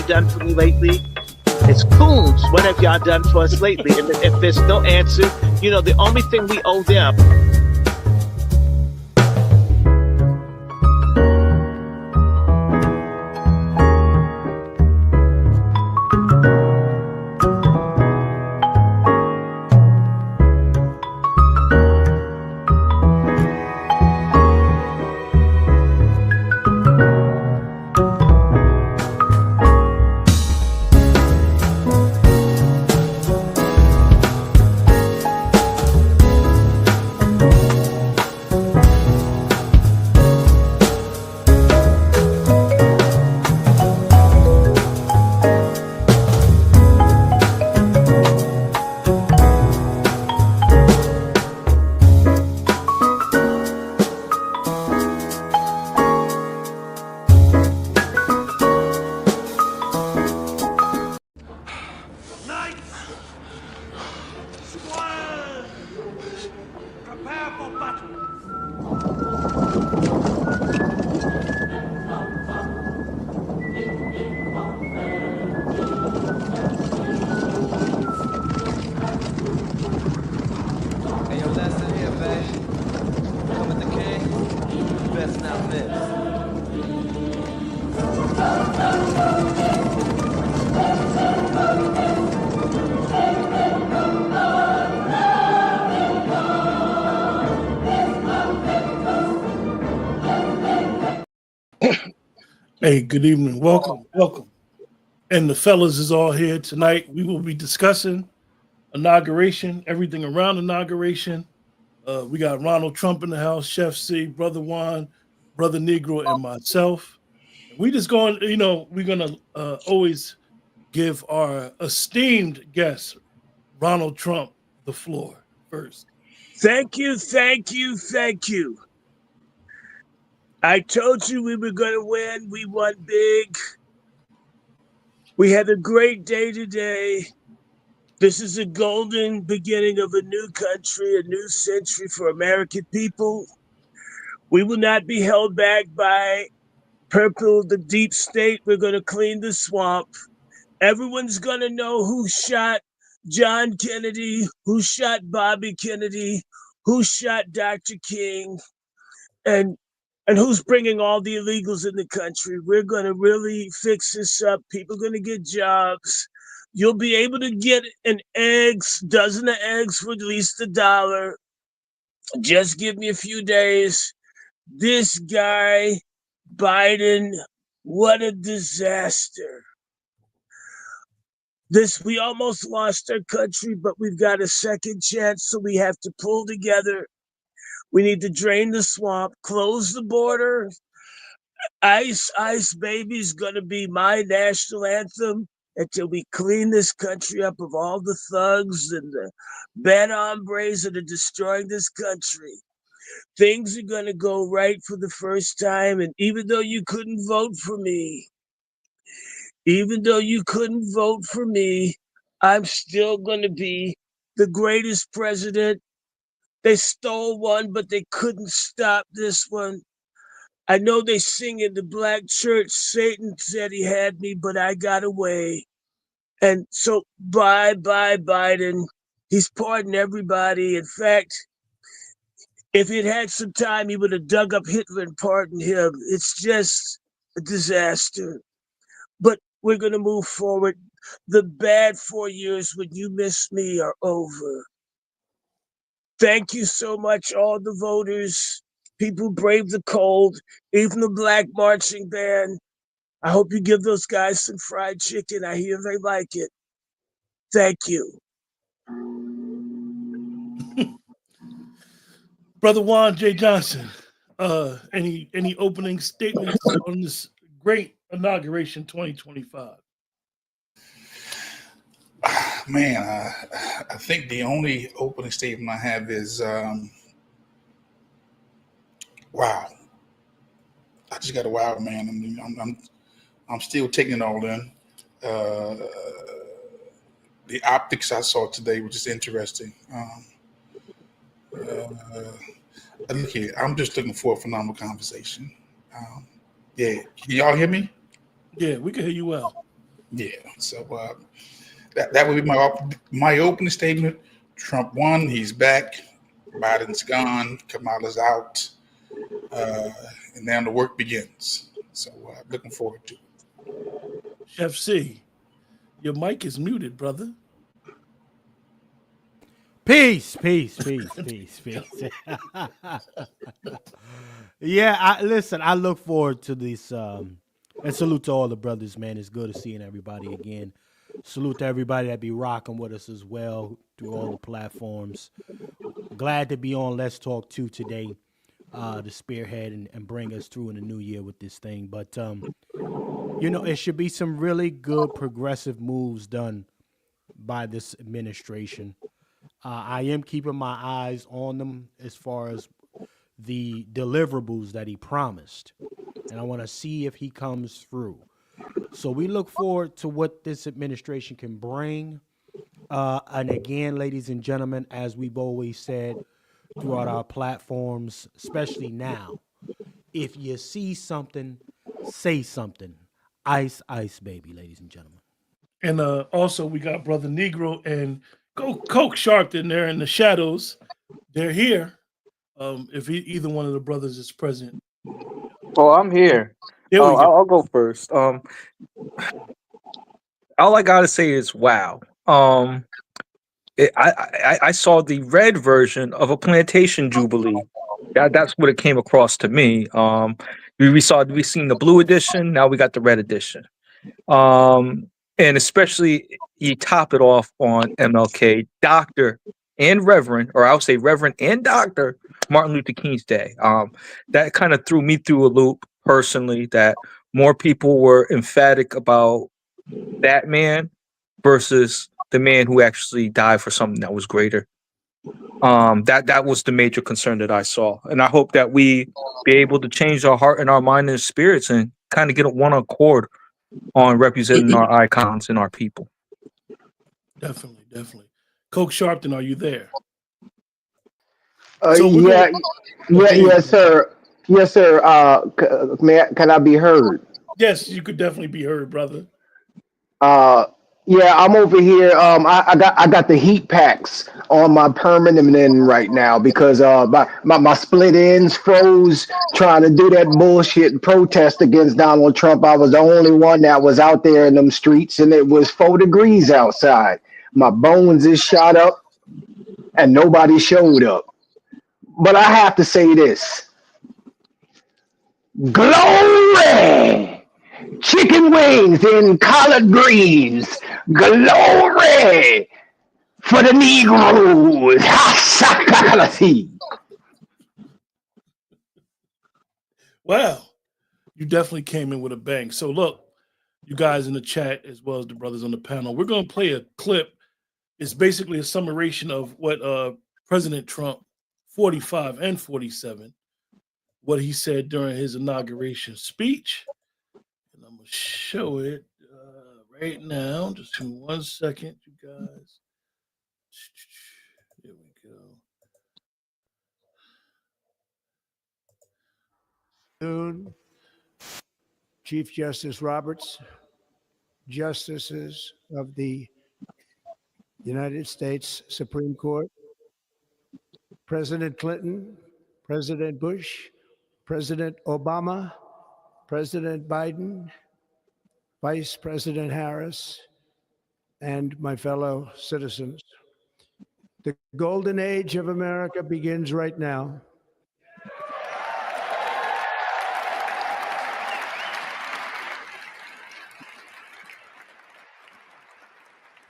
you done for me lately? It's Coons. What have y'all done for us lately? And if there's no answer, the only thing we owe them. Hey, good evening. Welcome. And the fellas is all here tonight. We will be discussing inauguration, everything around inauguration. We got Ronald Trump in the house, Chef C, Brother Juan, Brother Negro, and myself. We just going, we're going to always give our esteemed guest, Ronald Trump, the floor first. Thank you. I told you we were going to win. We won big. We had a great day today. This is a golden beginning of a new country, a new century for American people. We will not be held back by purple, the deep state. We're going to clean the swamp. Everyone's going to know who shot John Kennedy, who shot Bobby Kennedy, who shot Dr. King, and who's bringing all the illegals in the country. We're going to really fix this up. People are going to get jobs. You'll be able to get dozen of eggs for at least $1. Just give me a few days. This guy, Biden, what a disaster. We almost lost our country, but we've got a second chance, so we have to pull together. We need to drain the swamp, close the border. Ice, Ice Baby's going to be my national anthem until we clean this country up of all the thugs and the bad hombres that are destroying this country. Things are going to go right for the first time. And even though you couldn't vote for me, I'm still going to be the greatest president. They stole one, but they couldn't stop this one. I know they sing in the black church, Satan said he had me, but I got away. And so bye, Biden. He's pardoned everybody. In fact, if he'd had some time, he would have dug up Hitler and pardoned him. It's just a disaster. But we're going to move forward. The bad 4 years when you miss me are over. Thank you so much, all the voters. People brave the cold, even the black marching band. I hope you give those guys some fried chicken. I hear they like it. Thank you. Brother Juan J. Johnson, any opening statements on this great inauguration 2025? Man, I think the only opening statement I have is, wow. I just got a wow, man. I mean, I'm still taking it all in. The optics I saw today were just interesting. Look here, I'm just looking for a phenomenal conversation. Yeah, can y'all hear me? Yeah, we can hear you well. Yeah. So that would be my opening statement. Trump won. He's back. Biden's gone. Kamala's out. And now the work begins. So looking forward to it. Chef C, your mic is muted, brother. Peace. Yeah, listen, I look forward to this. And salute to all the brothers, man. It's good to seeing everybody again. Salute to everybody that be rocking with us as well through all the platforms. Glad to be on Let's Talk 2 today, to spearhead and bring us through in the new year with this thing. But, it should be some really good progressive moves done by this administration. I am keeping my eyes on them as far as the deliverables that he promised. And I want to see if he comes through. So we look forward to what this administration can bring. And again, ladies and gentlemen, as we've always said throughout our platforms, especially now, if you see something, say something. Ice, ice, baby, ladies and gentlemen. And also we got Brother Negro and Coke Sharp in there in the shadows. They're here. If either one of the brothers is present. Oh, I'm here. There we go. I'll go first. All I gotta say is wow. I saw the red version of a plantation jubilee. That's what it came across to me. We've seen the blue edition. Now we got the red edition. And especially you top it off on MLK, Doctor and Reverend, or I'll say Reverend and Doctor Martin Luther King's Day. That kind of threw me through a loop personally. That more people were emphatic about that man versus the man who actually died for something that was greater. That was the major concern that I saw, and I hope that we be able to change our heart and our mind and spirits and kind of get a one accord on representing our icons and our people. Definitely. Coke Sharpton, are you there? Yes, sir. Yes, sir. Can I be heard? Yes, you could definitely be heard, brother. Yeah, I'm over here. I got the heat packs on my permanent end right now because my split ends froze trying to do that bullshit protest against Donald Trump. I was the only one that was out there in them streets, and it was 4 degrees outside. My bones is shot up, and nobody showed up. But I have to say this: glory! Chicken wings and collard greens. Glory for the Negroes. Wow, you definitely came in with a bang. So look, you guys in the chat as well as the brothers on the panel, we're going to play a clip. It's basically a summation of what President Trump, 45 and 47, what he said during his inauguration speech. And I'm going to show it right now. Just in 1 second, you guys. Here we go. Chief Justice Roberts, justices of the United States Supreme Court, President Clinton, President Bush, President Obama, President Biden, Vice President Harris, and my fellow citizens. The golden age of America begins right now.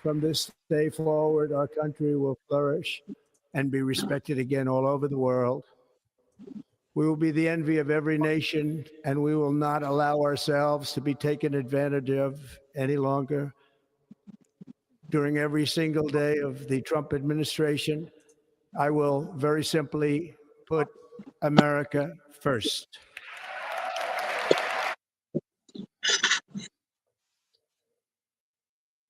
From this day forward, our country will flourish and be respected again all over the world. We will be the envy of every nation, and we will not allow ourselves to be taken advantage of any longer. During every single day of the Trump administration, I will very simply put America first.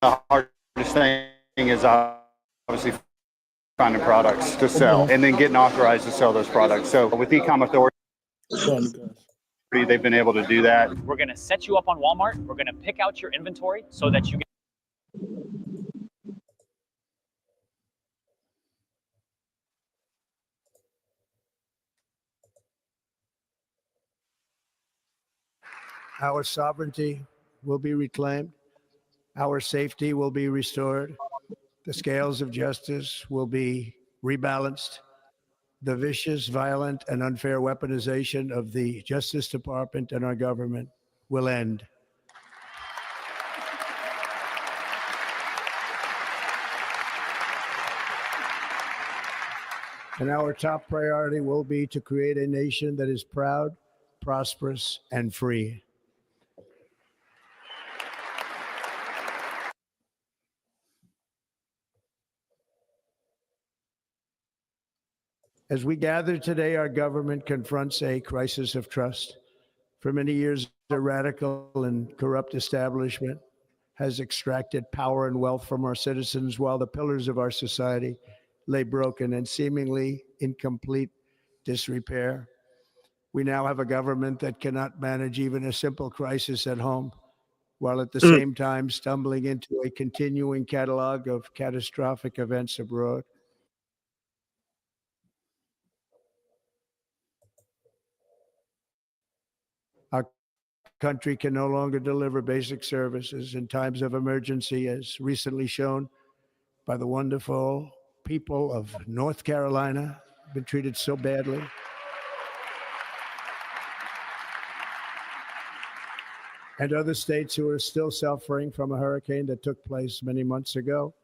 The hardest thing is obviously finding products to sell and then getting authorized to sell those products. So with e-com authority. they've been able to do that. We're going to set you up on Walmart. We're going to pick out your inventory so that you get. Our sovereignty will be reclaimed. Our safety will be restored. The scales of justice will be rebalanced. The vicious, violent, and unfair weaponization of the Justice Department and our government will end. And our top priority will be to create a nation that is proud, prosperous, and free. As we gather today, our government confronts a crisis of trust. For many years, a radical and corrupt establishment has extracted power and wealth from our citizens while the pillars of our society lay broken and seemingly in complete disrepair. We now have a government that cannot manage even a simple crisis at home, while at the same time stumbling into a continuing catalog of catastrophic events abroad. Our country can no longer deliver basic services in times of emergency, as recently shown by the wonderful people of North Carolina, been treated so badly. And other states who are still suffering from a hurricane that took place many months ago.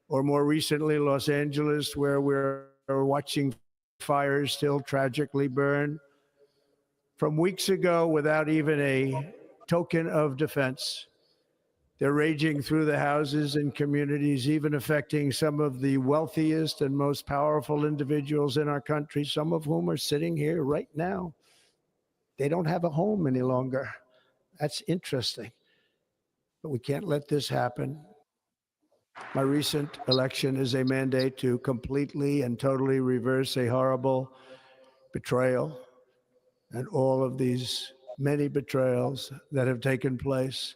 Or more recently, Los Angeles, where we're watching fires still tragically burn from weeks ago without even a token of defense. They're raging through the houses and communities, even affecting some of the wealthiest and most powerful individuals in our country, some of whom are sitting here right now. They don't have a home any longer. That's interesting. But we can't let this happen. My recent election is a mandate to completely and totally reverse a horrible betrayal and all of these many betrayals that have taken place,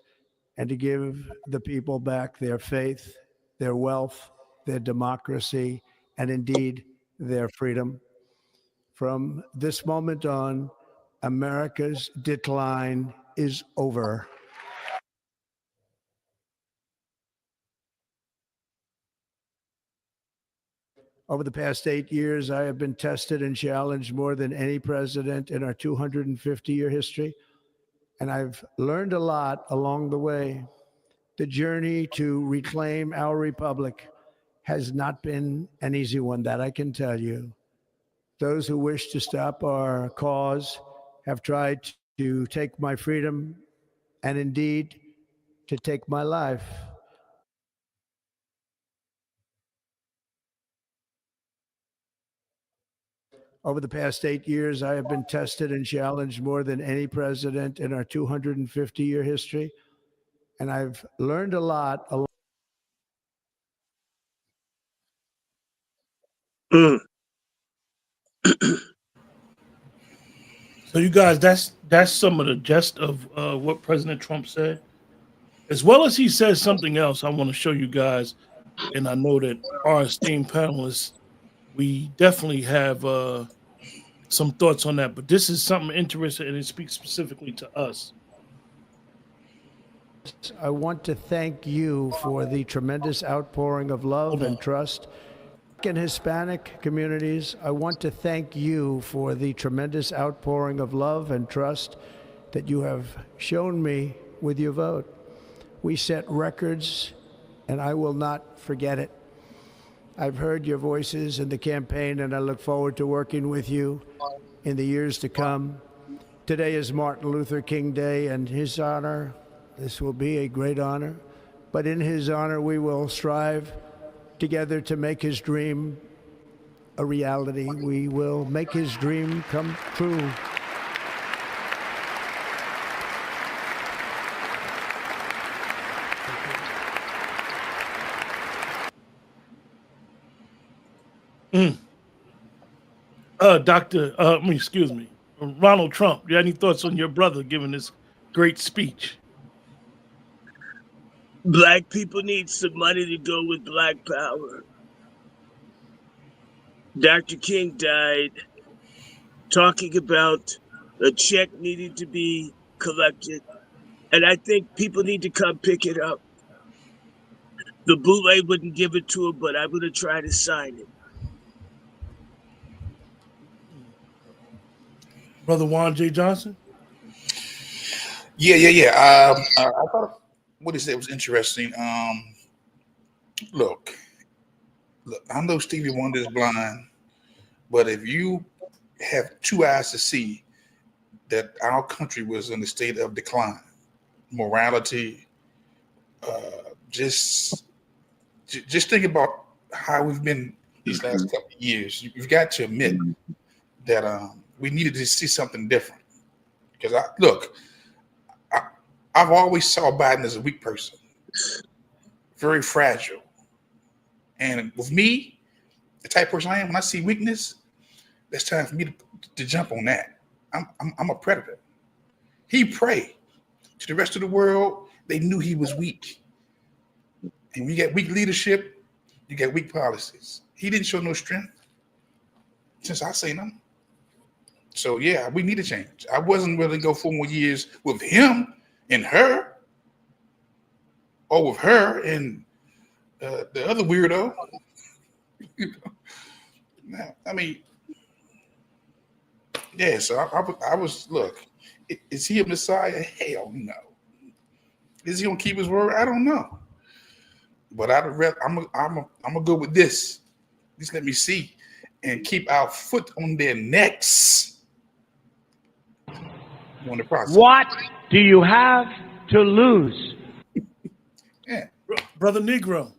and to give the people back their faith, their wealth, their democracy, and indeed their freedom. From this moment on, America's decline is over. Over the past 8 years, I have been tested and challenged more than any president in our 250-year history, and I've learned a lot along the way. The journey to reclaim our republic has not been an easy one, that I can tell you. Those who wish to stop our cause have tried to take my freedom and indeed to take my life. Over the past 8 years, I have been tested and challenged more than any president in our 250-year history, and I've learned a lot. So you guys, that's some of the gist of what President Trump said. As well as he says something else, I want to show you guys, and I know that our esteemed panelists, we definitely have some thoughts on that. But this is something interesting, and it speaks specifically to us. I want to thank you for the tremendous outpouring of love and trust. In Hispanic communities, I want to thank you for the tremendous outpouring of love and trust that you have shown me with your vote. We set records, and I will not forget it. I've heard your voices in the campaign, and I look forward to working with you in the years to come. Today is Martin Luther King Day, and his honor, this will be a great honor, but in his honor, we will strive together to make his dream a reality. We will make his dream come true. Excuse me. Ronald Trump. You have any thoughts on your brother giving this great speech? Black people need some money to go with Black Power. Dr. King died talking about a check needing to be collected, and I think people need to come pick it up. The bootleg wouldn't give it to him, but I'm going to try to sign it. Brother Juan J. Johnson? Yeah. I thought what he said was interesting. Look, I know Stevie Wonder is blind, but if you have two eyes to see that our country was in a state of decline, morality, just think about how we've been these last couple of years. You've got to admit that we needed to see something different. Because I've always saw Biden as a weak person, very fragile. And with me, the type of person I am, when I see weakness, it's time for me to jump on that. I'm a predator. He prayed to the rest of the world. They knew he was weak. And when you get weak leadership, you get weak policies. He didn't show no strength since I seen him. So yeah, we need to change. I wasn't willing to go 4 more years with him and her, or with her and the other weirdo. I mean, yeah. So I was look. Is he a Messiah? Hell no. Is he gonna keep his word? I don't know. But I'm gonna go with this. Just let me see and keep our foot on their necks. On the process. What do you have to lose? Yeah. Brother Negro.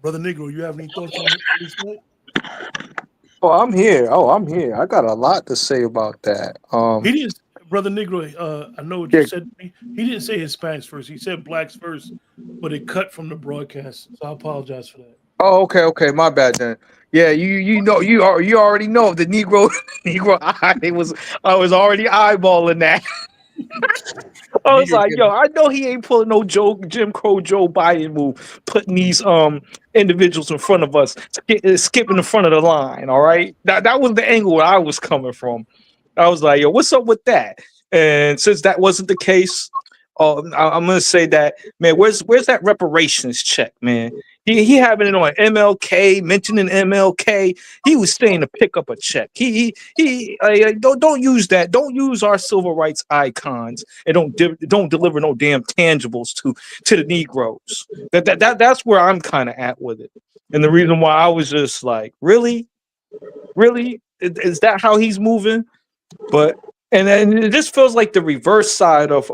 Brother Negro, you have any thoughts on this? Oh, I'm here. I got a lot to say about that. He didn't, Brother Negro. I know what you said to me. He didn't say Hispanics first. He said blacks first, but it cut from the broadcast. So I apologize for that. Oh, okay, my bad then. Yeah, you know you already know the Negro I was already eyeballing that. I was like, yo, I know he ain't pulling no Jim Crow Joe Biden move, putting these individuals in front of us, skipping in front of the line. All right, that was the angle where I was coming from. I was like, yo, what's up with that? And since that wasn't the case, I'm gonna say that, man, where's that reparations check, man? He having it on MLK, mentioning MLK. He was saying to pick up a check. He don't use that. Don't use our civil rights icons and don't deliver no damn tangibles to the Negroes. That's where I'm kind of at with it. And the reason why I was just like, really, is that how he's moving? But and then it just feels like the reverse side of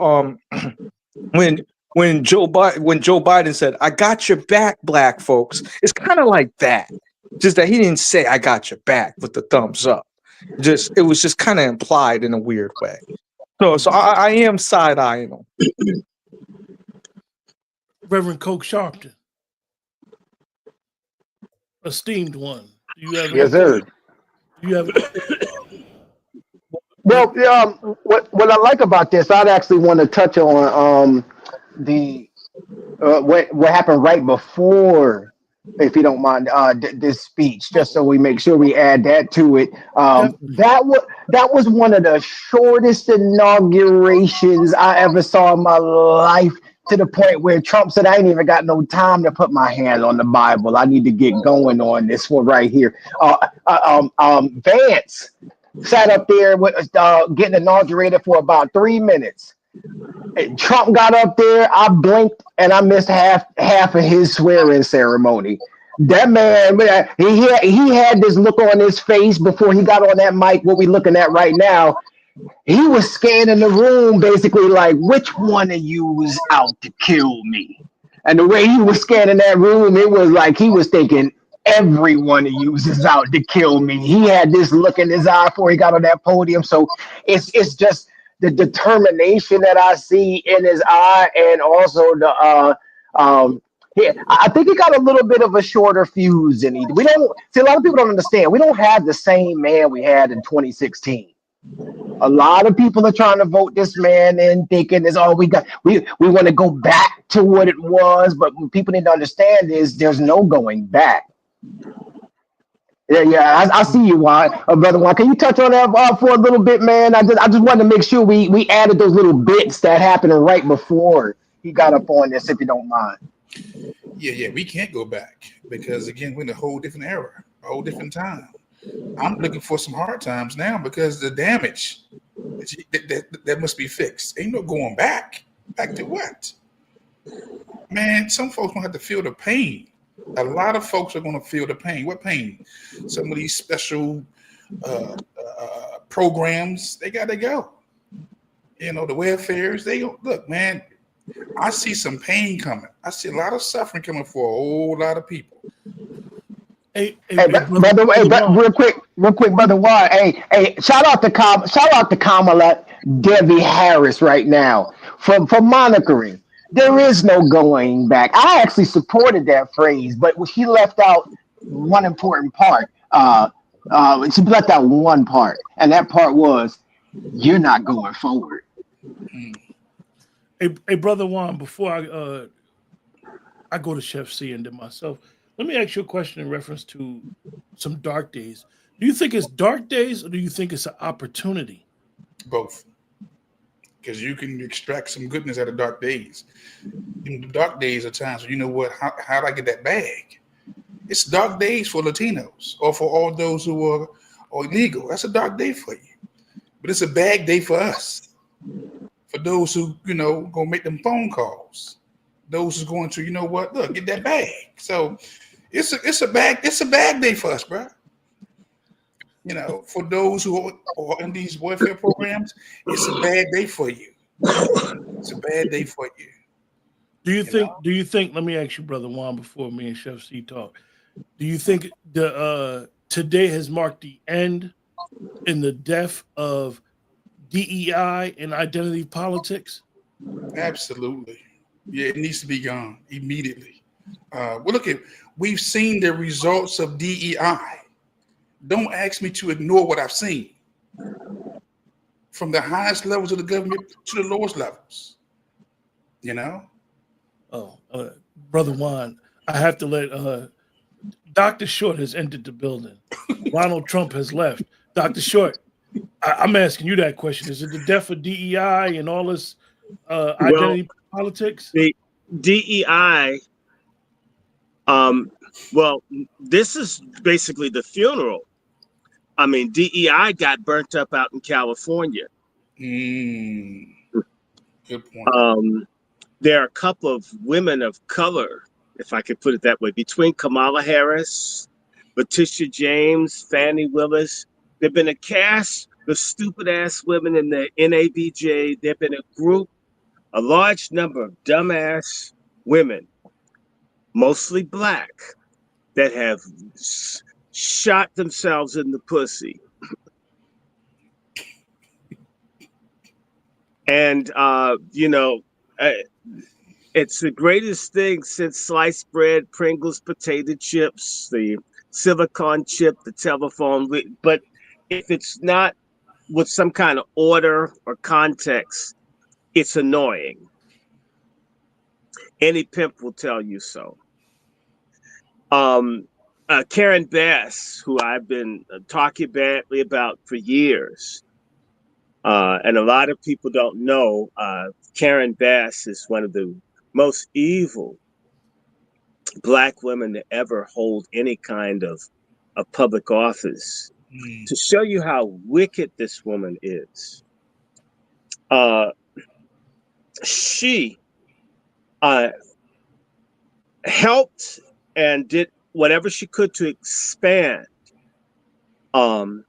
when Joe Biden said, "I got your back, black folks." It's kind of like that. Just that he didn't say "I got your back" with the thumbs up. It was just kind of implied in a weird way. So I am side eyeing him. Reverend Coke Sharpton, esteemed one. Do you have yes, sir. Do you have? Well, what I like about this, I'd actually want to touch on the what happened right before, if you don't mind, this speech, just so we make sure we add that to it. That was one of the shortest inaugurations I ever saw in my life. To the point where Trump said, "I ain't even got no time to put my hand on the Bible. I need to get going on this one right here." Vance sat up there with getting inaugurated for about 3 minutes. And Trump got up there. I blinked and I missed half of his swearing ceremony. That man, he had this look on his face before he got on that mic. What we looking at right now, he was scanning the room, basically like, which one of you is out to kill me? And the way he was scanning that room, it was like he was thinking, every one of you is out to kill me. He had this look in his eye before he got on that podium. So it's just the determination that I see in his eye, and also Yeah, I think he got a little bit of a shorter fuse than he. We don't see, a lot of people don't understand. We don't have the same man we had in 2016. A lot of people are trying to vote this man in, thinking is all we got. We want to go back to what it was, but what people need to understand is there's no going back. Yeah, yeah, I see you, Juan, brother Juan. Can you touch on that for a little bit, man? I just wanted to make sure we added those little bits that happened right before he got up on this, if you don't mind. Yeah, we can't go back because again, we're in a whole different era, a whole different time. I'm looking for some hard times now because the damage that must be fixed. Ain't no going back. Back to what? Man, some folks gonna have to feel the pain. A lot of folks are gonna feel the pain. What pain? Some of these special programs, they gotta go. You know, the welfares, they go, look, man, I see some pain coming. I see a lot of suffering coming for a whole lot of people. Hey, brother, real quick, brother Juan. Hey, shout out to Kamala Debbie Harris right now for monitoring. There is no going back. I actually supported that phrase, but she left out one important part. She left out one part, and that part was you're not going forward. Hey, brother Juan, before I go to Chef C and then myself, let me ask you a question in reference to some dark days. Do you think it's dark days or do you think it's an opportunity? Both. Because you can extract some goodness out of dark days. In the dark days are times when you know what, how do I get that bag? It's dark days for Latinos or for all those who are illegal. That's a dark day for you. But it's a bag day for us. For those who, you know, gonna make them phone calls. Those who's going to, you know what, look, get that bag. So it's a bag day for us, bro. You know, for those who are in these welfare programs, it's a bad day for you. It's a bad day for you. Do you think, let me ask you, Brother Juan, before me and Chef C talk, do you think today has marked the end in the death of DEI and identity politics? Absolutely. Yeah, it needs to be gone immediately. Well, look, we've seen the results of DEI. Don't ask me to ignore what I've seen. From the highest levels of the government to the lowest levels. You know? Oh, Brother Juan, I have to let Dr. Short has entered the building. Donald Trump has left. Dr. Short, I'm asking you that question. Is it the death of DEI and all this identity politics? The DEI, well, this is basically the funeral. I mean, DEI got burnt up out in California. Good point. There are a couple of women of color, if I could put it that way, between Kamala Harris, Letitia James, Fannie Willis. There've been a cast of stupid ass women in the NABJ. There've been a large number of dumbass women, mostly black, that have shot themselves in the pussy. And, you know, it's the greatest thing since sliced bread, Pringles potato chips, the silicone chip, the telephone. But if it's not with some kind of order or context, it's annoying. Any pimp will tell you so. Karen Bass, who I've been talking badly about for years, and a lot of people don't know, Karen Bass is one of the most evil Black women to ever hold any kind of public office. To show you how wicked this woman is, she helped and did whatever she could to expand the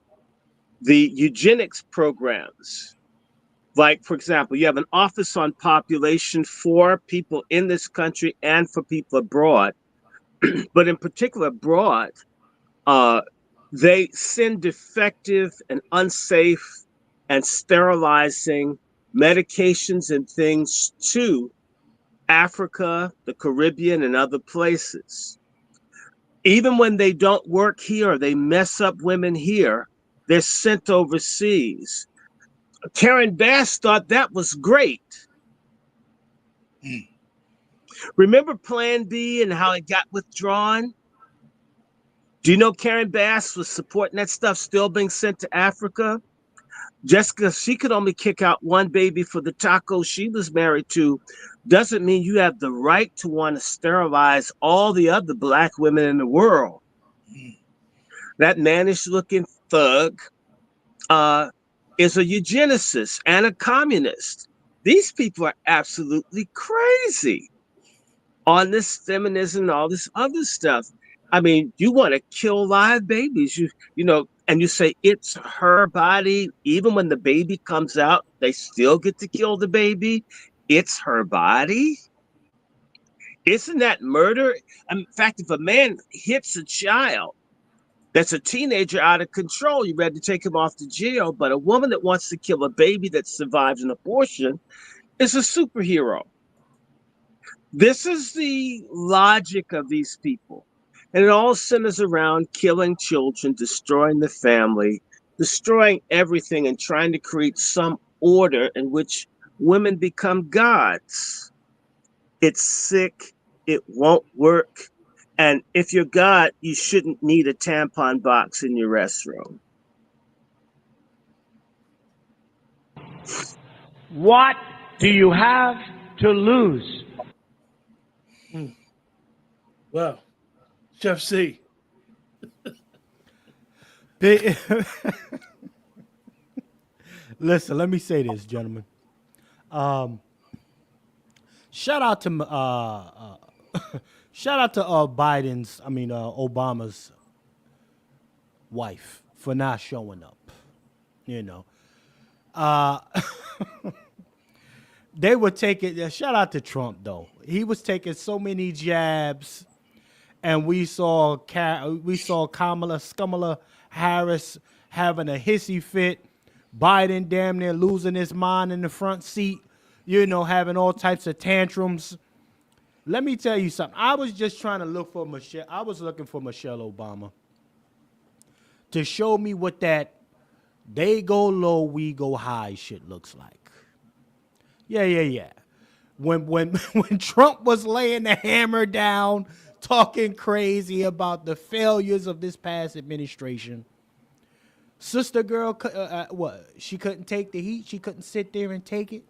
eugenics programs. Like, for example, you have an office on population for people in this country and for people abroad. But in particular, abroad, they send defective and unsafe and sterilizing medications and things to Africa, the Caribbean, and other places. Even when they don't work here or they mess up women here, they're sent overseas. Karen Bass thought that was great. Remember Plan B and how it got withdrawn? Do you know Karen Bass was supporting that stuff still being sent to Africa? Jessica, she could only kick out one baby for the taco she was married to. Doesn't mean you have the right to want to sterilize all the other black women in the world. That mannish looking thug is a eugenicist and a communist. These people are absolutely crazy on this feminism and all this other stuff. I mean, you want to kill live babies, and you say it's her body. Even when the baby comes out, they still get to kill the baby. It's her body. Isn't that murder? In fact, if a man hits a child that's a teenager out of control, you're ready to take him off to jail. But a woman that wants to kill a baby that survives an abortion is a superhero. This is the logic of these people. And it all centers around killing children, destroying the family, destroying everything, and trying to create some order in which women become gods. It's sick. It won't work. And if you're God, you shouldn't need a tampon box in your restroom. What do you have to lose? Well, Chef C. Listen, let me say this, gentlemen. Shout out to Obama's wife for not showing up. You know, they were taking. Shout out to Trump though. He was taking so many jabs, and we saw Kamala Harris having a hissy fit. Biden damn near losing his mind in the front seat, having all types of tantrums. Let me tell you something. I was just trying to look for Michelle. I was looking for Michelle Obama to show me what that they go low, we go high shit looks like. Yeah. When Trump was laying the hammer down, talking crazy about the failures of this past administration, sister girl, she couldn't take the heat. She couldn't sit there and take it.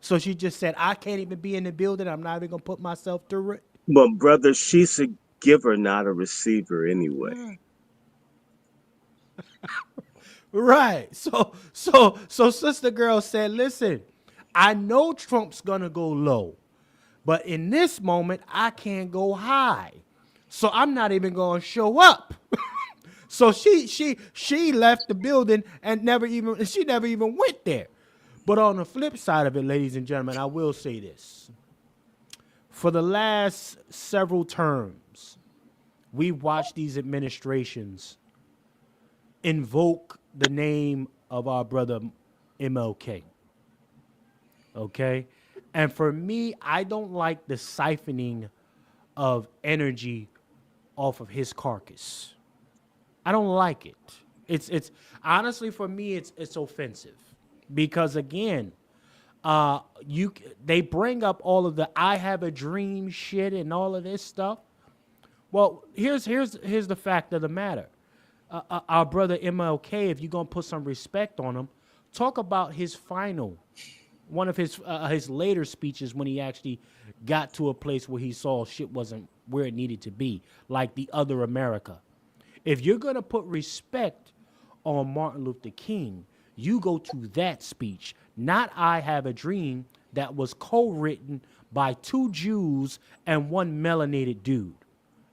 So she just said, I can't even be in the building. I'm not even going to put myself through it. But brother, she's a giver, not a receiver anyway. Right. So sister girl said, listen, I know Trump's going to go low, but in this moment, I can't go high. So I'm not even going to show up. So she left the building and never even went there. But on the flip side of it, ladies and gentlemen, I will say this. For the last several terms, we watched these administrations invoke the name of our brother MLK. Okay? And for me, I don't like the siphoning of energy off of his carcass. I don't like it. It's honestly, for me, it's offensive because again, they bring up all of the I have a dream shit and all of this stuff. Well, here's the fact of the matter. Our brother MLK, if you're gonna put some respect on him, talk about one of his later speeches when he actually got to a place where he saw shit wasn't where it needed to be, like the other America. If you're going to put respect on Martin Luther King, you go to that speech, not I Have a Dream that was co-written by 2 Jews and 1 melanated dude.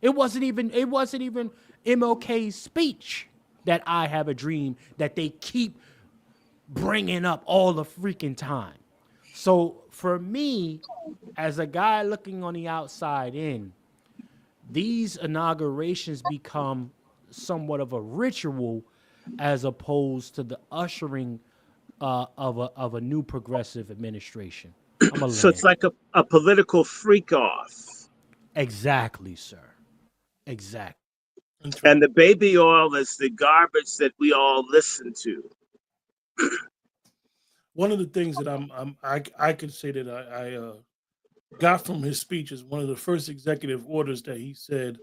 It wasn't even MLK's speech that I Have a Dream that they keep bringing up all the freaking time. So for me, as a guy looking on the outside in, these inaugurations become somewhat of a ritual as opposed to the ushering of a new progressive administration. I'm a So land. it's like a political freak off. Exactly, sir. Exactly. And the baby oil is the garbage that we all listen to. One of the things that I could say that I got from his speech is one of the first executive orders that he said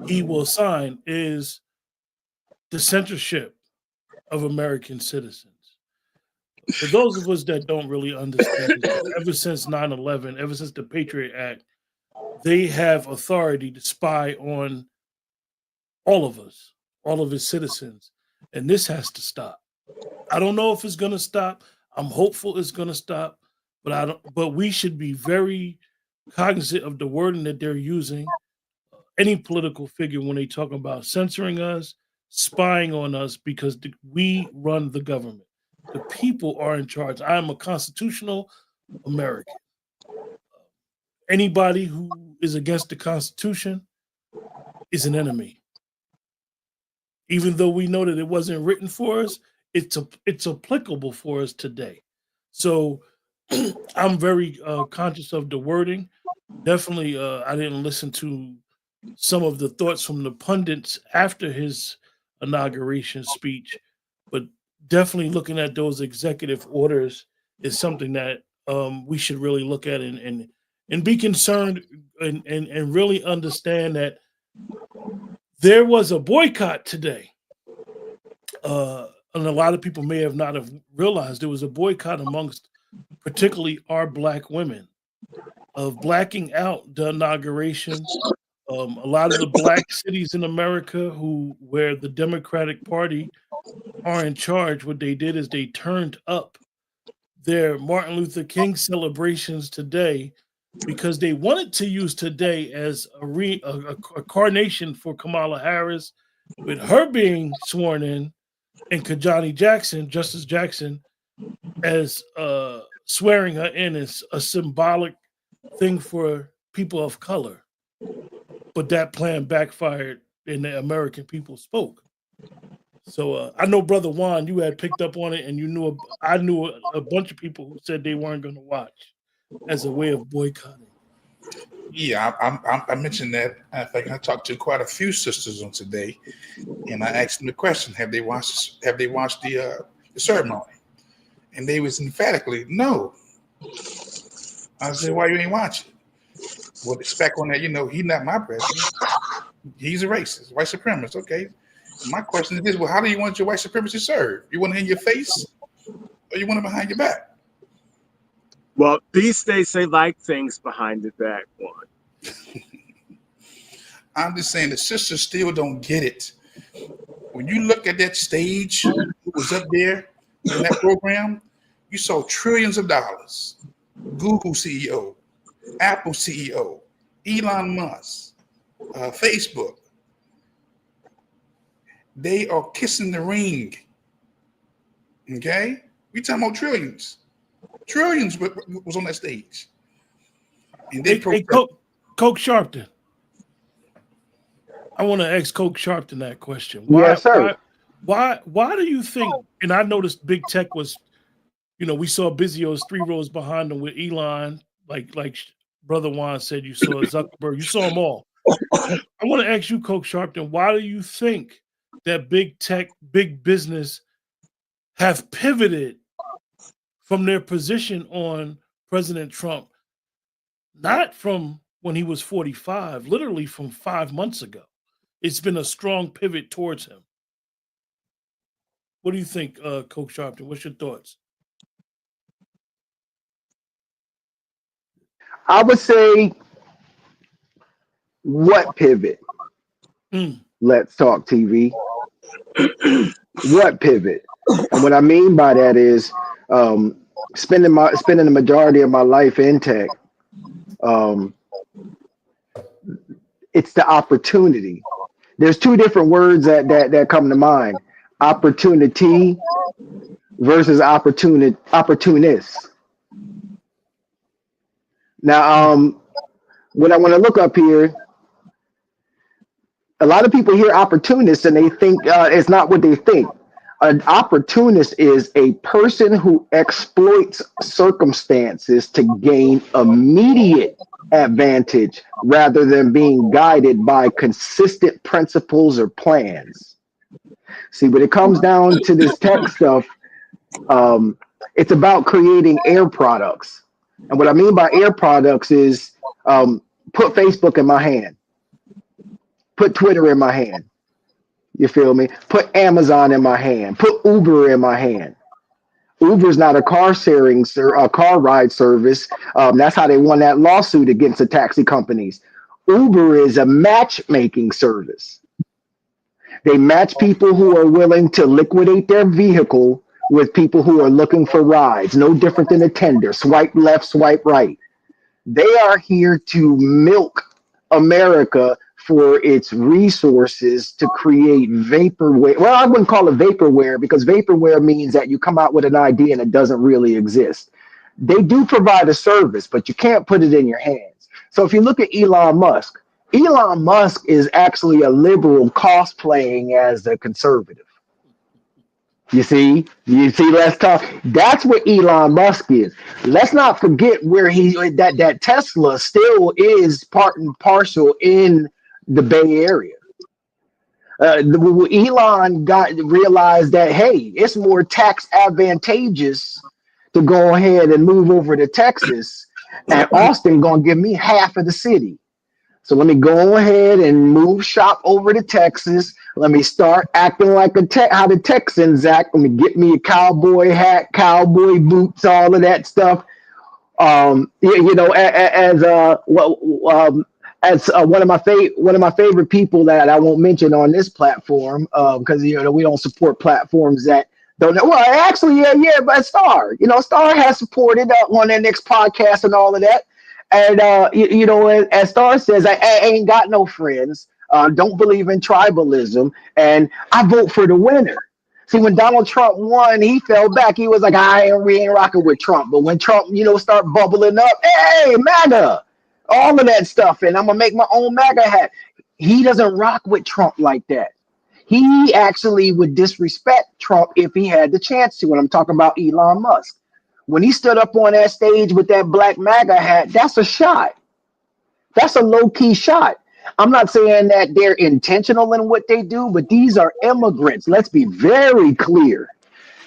he will sign is the censorship of American citizens. For those of us that don't really understand, ever since 9/11, ever since the Patriot Act, they have authority to spy on all of us, all of his citizens. And this has to stop. I don't know if it's going to stop. I'm hopeful it's going to stop, but we should be very cognizant of the wording that they're using. Any political figure when they talk about censoring us, spying on us, because we run the government. The people are in charge. I am a constitutional American. Anybody who is against the Constitution is an enemy. Even though we know that it wasn't written for us, it's applicable for us today. So I'm very conscious of the wording. Definitely, I didn't listen to some of the thoughts from the pundits after his inauguration speech, but definitely looking at those executive orders is something that we should really look at and be concerned and really understand that there was a boycott today. And a lot of people may have not have realized there was a boycott amongst particularly our black women of blacking out the inauguration. A lot of the black cities in America where the Democratic Party are in charge, what they did is they turned up their Martin Luther King celebrations today because they wanted to use today as a coronation for Kamala Harris, with her being sworn in, and Kajani Jackson, Justice Jackson, as swearing her in as a symbolic thing for people of color. But that plan backfired and the American people spoke. So I know, Brother Juan, you had picked up on it, and I knew a bunch of people who said they weren't going to watch as a way of boycotting. Yeah, I mentioned that. In fact, I talked to quite a few sisters on today, and I asked them the question: Have they watched the ceremony? And they was emphatically no. I said, why you ain't watching? Well, the spec on that, he's not my president. He's a racist, white supremacist. Okay. My question is this: well, how do you want your white supremacy served? You want it in your face, or you want it behind your back? Well, these days they like things behind the back, one. I'm just saying the sisters still don't get it. When you look at that stage, who was up there in that program, you saw trillions of dollars. Google CEO, Apple CEO, Elon Musk, Facebook. They are kissing the ring. Okay? We talking about trillions. Trillions was on that stage. And they Coke Sharpton. I want to ask Coke Sharpton that question. Yes, sir. Why do you think, and I noticed big tech was, we saw Bizio's 3 rows behind him with Elon, like Brother Juan said, you saw Zuckerberg, you saw them all. I want to ask you, Coke Sharpton, why do you think that big tech, big business have pivoted from their position on President Trump, not from when he was 45, literally from 5 months ago? It's been a strong pivot towards him. What do you think, Coach Sharpton? What's your thoughts? I would say, what pivot? Let's Talk TV. What pivot? And what I mean by that is spending the majority of my life in tech. It's the opportunity. There's 2 different words that come to mind: opportunity versus opportunist. Now, when I want to look up here, a lot of people hear opportunists and they think it's not what they think. An opportunist is a person who exploits circumstances to gain immediate advantage rather than being guided by consistent principles or plans. See, when it comes down to this tech stuff, um, it's about creating air products. And what I mean by air products is put Facebook in my hand, put Twitter in my hand. You feel me? Put Amazon in my hand, put Uber in my hand. Uber's not a car sharing, a car ride service. That's how they won that lawsuit against the taxi companies. Uber is a matchmaking service. They match people who are willing to liquidate their vehicle with people who are looking for rides. No different than a tender. Swipe left, swipe right. They are here to milk America for its resources to create vaporware. Well, I wouldn't call it vaporware because vaporware means that you come out with an idea and it doesn't really exist. They do provide a service, but you can't put it in your hands. So if you look at Elon Musk is actually a liberal cosplaying as a conservative. You see, let's talk. That's what Elon Musk is. Let's not forget where that Tesla still is part and parcel in the Bay Area. Elon realized that, hey, it's more tax advantageous to go ahead and move over to Texas, and Austin gonna give me half of the city. So let me go ahead and move shop over to Texas. Let me start acting like how the Texans act. Let me get me a cowboy hat, cowboy boots, all of that stuff. As one of my favorite people that I won't mention on this platform, because we don't support platforms that don't know. Well, actually, but Star has supported on their next podcast and all of that. And as Star says, I ain't got no friends. Don't believe in tribalism, and I vote for the winner. See, when Donald Trump won, he fell back. He was like, we ain't rocking with Trump. But when Trump, start bubbling up, hey, MAGA, all of that stuff, and I'm gonna make my own MAGA hat. He doesn't rock with Trump like that. He actually would disrespect Trump if he had the chance to. When I'm talking about Elon Musk. When he stood up on that stage with that black MAGA hat, that's a shot. That's a low-key shot. I'm not saying that they're intentional in what they do, but these are immigrants. Let's be very clear.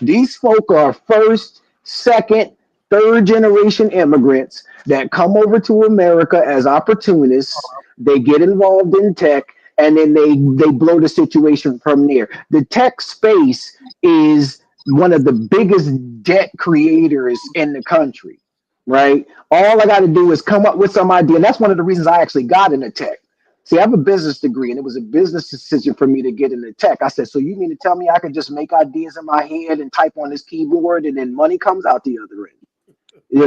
These folk are first, second, third generation immigrants that come over to America as opportunists. They get involved in tech, and then they blow the situation from there. The tech space is one of the biggest debt creators in the country, right? All I got to do is come up with some idea. And that's one of the reasons I actually got into tech. See, I have a business degree, and it was a business decision for me to get into tech. I said, so you mean to tell me I could just make ideas in my head and type on this keyboard and then money comes out the other end?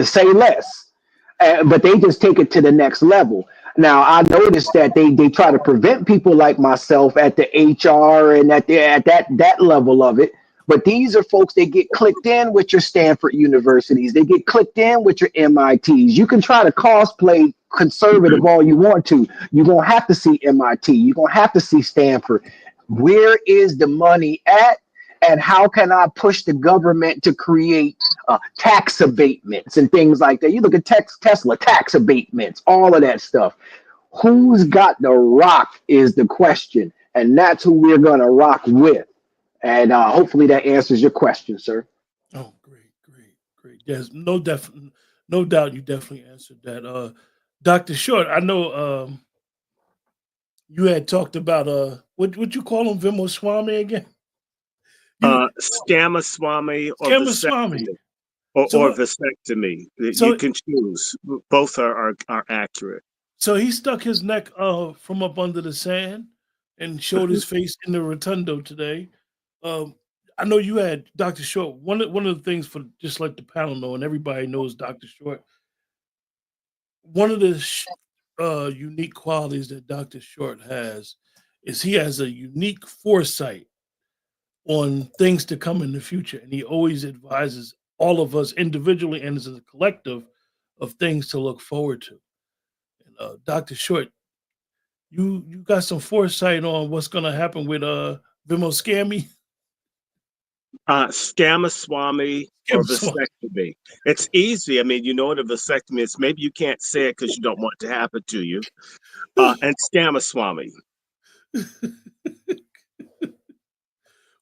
Say less. But they just take it to the next level. Now, I noticed that they try to prevent people like myself at the HR and at that level of it. But these are folks, they get clicked in with your Stanford universities. They get clicked in with your MITs. You can try to cosplay conservative all you want to. You're going to have to see MIT. You're going to have to see Stanford. Where is the money at? And how can I push the government to create tax abatements and things like that? You look at Tesla, tax abatements, all of that stuff. Who's got the rock is the question. And that's who we're going to rock with. And hopefully that answers your question, sir. Oh, great. Yes, no doubt you definitely answered that. Dr. Short, I know you had talked about what you call him, Vimaswamy again? Stamaswamy or Stamaswamy. vasectomy. You can choose. Both are accurate. So he stuck his neck from up under the sand and showed his face in the rotundo today. I know you had Dr. Short. One of the things, for just like the panel know, and everybody knows Dr. Short. One of the unique qualities that Dr. Short has is he has a unique foresight on things to come in the future, and he always advises all of us individually and as a collective of things to look forward to. And Dr. Short, you got some foresight on what's going to happen with Vimoscammy? Scamaswamy or Swami. vasectomy. It's easy. I mean, you know what a vasectomy is. Maybe you can't say it because you don't want it to happen to you. And Scamaswamy.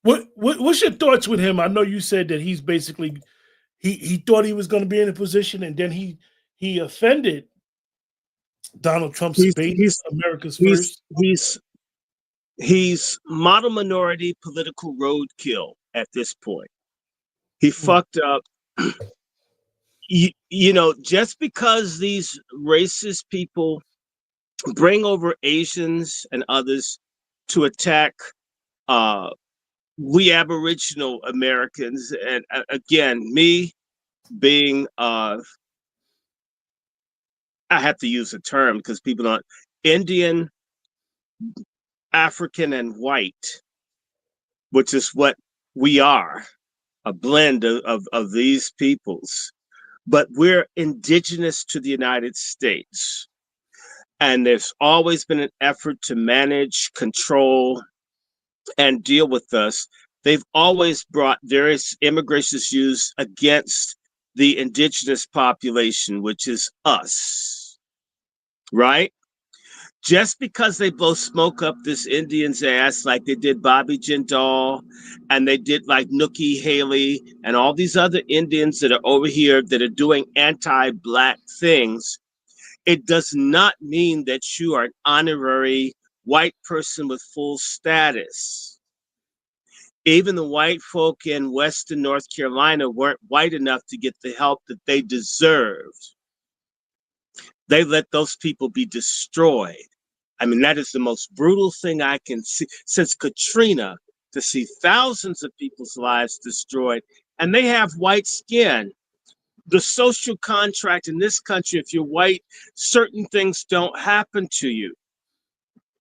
What's your thoughts with him? I know you said that he's basically he thought he was going to be in a position, and then he offended Donald Trump's base, America's first. He's model minority political roadkill at this point. He fucked up. You know, just because these racist people bring over Asians and others to attack we Aboriginal Americans, and again, me being I have to use a term because people don't Indian, African, and white, which is what we are, a blend of these peoples. But we're indigenous to the United States. And there's always been an effort to manage, control, and deal with us. They've always brought various immigration issues against the indigenous population, which is us, right? Just because they both smoke up this Indian's ass like they did Bobby Jindal and they did like Nookie Haley and all these other Indians that are over here that are doing anti-Black things, it does not mean that you are an honorary white person with full status. Even the white folk in Western North Carolina weren't white enough to get the help that they deserved. They let those people be destroyed. I mean, that is the most brutal thing I can see since Katrina, to see thousands of people's lives destroyed, and they have white skin. The social contract in this country, if you're white, certain things don't happen to you.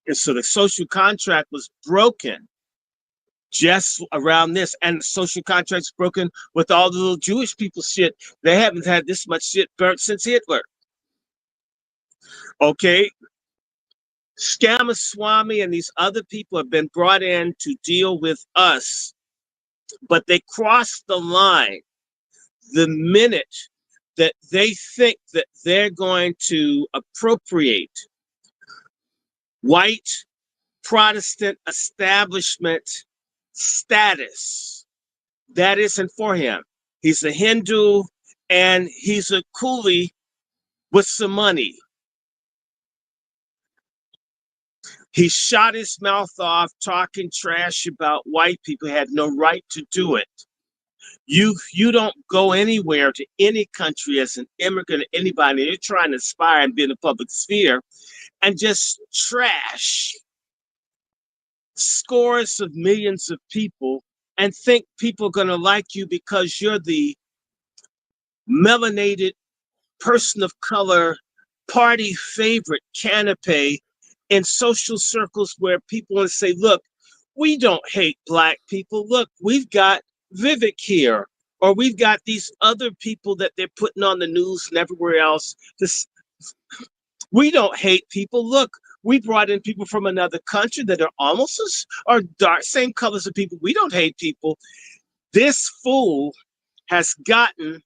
And so the social contract was broken just around this, and the social contract's broken with all the little Jewish people shit. They haven't had this much shit burnt since Hitler. Okay? Scamaswamy and these other people have been brought in to deal with us, but they crossed the line the minute that they think that they're going to appropriate white Protestant establishment status. That isn't for him. He's a Hindu and he's a coolie with some money. He shot his mouth off talking trash about white people. He had no right to do it. You don't go anywhere to any country as an immigrant or anybody. You're trying to aspire and be in the public sphere and just trash scores of millions of people and think people are going to like you because you're the melanated person of color, party favorite canapé in social circles where people will say, look, we don't hate Black people. Look, we've got Vivek here, or we've got these other people that they're putting on the news and everywhere else. We don't hate people. Look, we brought in people from another country that are almost as, or dark, same colors of people. We don't hate people. This fool has gotten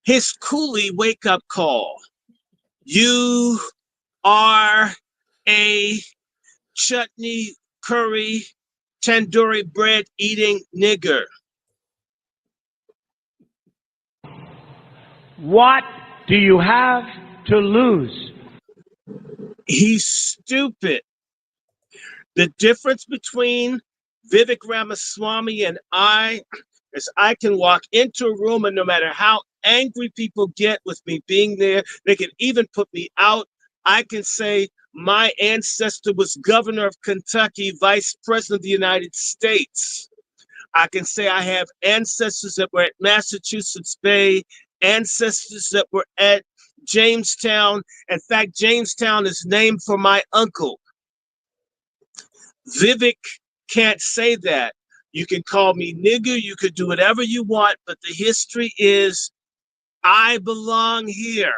his coolie wake-up call. You are a chutney, curry, tandoori bread eating nigger. What do you have to lose? He's stupid. The difference between Vivek Ramaswamy and I is I can walk into a room and no matter how angry people get with me being there, they can even put me out. I can say my ancestor was governor of Kentucky, vice president of the United States. I can say I have ancestors that were at Massachusetts Bay, ancestors that were at Jamestown. In fact, Jamestown is named for my uncle. Vivek can't say that. You can call me nigger, you could do whatever you want, but the history is I belong here.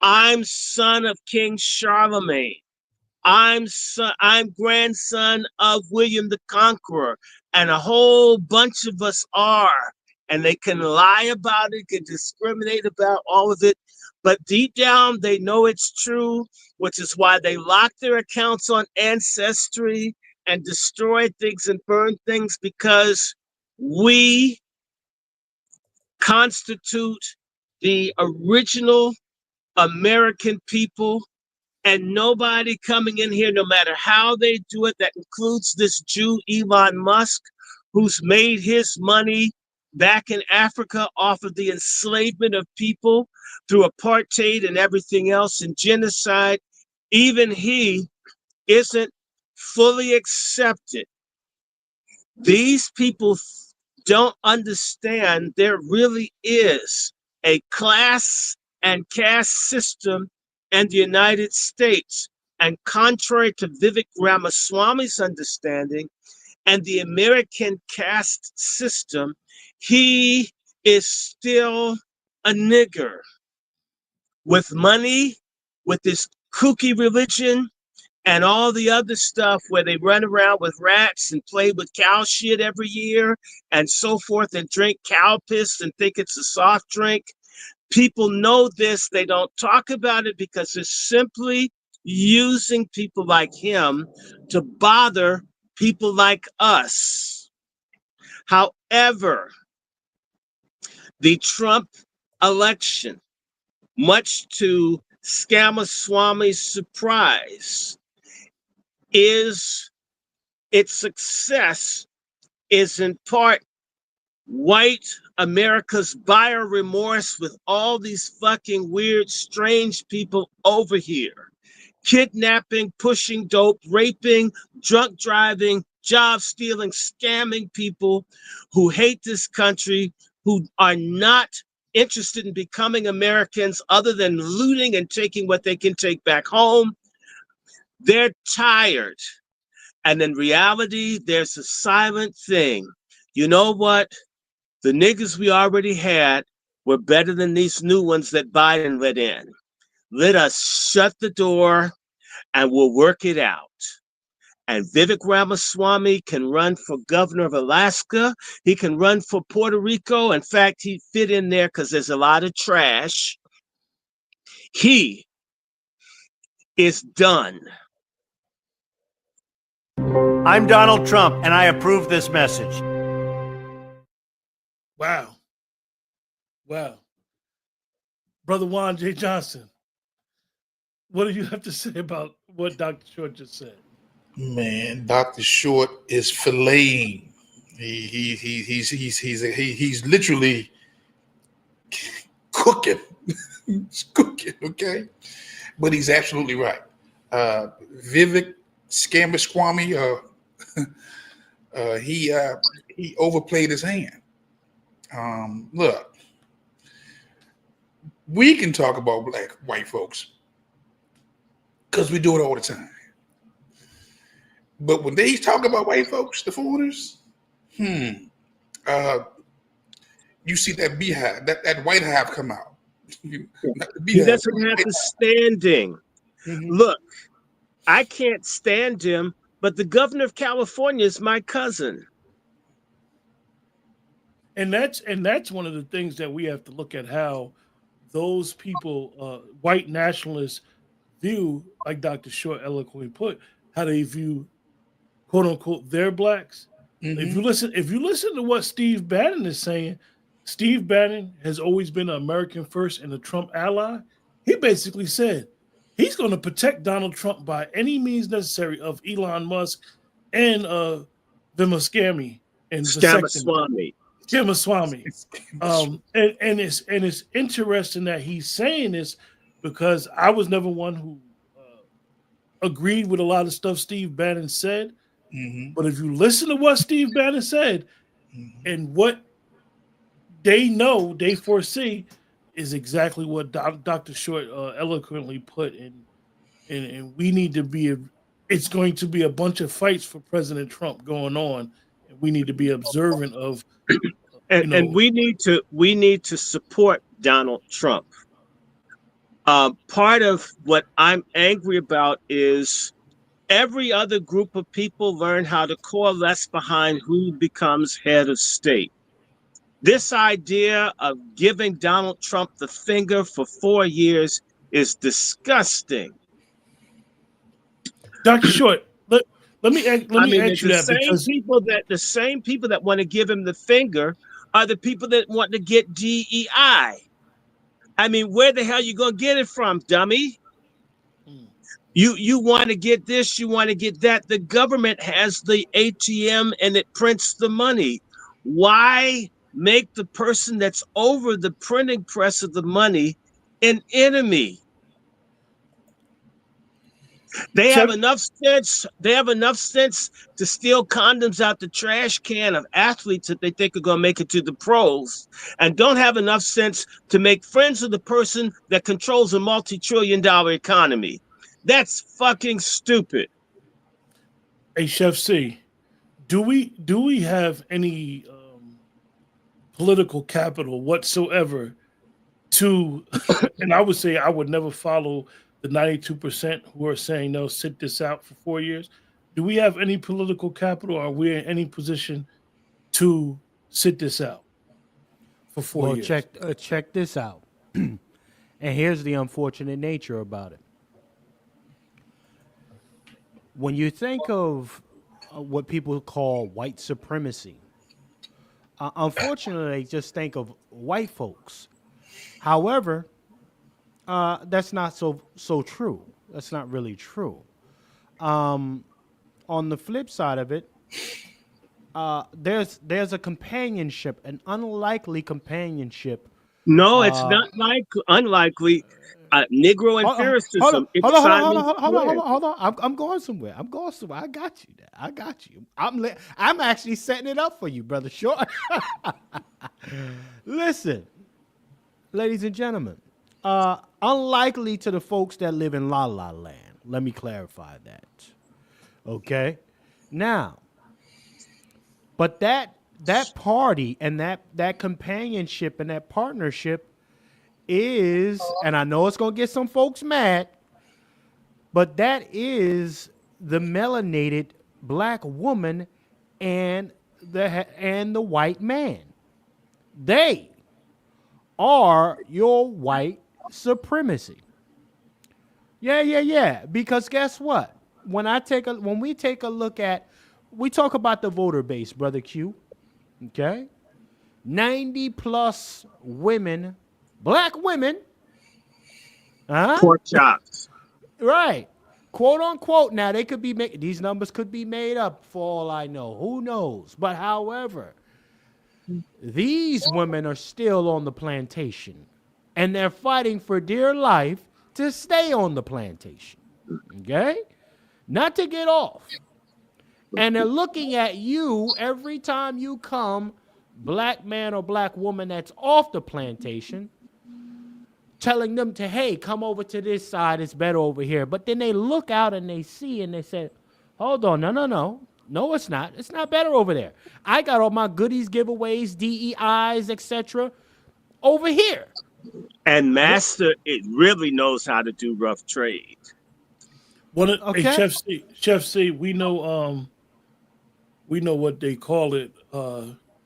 I'm son of King Charlemagne. I'm grandson of William the Conqueror, and a whole bunch of us are. And they can lie about it, can discriminate about all of it, but deep down they know it's true, which is why they lock their accounts on Ancestry and destroy things and burn things, because we constitute the original American people, and nobody coming in here, no matter how they do it, that includes this Jew, Elon Musk, who's made his money back in Africa off of the enslavement of people through apartheid and everything else and genocide. Even he isn't fully accepted. These people don't understand there really is a class and caste system in the United States. And contrary to Vivek Ramaswamy's understanding and the American caste system, he is still a nigger with money, with this kooky religion, and all the other stuff where they run around with rats and play with cow shit every year and so forth and drink cow piss and think it's a soft drink. People know this. They don't talk about it because they're simply using people like him to bother people like us. However, the Trump election, much to Scamaswamy's surprise, is its success is in part white America's buyer remorse with all these fucking weird, strange people over here. Kidnapping, pushing dope, raping, drunk driving, job stealing, scamming people who hate this country, who are not interested in becoming Americans other than looting and taking what they can take back home. They're tired. And in reality, there's a silent thing. You know what? The niggas we already had were better than these new ones that Biden let in. Let us shut the door and we'll work it out. And Vivek Ramaswamy can run for governor of Alaska. He can run for Puerto Rico. In fact, he'd fit in there because there's a lot of trash. He is done. I'm Donald Trump, and I approve this message. Wow. Wow. Brother Juan J. Johnson, what do you have to say about what Dr. Short just said? Man, Dr. Short is filleting. He's literally cooking. He's cooking, okay? But he's absolutely right. Vivek Ramaswamy, he overplayed his hand. Look, we can talk about white folks because we do it all the time. But when they talk about white folks, the foreigners, you see that beehive, that white hive come out. He doesn't have the standing. Mm-hmm. Look, I can't stand him, but the governor of California is my cousin. And that's one of the things that we have to look at, how those people, white nationalists, view, like Dr. Short eloquently put, how they view, quote unquote, their blacks. Mm-hmm. If you listen to what Steve Bannon is saying, Steve Bannon has always been an American first and a Trump ally. He basically said he's going to protect Donald Trump by any means necessary of Elon Musk and Ramaswamy and Ramaswamy. And it's interesting that he's saying this, because I was never one who agreed with a lot of stuff Steve Bannon said. Mm-hmm. But if you listen to what Steve Bannon said, mm-hmm. and what they know, they foresee, is exactly what Dr. Short eloquently put in. And we need to be, it's going to be a bunch of fights for President Trump going on. And we need to be observant of, and we need to support Donald Trump. Part of what I'm angry about is every other group of people learn how to coalesce behind who becomes head of state. This idea of giving Donald Trump the finger for 4 years is disgusting. Dr. Short, let me I me mean, ask you that because the same people that want to give him the finger are the people that want to get DEI. I mean, where the hell you gonna get it from, dummy? You want to get this, you want to get that. The government has the ATM and it prints the money. Why make the person that's over the printing press of the money an enemy? They have Chef, enough sense. They have enough sense to steal condoms out the trash can of athletes that they think are going to make it to the pros, and don't have enough sense to make friends with the person that controls a multi-trillion-dollar economy. That's fucking stupid. hey Chef C, do we have any political capital whatsoever to, and I would say I would never follow the 92% who are saying they'll sit this out for 4 years. Do we have any political capital? Are we in any position to sit this out for 4 Well, years? check this out. And here's the unfortunate nature about it. When you think of what people call white supremacy, unfortunately, they just think of white folks. However, that's not so true. That's not really true. On the flip side of it, there's a companionship, an unlikely companionship. No, it's not like unlikely. Negro empiricism. Hold on. I'm going somewhere. I got you. I got you. I'm actually setting it up for you, brother Short. Listen, ladies and gentlemen, unlikely to the folks that live in La La Land. Let me clarify that. Okay? Now, but that party and that companionship and that partnership is, and I know it's going to get some folks mad, but that is the melanated black woman and the white man. They are your white supremacy. Yeah. Because guess what? When we take a look at, we talk about the voter base, brother Q. Okay, 90 plus women, black women, pork chops, right? Quote unquote. Now they could be these numbers could be made up for all I know. Who knows? But however, these women are still on the plantation, and they're fighting for dear life to stay on the plantation. Okay, not to get off. And they're looking at you every time you come, black man or black woman that's off the plantation, telling them to, hey, come over to this side. It's better over here. But then they look out and they see and they say, hold on, no. No, it's not. It's not better over there. I got all my goodies, giveaways, DEIs, etc. over here. And Master, it really knows how to do rough trade. Hey, Chef C, we know what they call it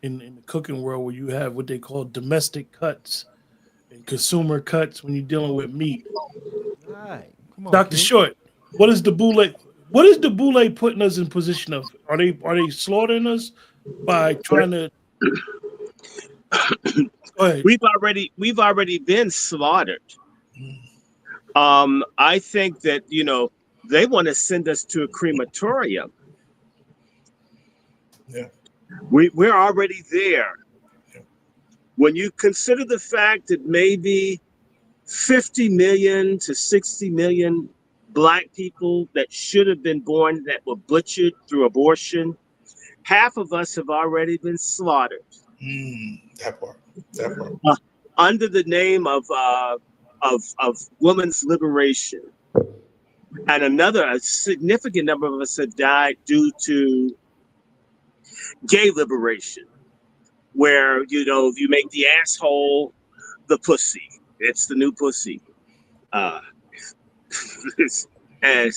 in the cooking world, where you have what they call domestic cuts and consumer cuts when you're dealing with meat. All right. Come on, Dr. Short, what is the boule putting us in position of? Are they slaughtering us by trying to? Go ahead. We've already been slaughtered. I think that they want to send us to a crematorium. Yeah. We're already there. Yeah. When you consider the fact that maybe 50 million to 60 million black people that should have been born that were butchered through abortion, half of us have already been slaughtered. That part. Under the name of women's liberation. And a significant number of us have died due to gay liberation, where, you make the asshole the pussy. It's the new pussy. And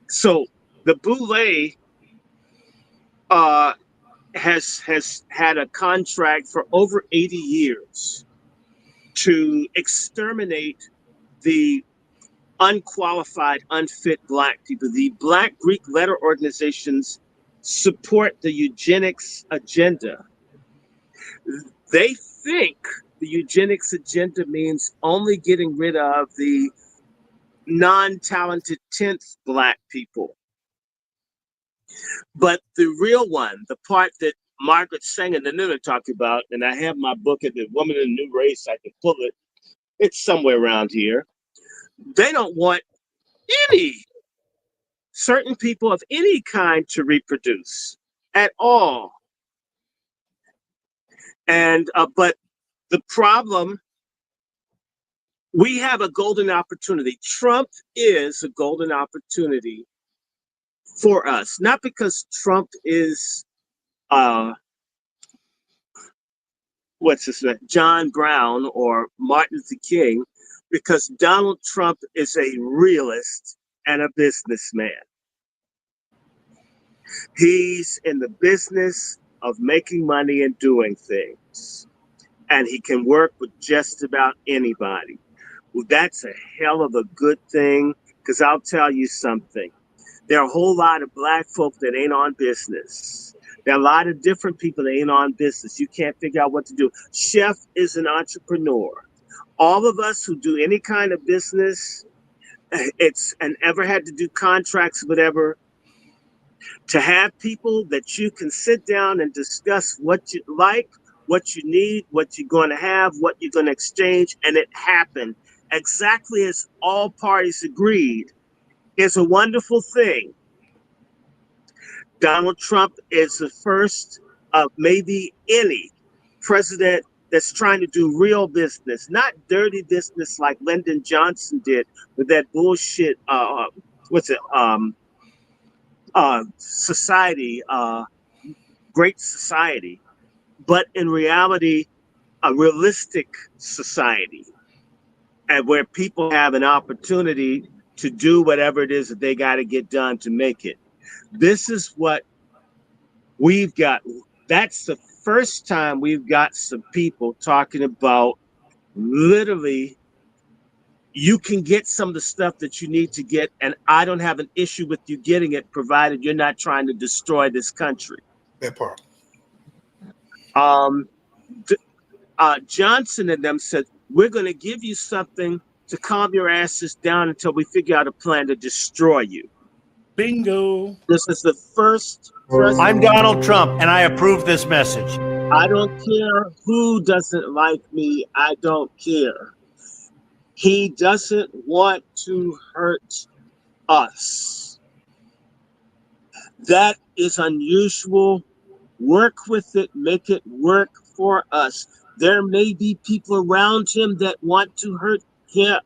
so The Boule has had a contract for over 80 years to exterminate the unqualified, unfit Black people. The Black Greek letter organizations support the eugenics agenda. They think the eugenics agenda means only getting rid of the non-talented 10th Black people. But the real one, the part that Margaret Sanger and Nina talked about, and I have my book at The Woman in the New Race, I can pull it, it's somewhere around here. They don't want any certain people of any kind to reproduce at all. And but the problem, we have a golden opportunity. Trump is a golden opportunity for us, not because Trump is what's his name, John Brown or Martin Luther King, because Donald Trump is a realist and a businessman. He's in the business of making money and doing things, and he can work with just about anybody. Well, that's a hell of a good thing, because I'll tell you something. There are a whole lot of Black folk that ain't on business. There are a lot of different people that ain't on business. You can't figure out what to do. Chef is an entrepreneur. All of us who do any kind of business, and ever had to do contracts, whatever, to have people that you can sit down and discuss what you like, what you need, what you're going to have, what you're going to exchange, and it happened exactly as all parties agreed, is a wonderful thing. Donald Trump is the first of maybe any president that's trying to do real business, not dirty business like Lyndon Johnson did with that bullshit, society, great society, but in reality, a realistic society, and where people have an opportunity to do whatever it is that they got to get done to make it. This is what we've got. That's the first time we've got some people talking about literally, you can get some of the stuff that you need to get, and I don't have an issue with you getting it, provided you're not trying to destroy this country. That part. Johnson and them said, we're going to give you something to calm your asses down until we figure out a plan to destroy you. Bingo. This is the first president. I'm Donald Trump, and I approve this message. I don't care who doesn't like me. I don't care. He doesn't want to hurt us. That is unusual. Work with it, make it work for us. There may be people around him that want to hurt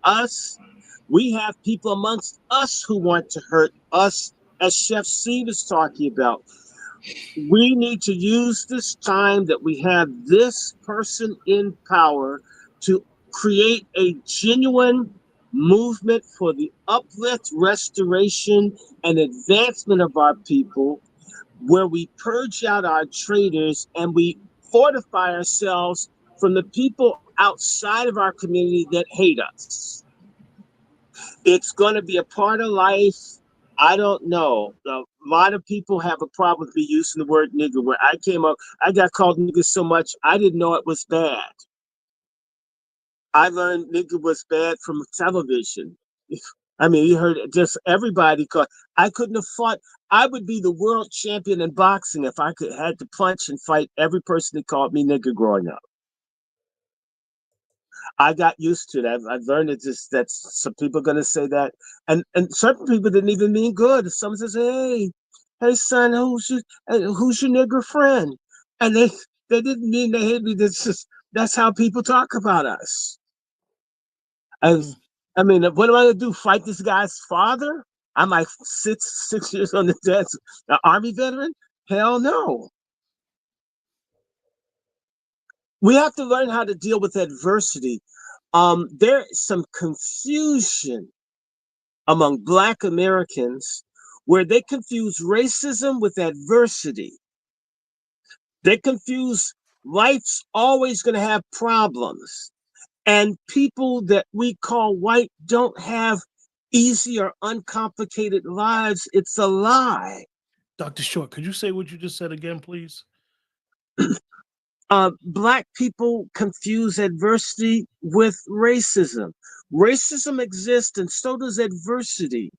us. We have people amongst us who want to hurt us, as Chef C was talking about. We need to use this time that we have this person in power to create a genuine movement for the uplift, restoration, and advancement of our people, where we purge out our traitors and we fortify ourselves from the people outside of our community that hate us. It's going to be a part of life. I don't know. A lot of people have a problem with me using the word nigger. Where I came up, I got called nigger so much, I didn't know it was bad. I learned nigger was bad from television. I mean, you heard it, just everybody called. I couldn't have fought. I would be the world champion in boxing if I had to punch and fight every person that called me nigger growing up. I got used to that. I've learned it. Just that some people are going to say that, and certain people didn't even mean good. Someone says, "Hey, son, who's your nigger friend?" And they didn't mean they hate me. That's how people talk about us. I mean, what am I going to do? Fight this guy's father? I'm like six years on the dance, an Army veteran? Hell no. We have to learn how to deal with adversity. There is some confusion among Black Americans where they confuse racism with adversity. They confuse life's always going to have problems. And people that we call white don't have easy or uncomplicated lives. It's a lie. Dr. Short, could you say what you just said again, please? Black people confuse adversity with racism. Racism exists, and so does adversity.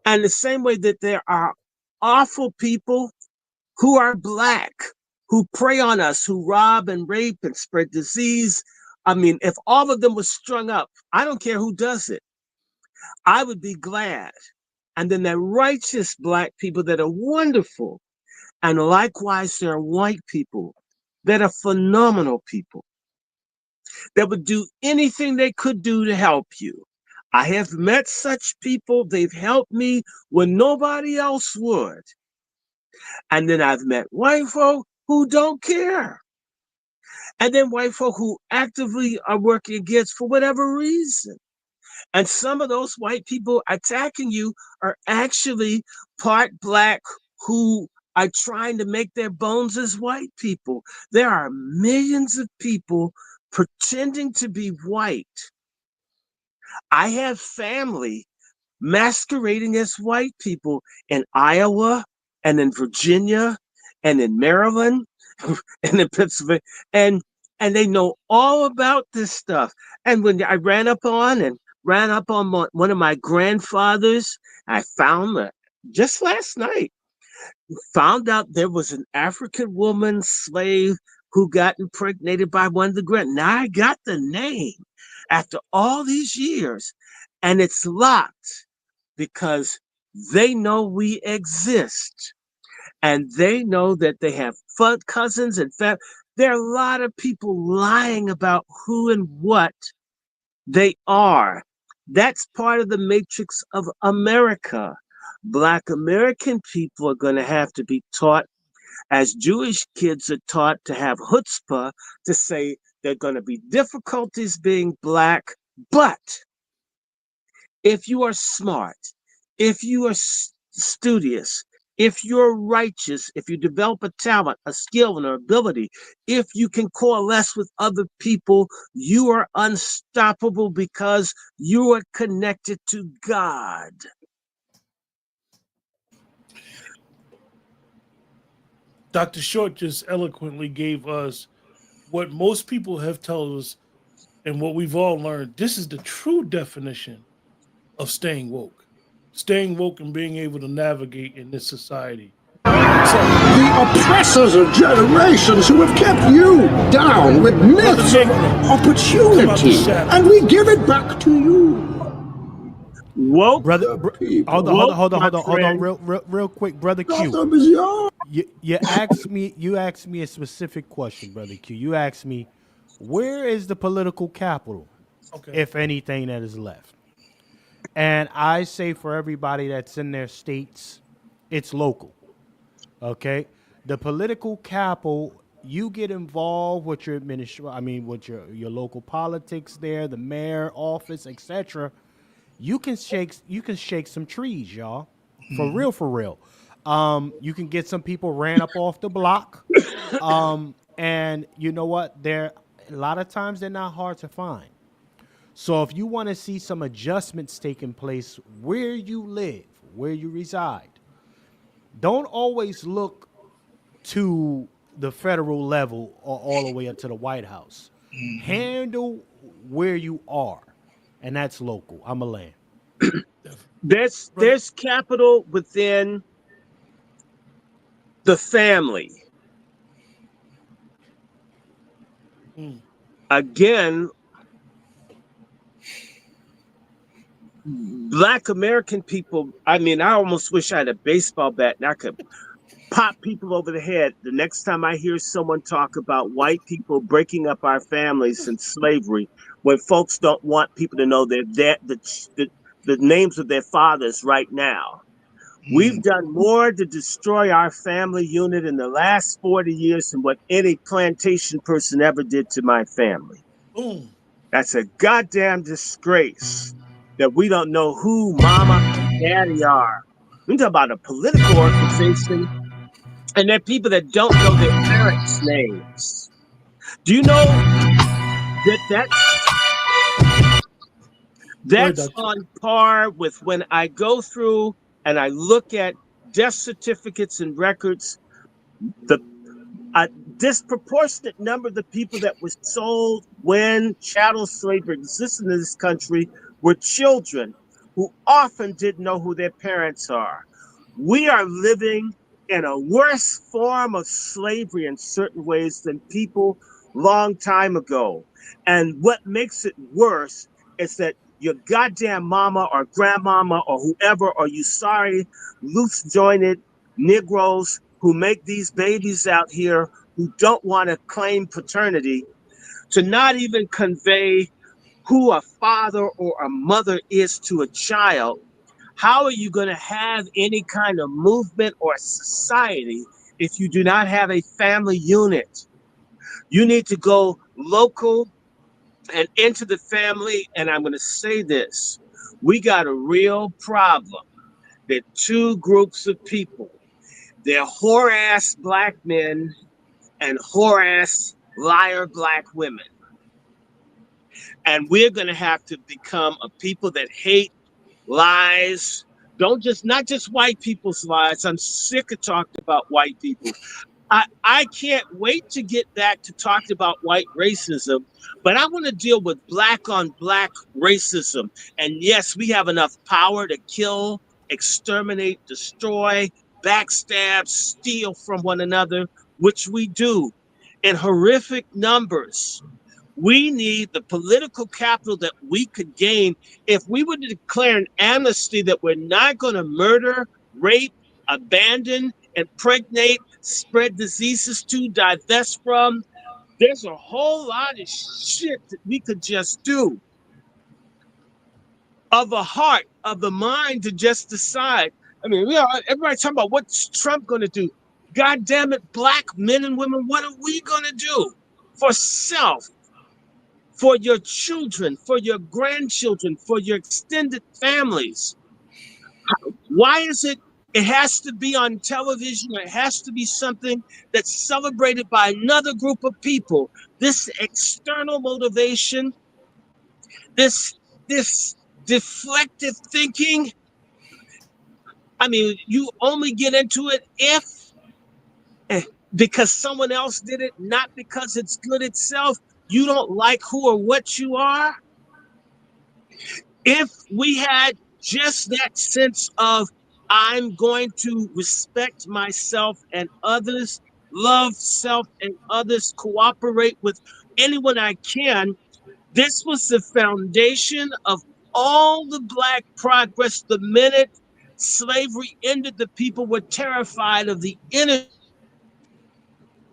And the same way that there are awful people who are Black, who prey on us, who rob and rape and spread disease. I mean, if all of them were strung up, I don't care who does it, I would be glad. And then there are righteous Black people that are wonderful. And likewise, there are white people that are phenomenal people that would do anything they could do to help you. I have met such people. They've helped me when nobody else would. And then I've met white folk who don't care. And then white folk who actively are working against for whatever reason. And some of those white people attacking you are actually part Black who are trying to make their bones as white people. There are millions of people pretending to be white. I have family masquerading as white people in Iowa and in Virginia and in Maryland and in Pennsylvania. And they know all about this stuff. And when I ran up on one of my grandfathers, I found just last night, found out there was an African woman slave who got impregnated by one of the grand. Now I got the name after all these years, and it's locked because they know we exist, and they know that they have cousins and family. There are a lot of people lying about who and what they are. That's part of the matrix of America. Black American people are going to have to be taught, as Jewish kids are taught, to have chutzpah, to say there are going to be difficulties being Black. But if you are smart, if you are studious, if you're righteous, if you develop a talent, a skill, and an ability, if you can coalesce with other people, you are unstoppable because you are connected to God. Dr. Short just eloquently gave us what most people have told us and what we've all learned. This is the true definition of staying woke. Staying woke and being able to navigate in this society. The oppressors of generations who have kept you down with myths of opportunity, and we give it back to you. Woke, brother. Hold on, real quick, brother Q. You asked me a specific question, brother Q. You asked me, where is the political capital, if anything, that is left? And I say for everybody that's in their states, it's local. Okay, the political capital, you get involved with your with your local politics there, the mayor office, etc. You can shake some trees, y'all. For real. You can get some people ran up off the block. And you know what? A lot of times they're not hard to find. So if you want to see some adjustments taking place where you live, where you reside, don't always look to the federal level or all the way up to the White House. Handle where you are, and that's local. I'm a land. There's capital within the family. Again, Black American people, I almost wish I had a baseball bat and I could pop people over the head the next time I hear someone talk about white people breaking up our families and slavery, when folks don't want people to know the names of their fathers right now. We've done more to destroy our family unit in the last 40 years than what any plantation person ever did to my family. That's a goddamn disgrace that we don't know who mama and daddy are. We talk about a political organization, and there are people that don't know their parents' names. Do you know that that's on par with when I go through and I look at death certificates and records, the a disproportionate number of the people that were sold when chattel slavery existed in this country were children who often didn't know who their parents are. We are living in a worse form of slavery in certain ways than people long time ago. And what makes it worse is that your goddamn mama or grandmama or whoever, or you sorry, loose jointed Negroes who make these babies out here who don't want to claim paternity, to not even convey who a father or a mother is to a child. How are you going to have any kind of movement or society if you do not have a family unit? You need to go local and into the family. And I'm going to say this. We got a real problem. There are two groups of people. They're whore-ass black men and whore-ass liar black women. And we're going to have to become a people that hate lies. Not just white people's lies. I'm sick of talking about white people. I can't wait to get back to talking about white racism, but I want to deal with black on black racism. And yes, we have enough power to kill, exterminate, destroy, backstab, steal from one another, which we do in horrific numbers. We need the political capital that we could gain if we were to declare an amnesty that we're not going to murder, rape, abandon, impregnate, spread diseases to, divest from. There's a whole lot of shit that we could just do. Of a heart, of the mind to just decide. I mean, everybody's talking about what's Trump going to do. God damn it, black men and women, what are we going to do for self? For your children, for your grandchildren, for your extended families. Why is it has to be on television, or it has to be something that's celebrated by another group of people? This external motivation, this deflective thinking. I mean, you only get into it if because someone else did it, not because it's good itself. You don't like who or what you are. If we had just that sense of, I'm going to respect myself and others, love self and others, cooperate with anyone I can, this was the foundation of all the black progress. The minute slavery ended, the people were terrified of the inner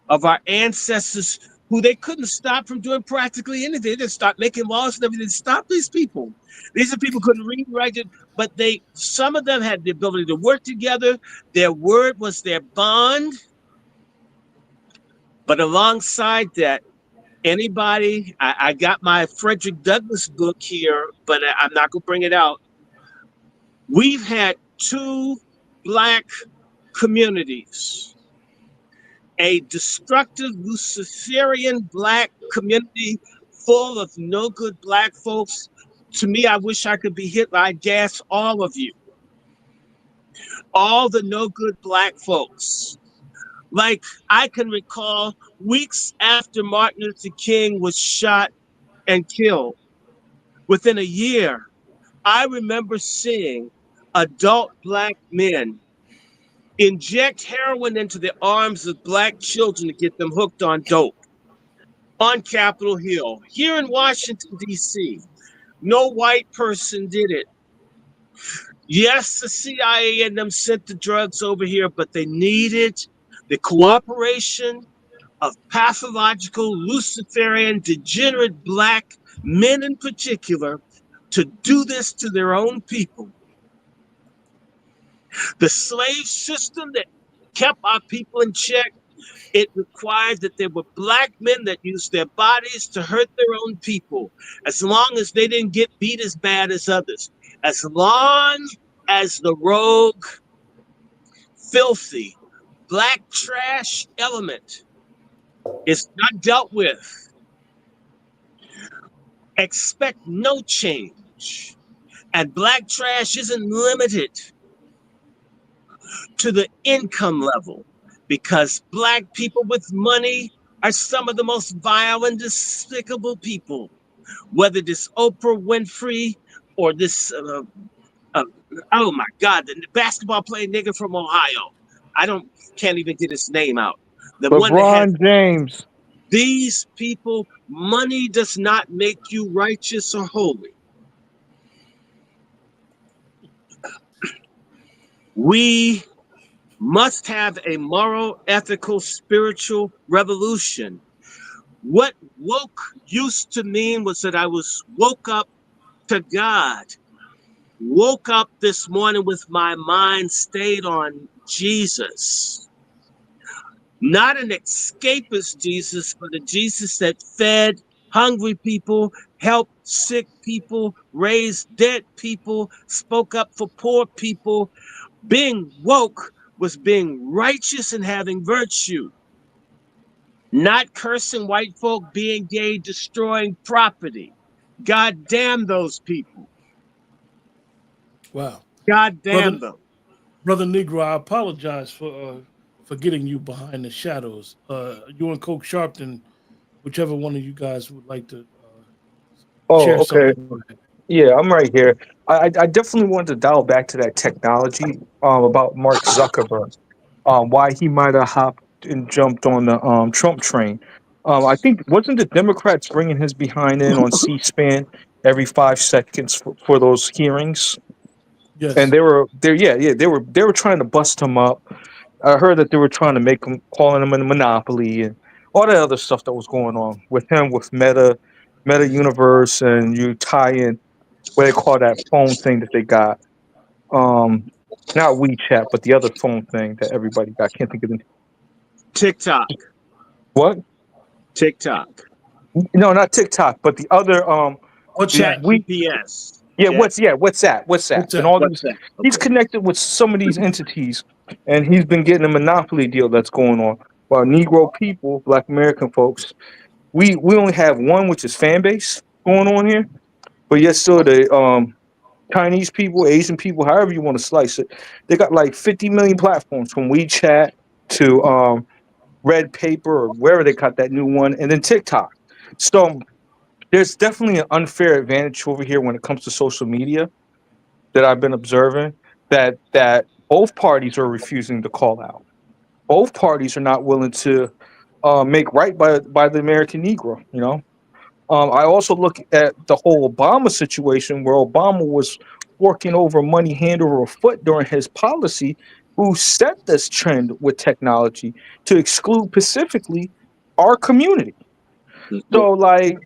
of our ancestors, who they couldn't stop from doing practically anything. They didn't stop making laws and everything to stop these people. These are people who couldn't read and write it, but some of them had the ability to work together. Their word was their bond. But alongside that, I got my Frederick Douglass book here, but I'm not going to bring it out. We've had two black communities. A destructive Luciferian black community full of no good black folks. To me, I wish I could be Hitler. I'd gas all of you. All the no good black folks. Like I can recall weeks after Martin Luther King was shot and killed, within a year, I remember seeing adult black men inject heroin into the arms of black children to get them hooked on dope on Capitol Hill. Here in Washington, D.C., no white person did it. Yes, the CIA and them sent the drugs over here, but they needed the cooperation of pathological, Luciferian, degenerate black men in particular to do this to their own people. The slave system that kept our people in check, it required that there were black men that used their bodies to hurt their own people, as long as they didn't get beat as bad as others. As long as the rogue filthy, black trash element is not dealt with, expect no change. And black trash isn't limited to the income level, because black people with money are some of the most vile and despicable people. Whether this Oprah Winfrey or this, uh, oh my God, the basketball playing nigga from Ohio. Can't even get his name out. The one that has LeBron James. these people, money does not make you righteous or holy. We must have a moral, ethical, spiritual revolution. What woke used to mean was that I was woke up to God. Woke up this morning with my mind stayed on Jesus. Not an escapist Jesus, but a Jesus that fed hungry people, helped sick people, raised dead people, spoke up for poor people. Being woke was being righteous and having virtue. Not cursing white folk, being gay, destroying property. God damn those people. Wow. God damn them. Brother Negro, I apologize for getting you behind the shadows. You and Coke Sharpton, whichever one of you guys would like to Oh, share okay. something. Yeah, I'm right here. I definitely wanted to dial back to that technology about Mark Zuckerberg, why he might have hopped and jumped on the Trump train. I think wasn't the Democrats bringing his behind in on C-SPAN every 5 seconds for those hearings, and Yes. they were trying to bust him up. I heard that they were trying to make him, calling him a monopoly and all that other stuff that was going on with him with Meta Universe, and you tie in what they call that phone thing that they got. Um, Not WeChat, but the other phone thing that everybody got. Can't think of the TikTok. what? TikTok. No, not TikTok, but the other What's Chat that? GPS. Yeah, Chat. WhatsApp, What's and that? all What's these. that? He's Okay. connected with some of these entities, and he's been getting a monopoly deal that's going on. While Negro people, Black American folks, we only have one, which is fan base going on here, but yet still the Chinese people, Asian people, however you want to slice it, they got like 50 million platforms from WeChat to Red Paper or wherever they got that new one, and then TikTok. So there's definitely an unfair advantage over here when it comes to social media that I've been observing, that both parties are refusing to call out. Both parties are not willing to make right by the American Negro. You know, I also look at the whole Obama situation where Obama was working over money hand over foot during his policy, who set this trend with technology to exclude specifically our community. So like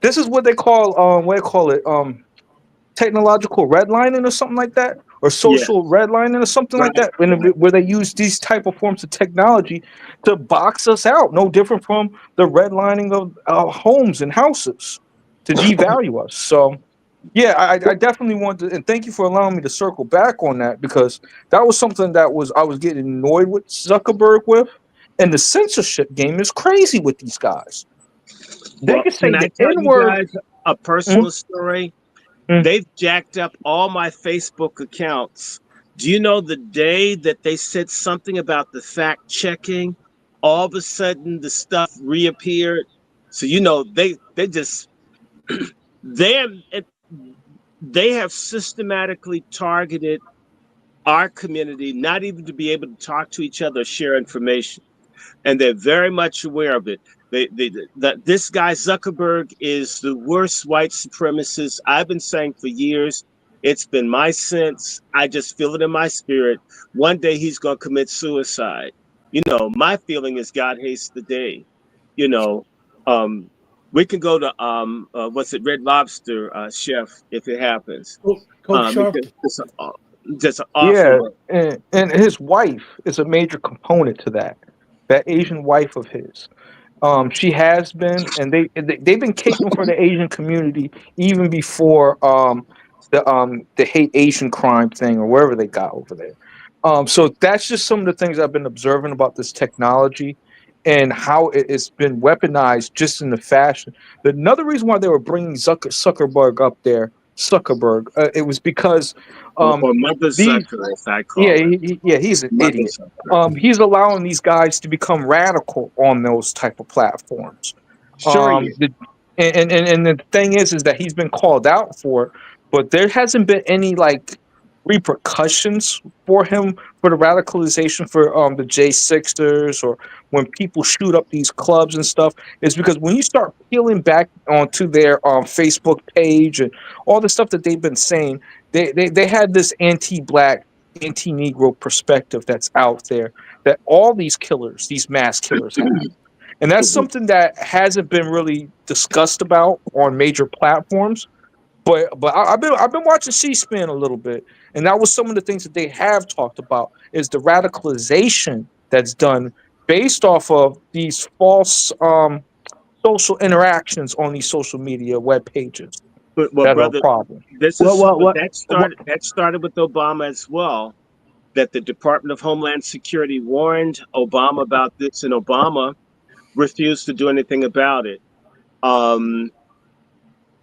this is what they call what do they call it technological redlining or something like that, or Yeah. social redlining or something Right. like that, where they use these type of forms of technology to box us out. No different from the redlining of homes and houses to devalue us. So yeah, I definitely want to, and thank you for allowing me to circle back on that, because that was something that was I was getting annoyed with Zuckerberg with, and the censorship game is crazy with these guys. They Well, can say can I the tell N you word. guys a personal story? Mm. They've jacked up all my Facebook accounts. Do you know the day that they said something about the fact checking, all of a sudden the stuff reappeared? So they just they have they have systematically targeted our community, not even to be able to talk to each other, share information, and they're very much aware of it. That this guy Zuckerberg is the worst white supremacist. I've been saying for years. It's been my sense. I just feel it in my spirit. One day he's going to commit suicide. My feeling is God hates the day. You know, um, we can go to what's it, Red Lobster, chef, if it happens. Coke Because Sharpton. just an awful Yeah, look. and his wife is a major component to that. That Asian wife of his. She has been, and they've been caping for the Asian community even before the hate Asian crime thing or wherever they got over there. So that's just some of the things I've been observing about this technology and how it's been weaponized just in the fashion. Another reason why they were bringing Zuckerberg up there, it was because Or Mother these Sucker, as I yeah, call it. he's an Mother idiot. Sucker. He's allowing these guys to become radical on those type of platforms. Sure he is. And the thing is that he's been called out for it, but there hasn't been any like repercussions for him for the radicalization for the J6ers or when people shoot up these clubs and stuff. Is because when you start peeling back onto their Facebook page and all the stuff that they've been saying, they had this anti-black, anti-Negro perspective that's out there that all these killers, these mass killers have. And that's something that hasn't been really discussed about on major platforms. But I've been watching C-SPAN a little bit, and that was some of the things that they have talked about is the radicalization that's done based off of these false social interactions on these social media web pages Well, that are a brother, problem. this What, is what, what, that what? started with Obama as well. That the Department of Homeland Security warned Obama about this, and Obama refused to do anything about it.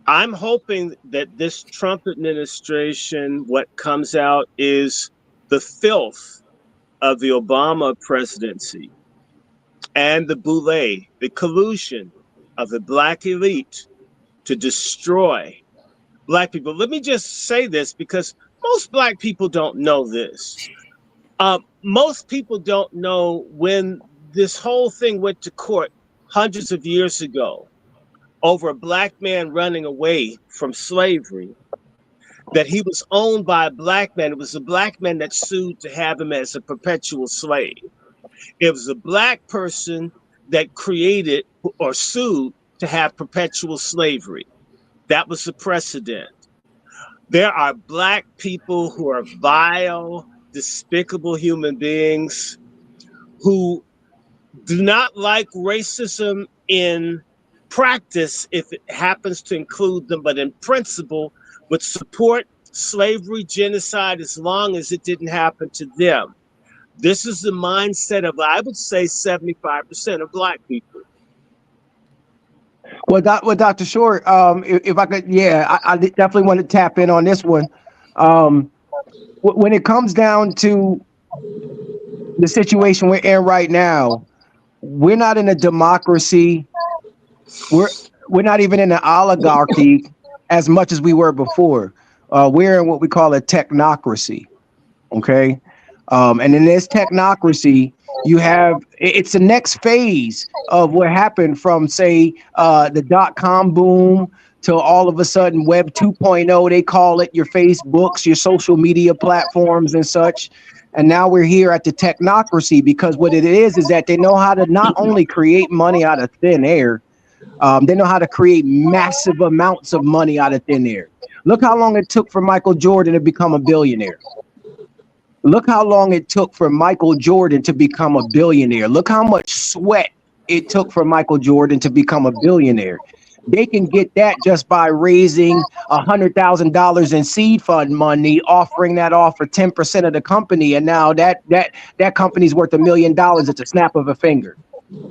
I'm hoping that this Trump administration, what comes out is the filth of the Obama presidency and the boule, the collusion of the black elite to destroy black people. Let me just say this because most black people don't know this. Most people don't know when this whole thing went to court hundreds of years ago over a black man running away from slavery, that he was owned by a black man. It was a black man that sued to have him as a perpetual slave. It was a black person that created or sued to have perpetual slavery. That was the precedent. There are black people who are vile, despicable human beings who do not like racism in practice if it happens to include them, but in principle would support slavery, genocide, as long as it didn't happen to them. This is the mindset of, I would say, 75% of black people. Well, Dr. Short, if I could, yeah, I definitely want to tap in on this one. When it comes down to the situation we're in right now, we're not in a democracy. We're not even in an oligarchy as much as we were before. We're in what we call a technocracy. Okay. And in this technocracy, you have it's the next phase of what happened from, say, the .com boom to all of a sudden Web 2.0, they call it, your Facebooks, your social media platforms and such. And now we're here at the technocracy because what it is that they know how to not only create money out of thin air, they know how to create massive amounts of money out of thin air. Look how long it took for Michael Jordan to become a billionaire. Look how long it took for Michael Jordan to become a billionaire. Look how much sweat it took for Michael Jordan to become a billionaire. They can get that just by raising $100,000 in seed fund money, offering that off for 10% of the company. And now that company's worth $1 million at the snap of a finger.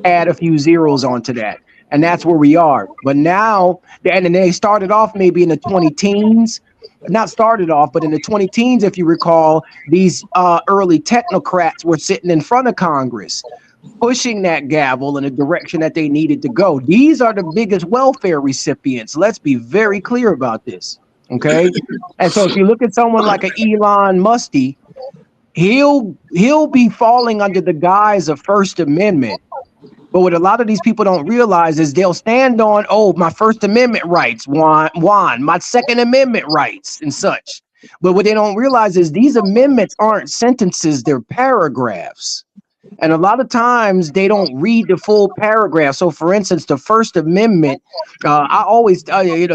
Add a few zeros onto that. And that's where we are. But now, and they started off maybe in the 20 teens. Not started off, but in the 20 teens, if you recall, these early technocrats were sitting in front of Congress, pushing that gavel in the direction that they needed to go. These are the biggest welfare recipients. Let's be very clear about this. Okay. And so if you look at someone like an Elon Musk, he'll be falling under the guise of First Amendment. But what a lot of these people don't realize is they'll stand on, oh, my First Amendment rights, Juan, my Second Amendment rights and such. But what they don't realize is these amendments aren't sentences, they're paragraphs. And a lot of times they don't read the full paragraph. So, for instance, the First Amendment, I always, I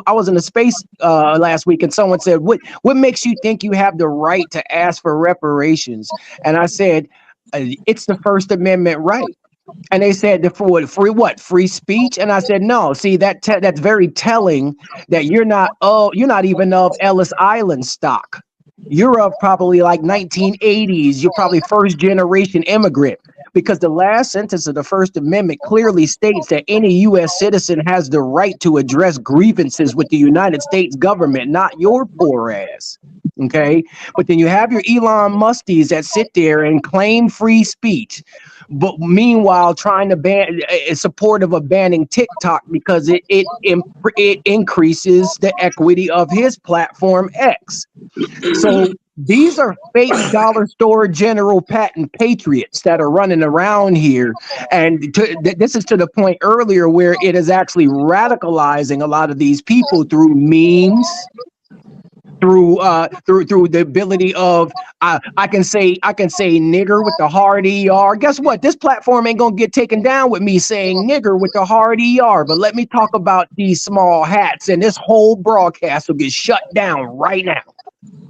was in a space last week and someone said, what makes you think you have the right to ask for reparations? And I said, it's the First Amendment right. And they said, free what? Free speech? And I said, no. See, that's very telling that you're not even of Ellis Island stock. You're of probably like 1980s. You're probably first generation immigrant, because the last sentence of the First Amendment clearly states that any U.S. citizen has the right to address grievances with the United States government, not your poor ass. Okay. But then you have your Elon Musties that sit there and claim free speech, but meanwhile trying to ban, supportive of banning TikTok because it increases the equity of his platform X. So these are fake dollar store general patent patriots that are running around here. And this is to the point earlier where it is actually radicalizing a lot of these people through memes, through the ability of I can say nigger with the hard ER. Guess what? This platform ain't gonna get taken down with me saying nigger with the hard ER. But let me talk about these small hats, and this whole broadcast will get shut down right now.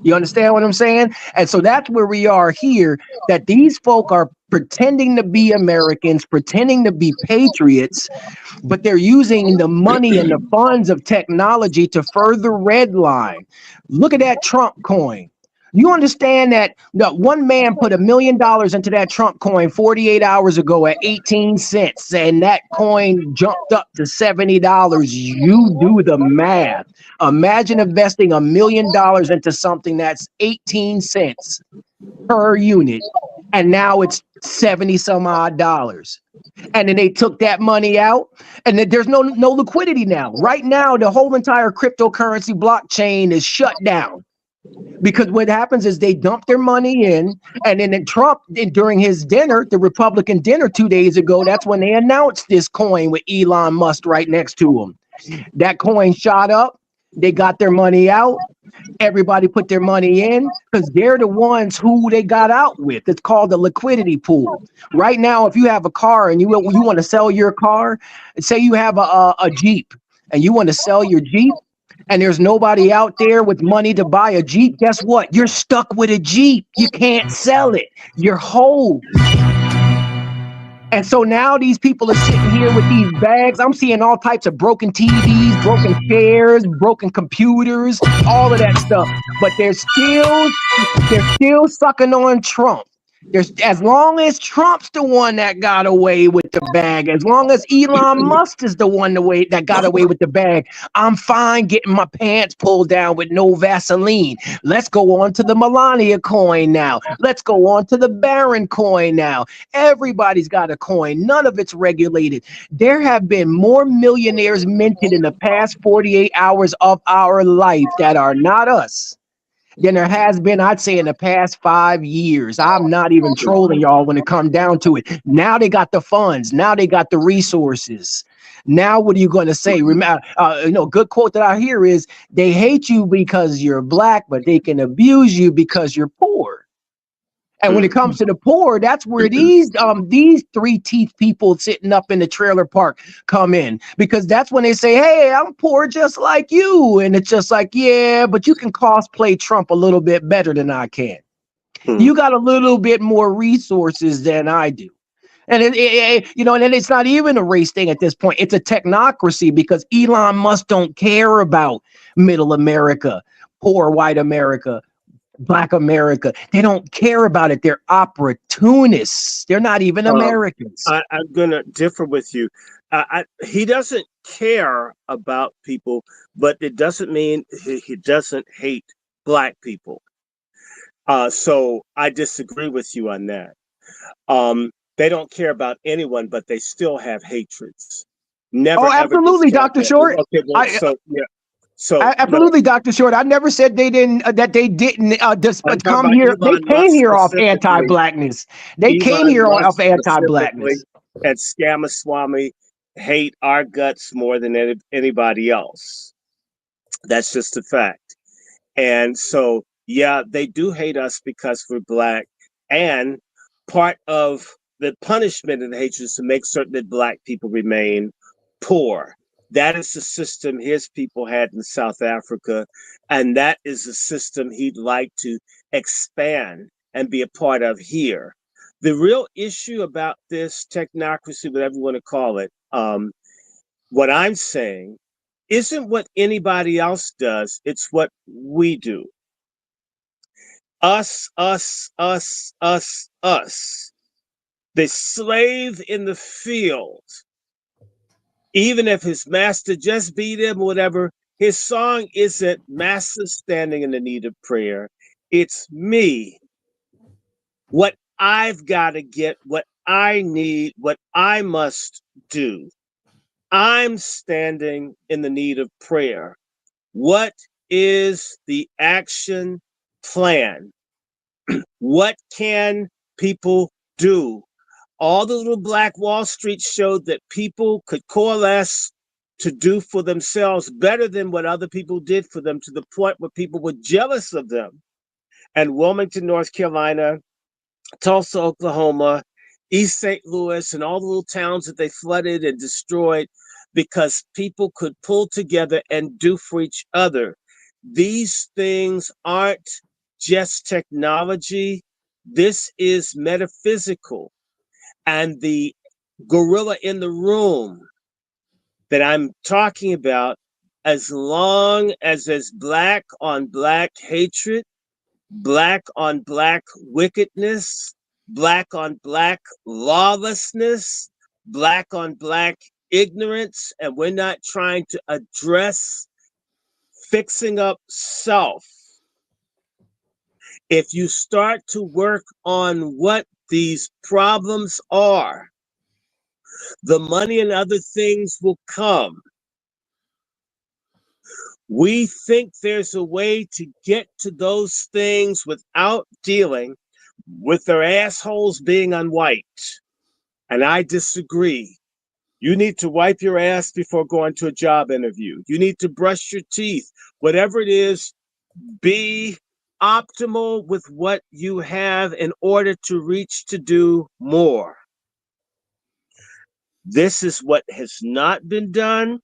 You understand what I'm saying? And so that's where we are here, that these folk are pretending to be Americans, pretending to be patriots, but they're using the money and the funds of technology to further redline. Look at that Trump coin. You understand that one man put $1 million into that Trump coin 48 hours ago at 18 cents, and that coin jumped up to $70. You do the math. Imagine investing $1 million into something that's 18 cents per unit, and now it's 70 some odd dollars. And then they took that money out, and then there's no liquidity now. Right now, the whole entire cryptocurrency blockchain is shut down. Because what happens is they dump their money in, and then Trump, during his dinner, the Republican dinner 2 days ago, that's when they announced this coin with Elon Musk right next to him. That coin shot up. They got their money out. Everybody put their money in because they're the ones who they got out with. It's called the liquidity pool. Right now, if you have a car and you want to sell your car, say you have a Jeep and you want to sell your Jeep, and there's nobody out there with money to buy a Jeep, guess what? You're stuck with a Jeep. You can't sell it. You're whole. And so now these people are sitting here with these bags. I'm seeing all types of broken TVs, broken chairs, broken computers, all of that stuff. But they're still sucking on Trump. As long as Trump's the one that got away with the bag, as long as Elon Musk is the one that got away with the bag, I'm fine getting my pants pulled down with no Vaseline. Let's go on to the Melania coin now. Let's go on to the Barron coin now. Everybody's got a coin. None of it's regulated. There have been more millionaires minted in the past 48 hours of our life that are not us than there has been, I'd say, in the past 5 years. I'm not even trolling y'all when it comes down to it. Now they got the funds. Now they got the resources. Now what are you going to say? Remember, good quote that I hear is, they hate you because you're black, but they can abuse you because you're poor. And when it comes to the poor, that's where these three teeth people sitting up in the trailer park come in, because that's when they say, hey, I'm poor just like you. And it's just like, yeah, but you can cosplay Trump a little bit better than I can. You got a little bit more resources than I do. And and then it's not even a race thing at this point. It's a technocracy, because Elon Musk don't care about middle America, poor white America, Black America. They don't care about it. They're opportunists. They're not even Americans. I'm going to differ with you. He doesn't care about people, but it doesn't mean he doesn't hate Black people. So I disagree with you on that. They don't care about anyone, but they still have hatreds. Never. Absolutely, Dr. Short. Okay, well, yeah. So absolutely, Dr. Short. I never said they didn't come here. They came here off anti-blackness. They came here off anti-blackness. And Scamaswamy hate our guts more than anybody else. That's just a fact. And so, yeah, they do hate us because we're Black. And part of the punishment and hatred is to make certain that Black people remain poor. That is the system his people had in South Africa, and that is the system he'd like to expand and be a part of here. The real issue about this technocracy, whatever you want to call it, what I'm saying isn't what anybody else does, it's what we do. Us, us, us, us, us. The slave in the field, even if his master just beat him or whatever, his song isn't master standing in the need of prayer. It's me. What I've got to get, what I need, what I must do. I'm standing in the need of prayer. What is the action plan? What can people do? All the little Black Wall Street showed that people could coalesce to do for themselves better than what other people did for them, to the point where people were jealous of them. And Wilmington, North Carolina, Tulsa, Oklahoma, East St. Louis, and all the little towns that they flooded and destroyed because people could pull together and do for each other. These things aren't just technology. This is metaphysical. And the gorilla in the room that I'm talking about, as long as there's black on black hatred, black on black wickedness, black on black lawlessness, black on black ignorance, and we're not trying to address fixing up self. If you start to work on what these problems are, the money and other things will come. We think there's a way to get to those things without dealing with their assholes being unwiped. And I disagree. You need to wipe your ass before going to a job interview. You need to brush your teeth. Whatever it is, be optimal with what you have in order to reach to do more. This is what has not been done.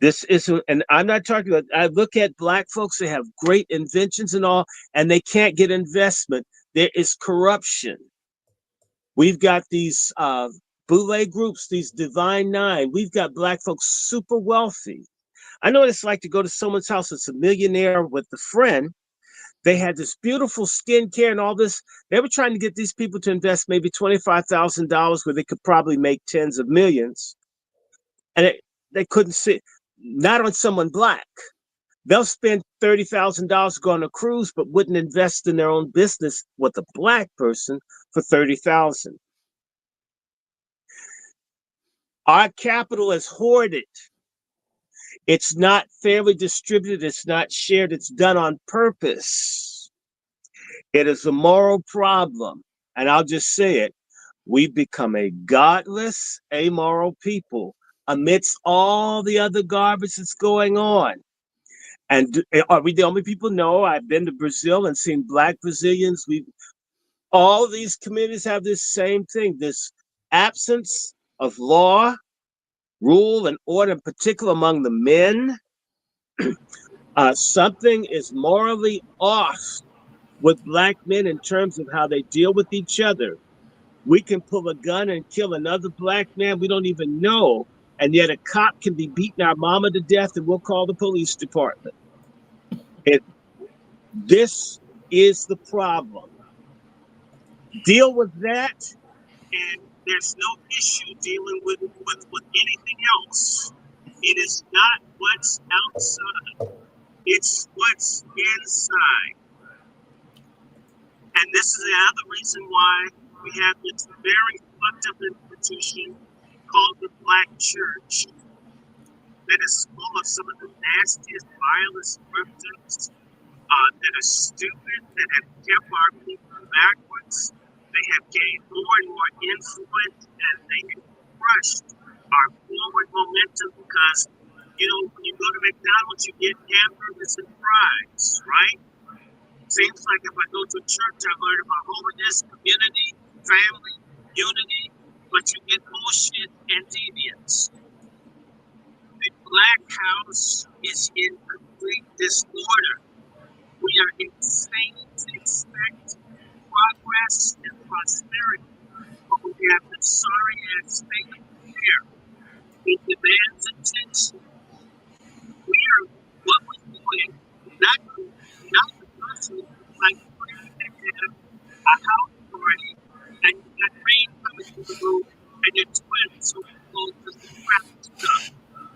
This isn't, and I'm not talking about, I look at Black folks, they have great inventions and all, and they can't get investment. There is corruption. We've got these boule groups, these Divine Nine. We've got Black folks super wealthy. I know what it's like to go to someone's house that's a millionaire with a friend. They had this beautiful skincare and all this. They were trying to get these people to invest maybe $25,000 where they could probably make tens of millions. And they couldn't see, not on someone Black. They'll spend $30,000 going on a cruise, but wouldn't invest in their own business with a Black person for $30,000. Our capital is hoarded. It's not fairly distributed. It's not shared. It's done on purpose. It is a moral problem. And I'll just say it. We've become a godless, amoral people amidst all the other garbage that's going on. And are we the only people? No, I've been to Brazil and seen Black Brazilians. All of these communities have this same thing, this absence of law, rule, and order, in particular among the men. Something is morally off with Black men in terms of how they deal with each other. We can pull a gun and kill another Black man we don't even know, and yet a cop can be beating our mama to death and we'll call the police department. This is the problem. Deal with that, and there's no issue dealing with anything else. It is not what's outside, it's what's inside. And this is another reason why we have this very fucked up institution called the Black Church that is full of some of the nastiest, vilest grifters that are stupid, that have kept our people backwards. They have gained more and more influence, and they have crushed our forward momentum because, when you go to McDonald's, you get hamburgers and fries, right? Seems like if I go to a church, I learn about holiness, community, family, unity, but you get bullshit and deviance. The Black house is in complete disorder. We are insane to expect progress and prosperity, but we have the sorry ass state of affairs. It demands attention. We are what we're doing, not the person, I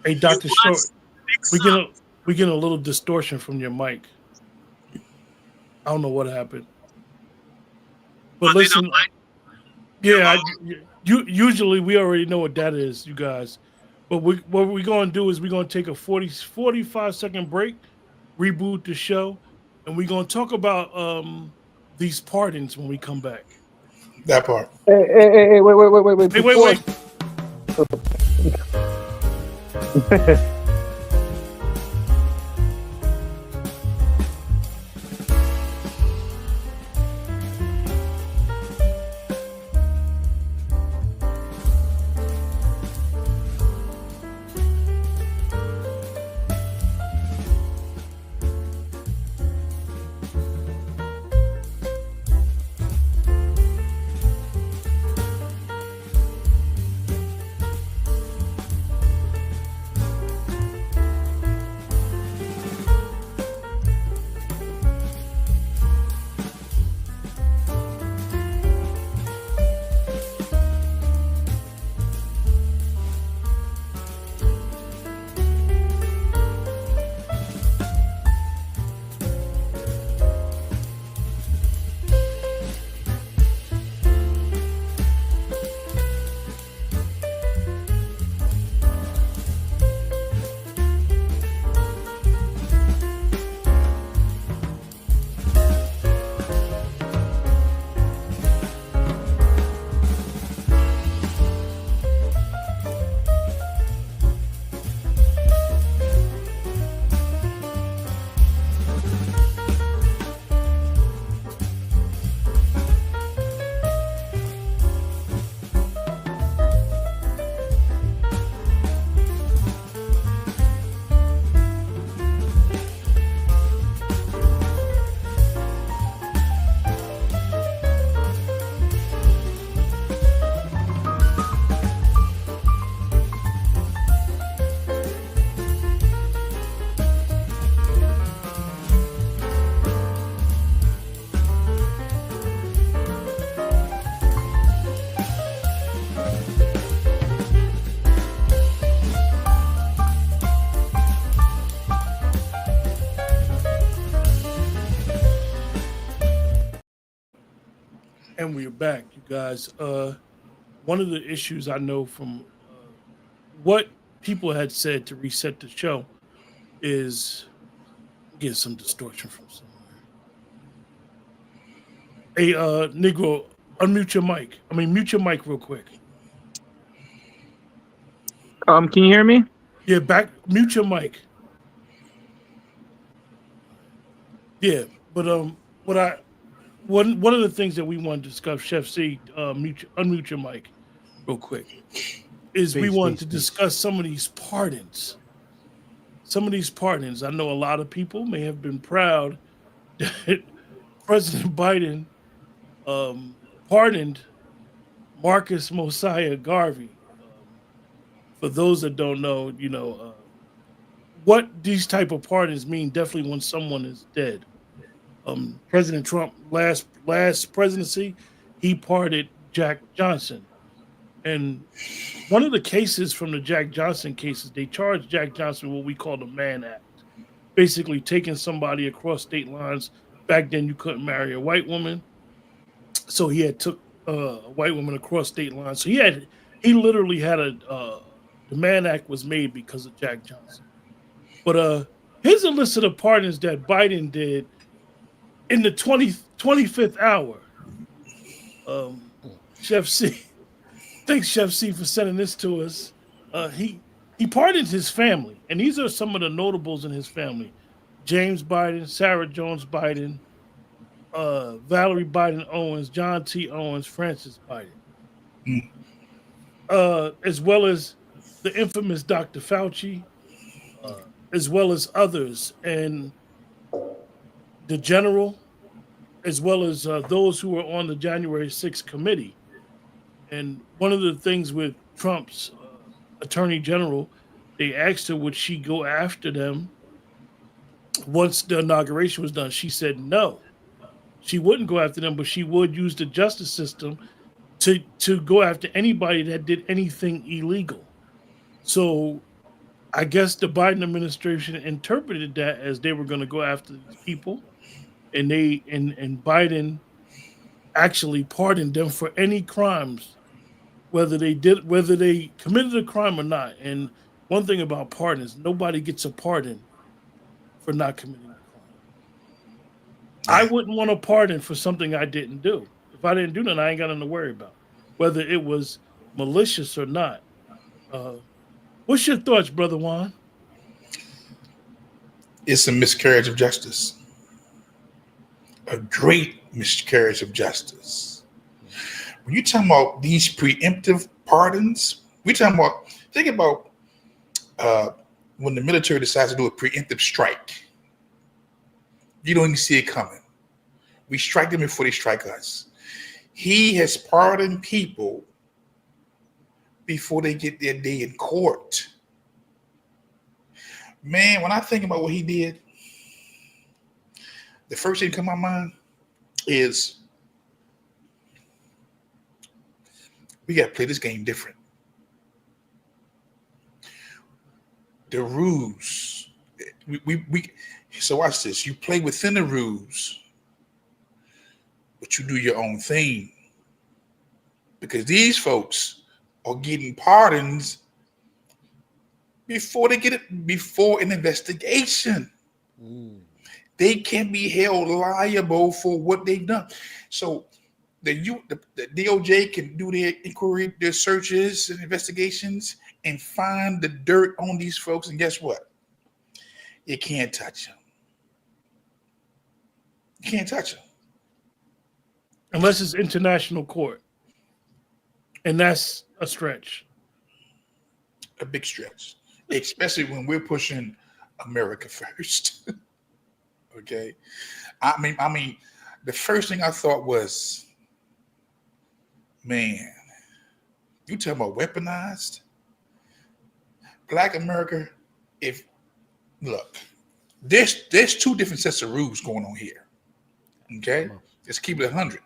Hey, Dr. Short, we get a little distortion from your mic. I don't know what happened. But listen, yeah, usually we already know what that is, you guys. But what we're going to do is we're going to take a 45-second break, reboot the show, and we're going to talk about these pardons when we come back. That part. Hey, wait. Hey, Before, wait. And we're back, you guys. One of the issues I know from what people had said to reset the show is get some distortion from somewhere. Hey, Negro, unmute your mic. Mute your mic real quick. can you hear me? Yeah, mute your mic. Yeah, but one of the things that we want to discuss, Chef C, unmute your mic real quick, is we want to discuss some of these pardons. Some of these pardons. I know a lot of people may have been proud that President Biden pardoned Marcus Mosiah Garvey. For those that don't know, what these type of pardons mean. Definitely when someone is dead. President Trump last presidency, he pardoned Jack Johnson, and one of the cases from the Jack Johnson cases, they charged Jack Johnson with what we call the Mann Act, basically taking somebody across state lines. Back then, you couldn't marry a white woman, so he had took a white woman across state lines. So he literally had the Mann Act was made because of Jack Johnson. But here's a list of the pardons that Biden did in the 25th hour. Chef C, thanks Chef C for sending this to us. He pardoned his family, and these are some of the notables in his family: James Biden, Sarah Jones Biden, Valerie Biden Owens, John T. Owens, Francis Biden, as well as the infamous Dr. Fauci, as well as others, and the general, as well as those who were on the January 6th committee. And one of the things with Trump's attorney general, they asked her, would she go after them once the inauguration was done? She said no. she wouldn't go after them, but she would use the justice system to go after anybody that did anything illegal. So I guess the Biden administration interpreted that as they were going to go after these people, and and Biden actually pardoned them for any crimes, whether they committed a crime or not. And one thing about pardons, nobody gets a pardon for not committing a crime. I wouldn't want a pardon for something I didn't do. If I didn't do nothing, I ain't got nothing to worry about, whether it was malicious or not. What's your thoughts, Brother Juan? It's a miscarriage of justice. A great miscarriage of justice. When you talking about these preemptive pardons, think about when the military decides to do a preemptive strike. You don't even see it coming. We strike them before they strike us. He has pardoned people before they get their day in court. Man, when I think about what he did, the first thing that comes to my mind is we got to play this game different. The rules. So watch this. You play within the rules, but you do your own thing. Because these folks are getting pardons before an investigation. They can be held liable for what they've done. So the DOJ can do their inquiry, their searches and investigations, and find the dirt on these folks. And guess what? You can't touch them. You can't touch them. Unless it's international court. And that's a stretch. A big stretch. Especially when we're pushing America first. Okay. I mean, the first thing I thought was, man, you talking about weaponized? Black America, there's two different sets of rules going on here. Okay? Let's keep it 100.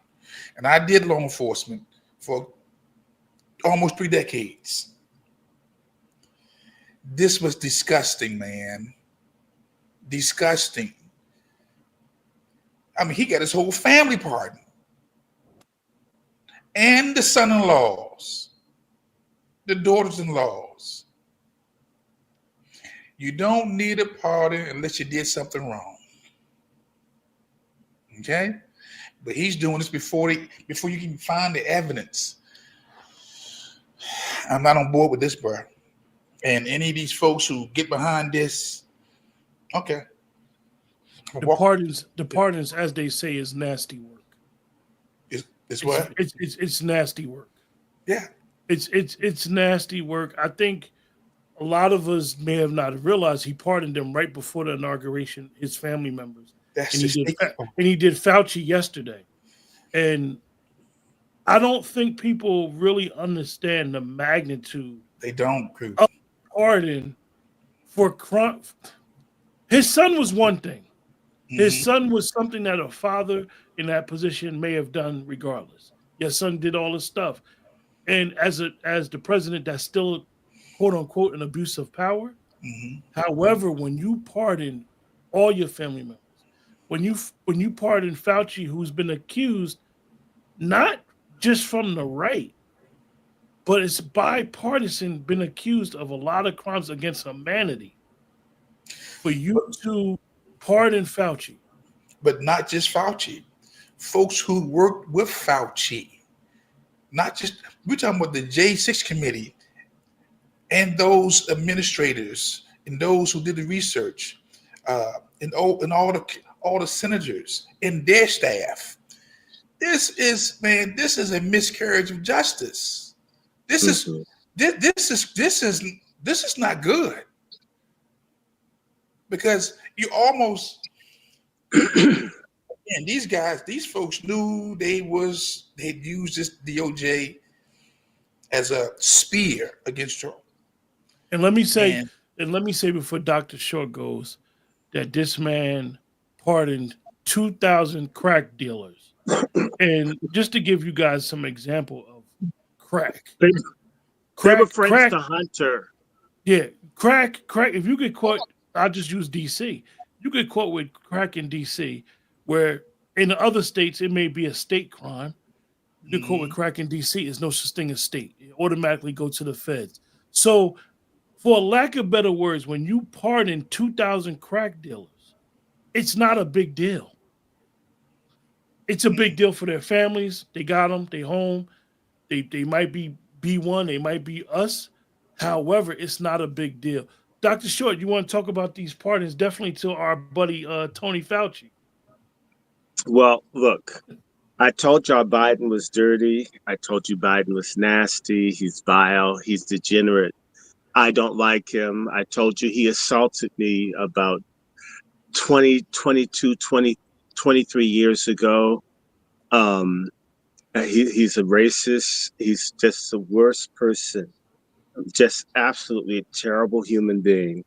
And I did law enforcement for almost 3 decades. This was disgusting, man. Disgusting. I mean, he got his whole family pardoned. And the son-in-laws, the daughters-in-laws. You don't need a pardon unless you did something wrong. Okay? But he's doing this before you can find the evidence. I'm not on board with this, bro. And any of these folks who get behind this, okay. The pardons, as they say, is nasty work. It's what? It's nasty work. Yeah. It's nasty work. I think a lot of us may have not realized he pardoned them right before the inauguration, his family members. And he did Fauci yesterday. And I don't think people really understand the magnitude. They don't. Of pardon for crime. His son was one thing. His son was something that a father in that position may have done regardless. Your son did all this stuff. And as the president, that's still, quote unquote, an abuse of power. However, when you pardon all your family members, when you pardon Fauci, who's been accused, not just from the right, but it's bipartisan, been accused of a lot of crimes against humanity. For you to pardon Fauci. But not just Fauci. Folks who worked with Fauci. Not just, we're talking about the J6 committee and those administrators and those who did the research and all the senators and their staff. This is a miscarriage of justice. This is not good. Because you almost, and these folks knew they'd used this DOJ as a spear against Trump. And let me say before Dr. Short goes, that this man pardoned 2,000 crack dealers. And just to give you guys some example of crack. They were friends Crack, to Hunter. yeah, crack. If you get caught, I'll just use DC. You get caught with crack in DC, where in the other states it may be a state crime. You get caught with crack in DC, there's no such thing as state. It automatically go to the feds. So, for lack of better words, when you pardon 2,000 crack dealers, it's not a big deal. It's a big deal for their families. They got them. They home. They might be B1. They might be us. However, it's not a big deal. Dr. Short, you want to talk about these pardons? Definitely to our buddy Tony Fauci. Well, look, I told y'all Biden was dirty. I told you Biden was nasty. He's vile. He's degenerate. I don't like him. I told you he assaulted me about 20, 22, 20, 23 years ago. He's a racist. He's just the worst person. Just absolutely a terrible human being.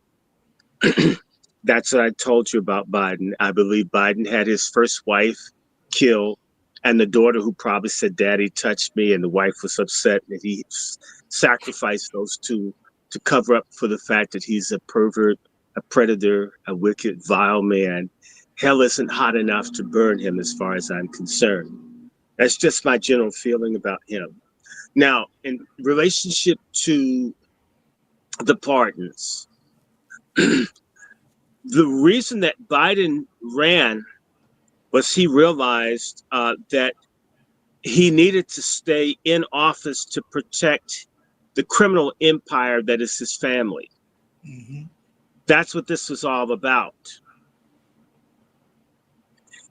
That's what I told you about Biden. I believe Biden had his first wife killed and the daughter who probably said, "Daddy touched me," and the wife was upset that he sacrificed those two to cover up for the fact that he's a pervert, a predator, a wicked, vile man. Hell isn't hot enough to burn him as far as I'm concerned. That's just my general feeling about him. Now, in relationship to the pardons, the reason that Biden ran was he realized that he needed to stay in office to protect the criminal empire that is his family. Mm-hmm. That's what this was all about.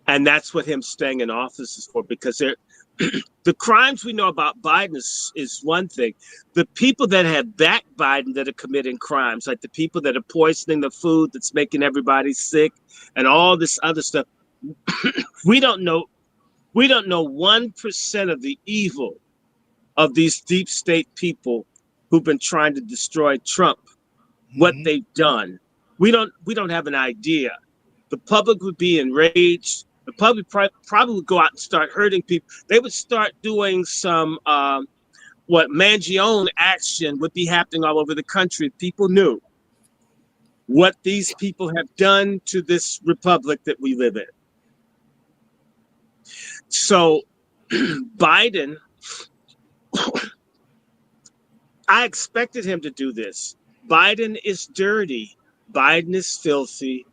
And that's what him staying in office is for, because the crimes we know about Biden is one thing. The people that have backed Biden that are committing crimes, like the people that are poisoning the food that's making everybody sick and all this other stuff, we don't know 1% of the evil of these deep state people who've been trying to destroy Trump, what they've done. We don't have an idea. The public would be enraged. The public probably would go out and start hurting people. They would start doing some what Mangione action would be happening all over the country. People knew what these people have done to this republic that we live in. So Biden, I expected him to do this. Biden is dirty. Biden is filthy.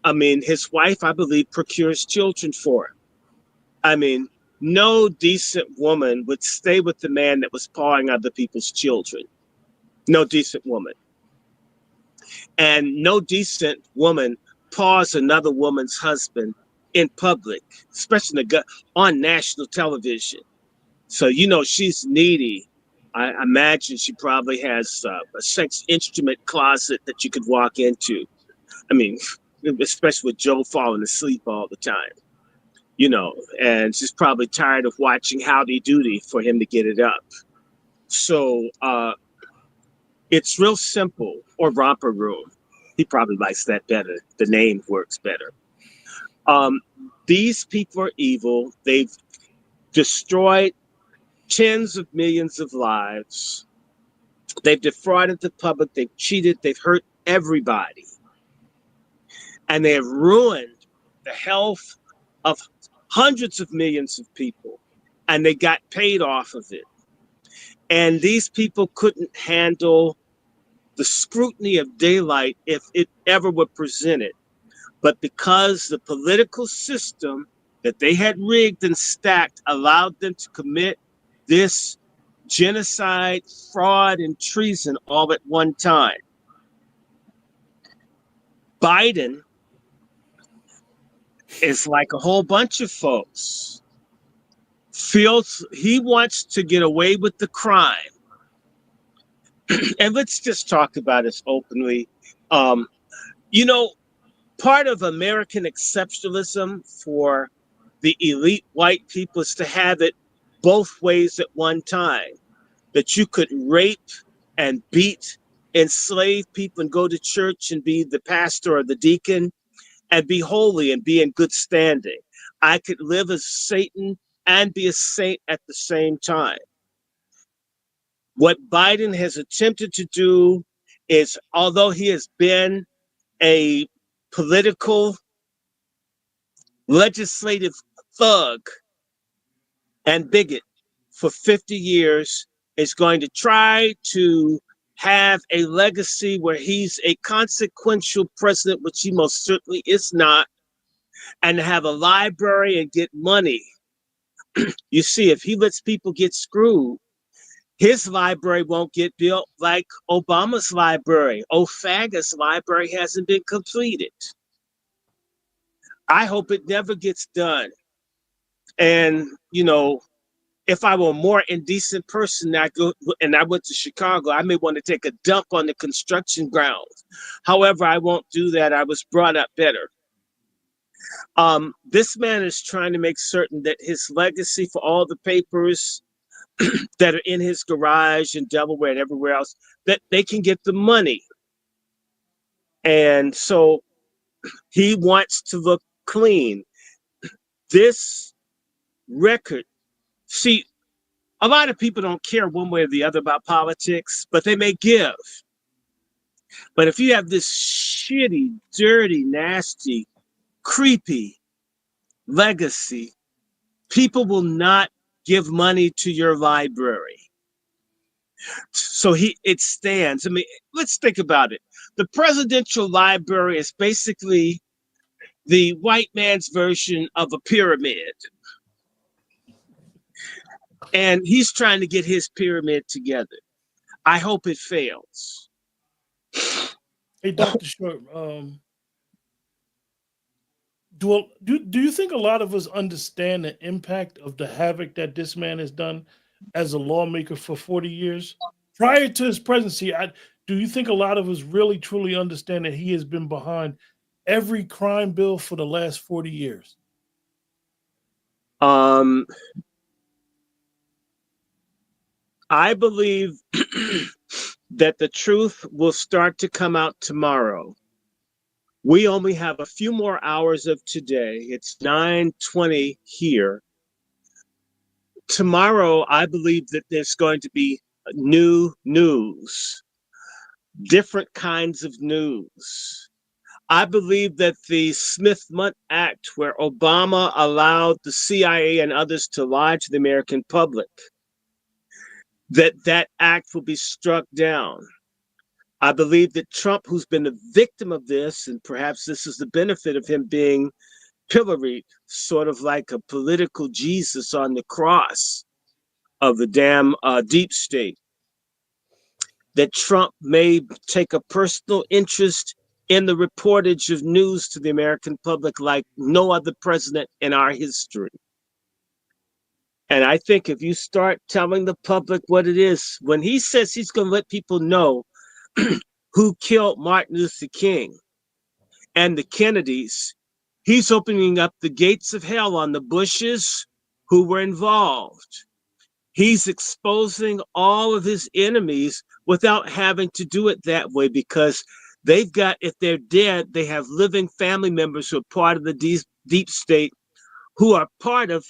I mean, his wife, I believe, procures children for him. I mean, no decent woman would stay with the man that was pawing other people's children. No decent woman. And no decent woman paws another woman's husband in public, especially on national television. So, she's needy. I imagine she probably has a sex instrument closet that you could walk into. I mean, especially with Joe falling asleep all the time, and she's probably tired of watching Howdy Doody for him to get it up. So it's real simple, or Romper Room. He probably likes that better. The name works better. These people are evil. They've destroyed tens of millions of lives. They've defrauded the public. They've cheated. They've hurt everybody. And they have ruined the health of hundreds of millions of people. And they got paid off of it. And these people couldn't handle the scrutiny of daylight if it ever were presented. But because the political system that they had rigged and stacked allowed them to commit this genocide, fraud, and treason all at one time. Biden is like a whole bunch of folks. Feels he wants to get away with the crime. And let's just talk about this openly. Part of American exceptionalism for the elite white people is to have it both ways at one time. That you could rape and beat, enslave people and go to church and be the pastor or the deacon. and be holy and be in good standing. I could live as Satan and be a saint at the same time. What Biden has attempted to do is, although he has been a political, legislative thug and bigot for 50 years, is going to try to have a legacy where he's a consequential president, which he most certainly is not, and have a library and get money. You see, if he lets people get screwed, his library won't get built like Obama's library. Ofaga's library hasn't been completed. I hope it never gets done. And, you know, if I were a more indecent person and I went to Chicago, I may want to take a dump on the construction grounds. However, I won't do that. I was brought up better. This man is trying to make certain that his legacy for all the papers that are in his garage in Delaware and everywhere else, that they can get the money. And so he wants to look clean. This record, see, a lot of people don't care one way or the other about politics, but they may give. But if you have this shitty, dirty, nasty, creepy legacy, people will not give money to your library. So it stands. I mean, let's think about it. The presidential library is basically the white man's version of a pyramid. And he's trying to get his pyramid together. I hope it fails. Hey, Dr. Short, do you think a lot of us understand the impact of the havoc that this man has done as a lawmaker for 40 years? Prior to his presidency, do you think a lot of us really, truly understand that he has been behind every crime bill for the last 40 years? I believe that the truth will start to come out tomorrow. We only have a few more hours of today. It's 9:20 here. Tomorrow, I believe that there's going to be new news, different kinds of news. I believe that the Smith-Mundt Act, where Obama allowed the CIA and others to lie to the American public, that act will be struck down. I believe that Trump, who's been a victim of this, and perhaps this is the benefit of him being pilloried, sort of like a political Jesus on the cross of the damn deep state, that Trump may take a personal interest in the reportage of news to the American public like no other president in our history. And I think if you start telling the public what it is, when he says he's going to let people know who killed Martin Luther King and the Kennedys, he's opening up the gates of hell on the Bushes who were involved. He's exposing all of his enemies without having to do it that way, because they've got, if they're dead, they have living family members who are part of the deep state, who are part of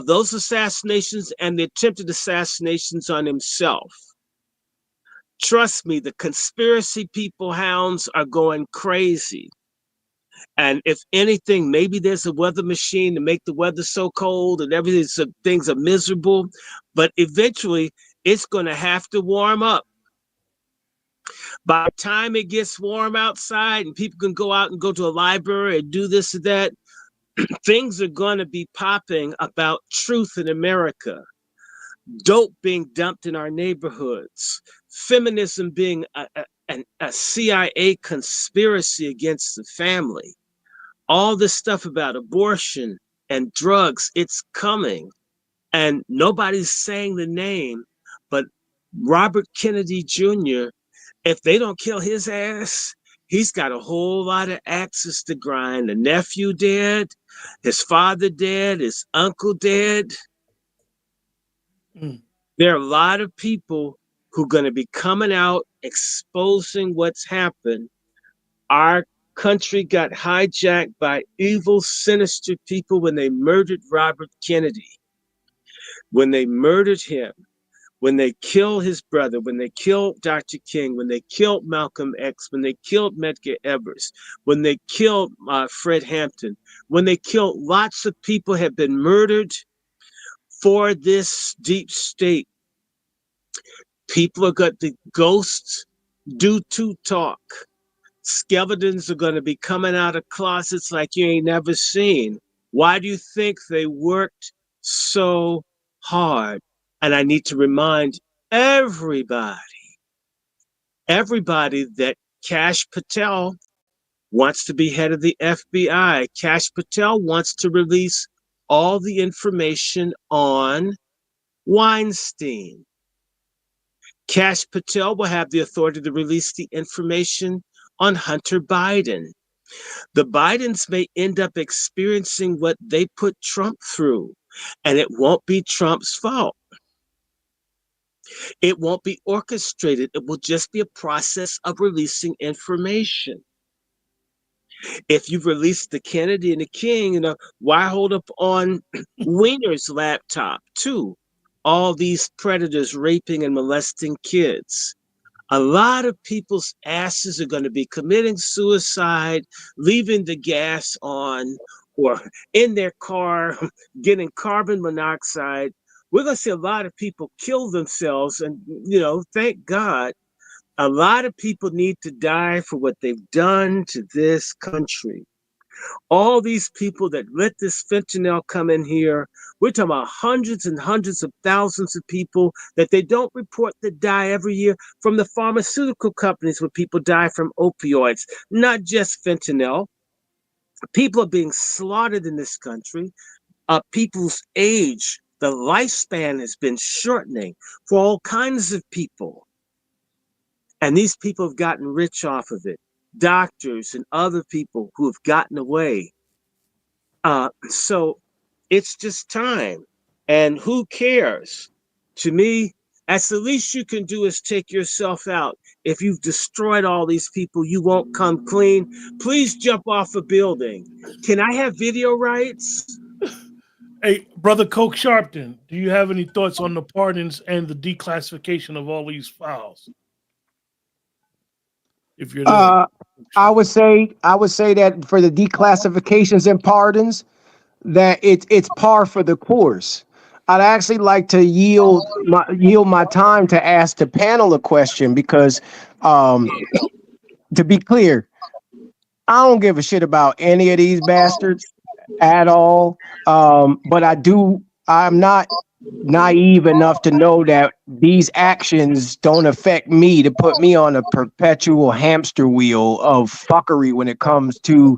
those assassinations and the attempted assassinations on himself. Trust me, the conspiracy people hounds are going crazy. And if anything, maybe there's a weather machine to make the weather so cold and everything, so things are miserable. But eventually, it's going to have to warm up. By the time it gets warm outside and people can go out and go to a library and do this or that, things are going to be popping about truth in America. Dope being dumped in our neighborhoods. Feminism being a CIA conspiracy against the family. All this stuff about abortion and drugs, it's coming. And nobody's saying the name, but Robert Kennedy Jr., if they don't kill his ass, he's got a whole lot of axes to grind. The nephew dead, his father dead, his uncle dead. There are a lot of people who are going to be coming out, exposing what's happened. Our country got hijacked by evil, sinister people when they murdered Robert Kennedy, when they murdered him, when they killed his brother, when they killed Dr. King, when they killed Malcolm X, when they killed Medgar Evers, when they killed Fred Hampton, when they killed lots of people have been murdered for this deep state. People are got the ghosts do to talk. Skeletons are going to be coming out of closets like you ain't never seen. Why do you think they worked so hard? And I need to remind everybody that Kash Patel wants to be head of the FBI. Kash Patel wants to release all the information on Weinstein. Kash Patel will have the authority to release the information on Hunter Biden. The Bidens may end up experiencing what they put Trump through, and it won't be Trump's fault. It won't be orchestrated. It will just be a process of releasing information. If you've released the Kennedy and the King, why hold up on Weiner's laptop too? All these predators raping and molesting kids. A lot of people's asses are going to be committing suicide, leaving the gas on, or in their car, getting carbon monoxide. We're going to see a lot of people kill themselves. And, thank God, a lot of people need to die for what they've done to this country. All these people that let this fentanyl come in here, we're talking about hundreds and hundreds of thousands of people that they don't report that die every year from the pharmaceutical companies where people die from opioids, not just fentanyl. People are being slaughtered in this country. People's age, the lifespan has been shortening for all kinds of people. And these people have gotten rich off of it. Doctors and other people who have gotten away. So it's just time. And who cares? To me, that's the least you can do is take yourself out. If you've destroyed all these people, you won't come clean. Please jump off a building. Can I have video rights? Hey, Brother Coke Sharpton, do you have any thoughts on the pardons and the declassification of all these files? If you're there. I would say that for the declassifications and pardons, that it's par for the course. I'd actually like to yield my time to ask the panel a question because, to be clear, I don't give a shit about any of these bastards at all. But I'm not naive enough to know that these actions don't affect me to put me on a perpetual hamster wheel of fuckery when it comes to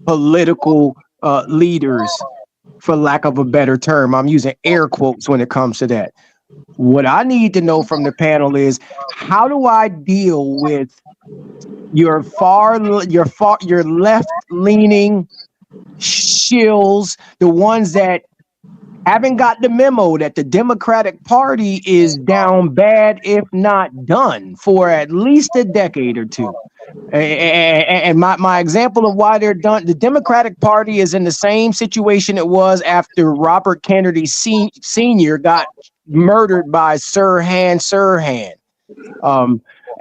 political leaders, for lack of a better term. I'm using air quotes when it comes to that. What I need to know from the panel is, how do I deal with your left-leaning shills, the ones that haven't got the memo that the Democratic Party is down bad, if not done, for at least a decade or two. And my example of why they're done, the Democratic Party is in the same situation it was after Robert Kennedy Sr. got murdered by Sirhan Sirhan.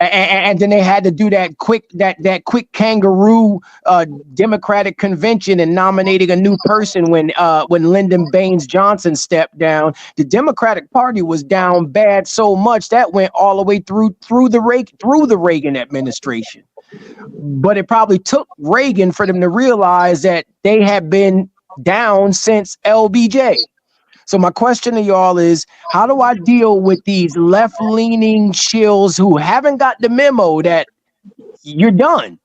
And then they had to do that quick kangaroo Democratic convention and nominating a new person when Lyndon Baines Johnson stepped down. The Democratic Party was down bad so much that went all the way through the Reagan administration. But it probably took Reagan for them to realize that they had been down since LBJ. So my question to y'all is, how do I deal with these left-leaning shills who haven't got the memo that you're done?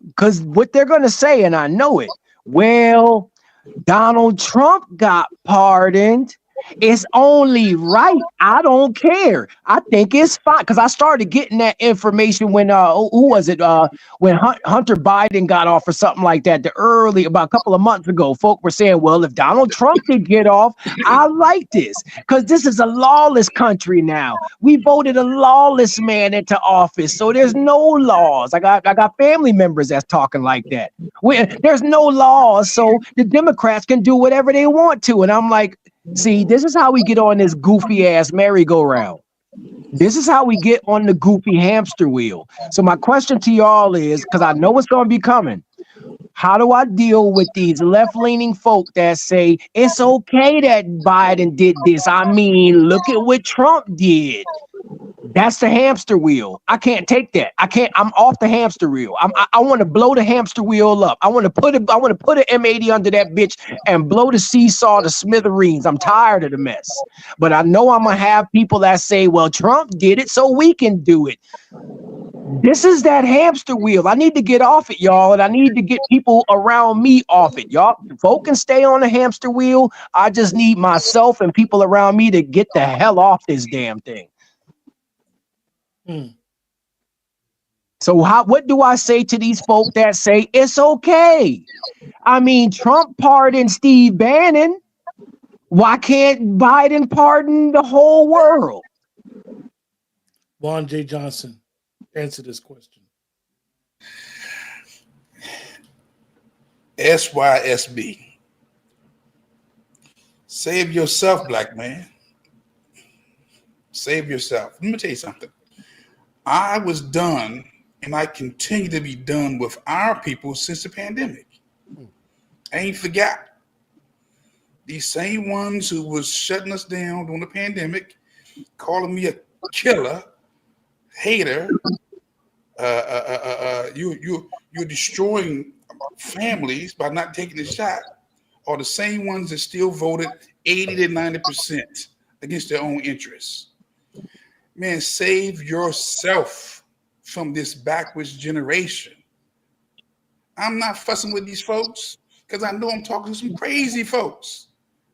Because what they're going to say, and I know it, well, Donald Trump got pardoned It's only right. I don't care. I think it's fine because I started getting that information when who was it? When Hunter Biden got off or something like that. About a couple of months ago, folk were saying, "Well, if Donald Trump could get off, I like this because this is a lawless country now. We voted a lawless man into office, so there's no laws. I got family members that's talking like that. There's no laws, so the Democrats can do whatever they want to." And I'm like, see, this is how we get on this goofy ass merry-go-round. This is how we get on the goofy hamster wheel. So my question to y'all is, because I know it's going to be coming, how do I deal with these left-leaning folk that say it's okay that Biden did this? I mean, look at what Trump did. That's the hamster wheel. I can't take that. I'm off the hamster wheel. I want to blow the hamster wheel up. I want to put an M80 under that bitch and blow the seesaw to smithereens. I'm tired of the mess. But I know I'm gonna have people that say, well, Trump did it, so we can do it. This is that hamster wheel. I need to get off it, y'all, and I need to get people around me off it. Y'all, folk can stay on the hamster wheel. I just need myself and people around me to get the hell off this damn thing. So what do I say to these folk that say it's okay? I mean, Trump pardoned Steve Bannon. Why can't Biden pardon the whole world? Juan J. Johnson, answer this question. SYSB. Save yourself, black man. Save yourself. Let me tell you something. I was done, and I continue to be done with our people since the pandemic. I ain't forgot. These same ones who was shutting us down during the pandemic, calling me a killer, hater, you're destroying families by not taking the shot, are the same ones that still voted 80 to 90% against their own interests. Man, save yourself from this backwards generation. I'm not fussing with these folks because I know I'm talking to some crazy folks.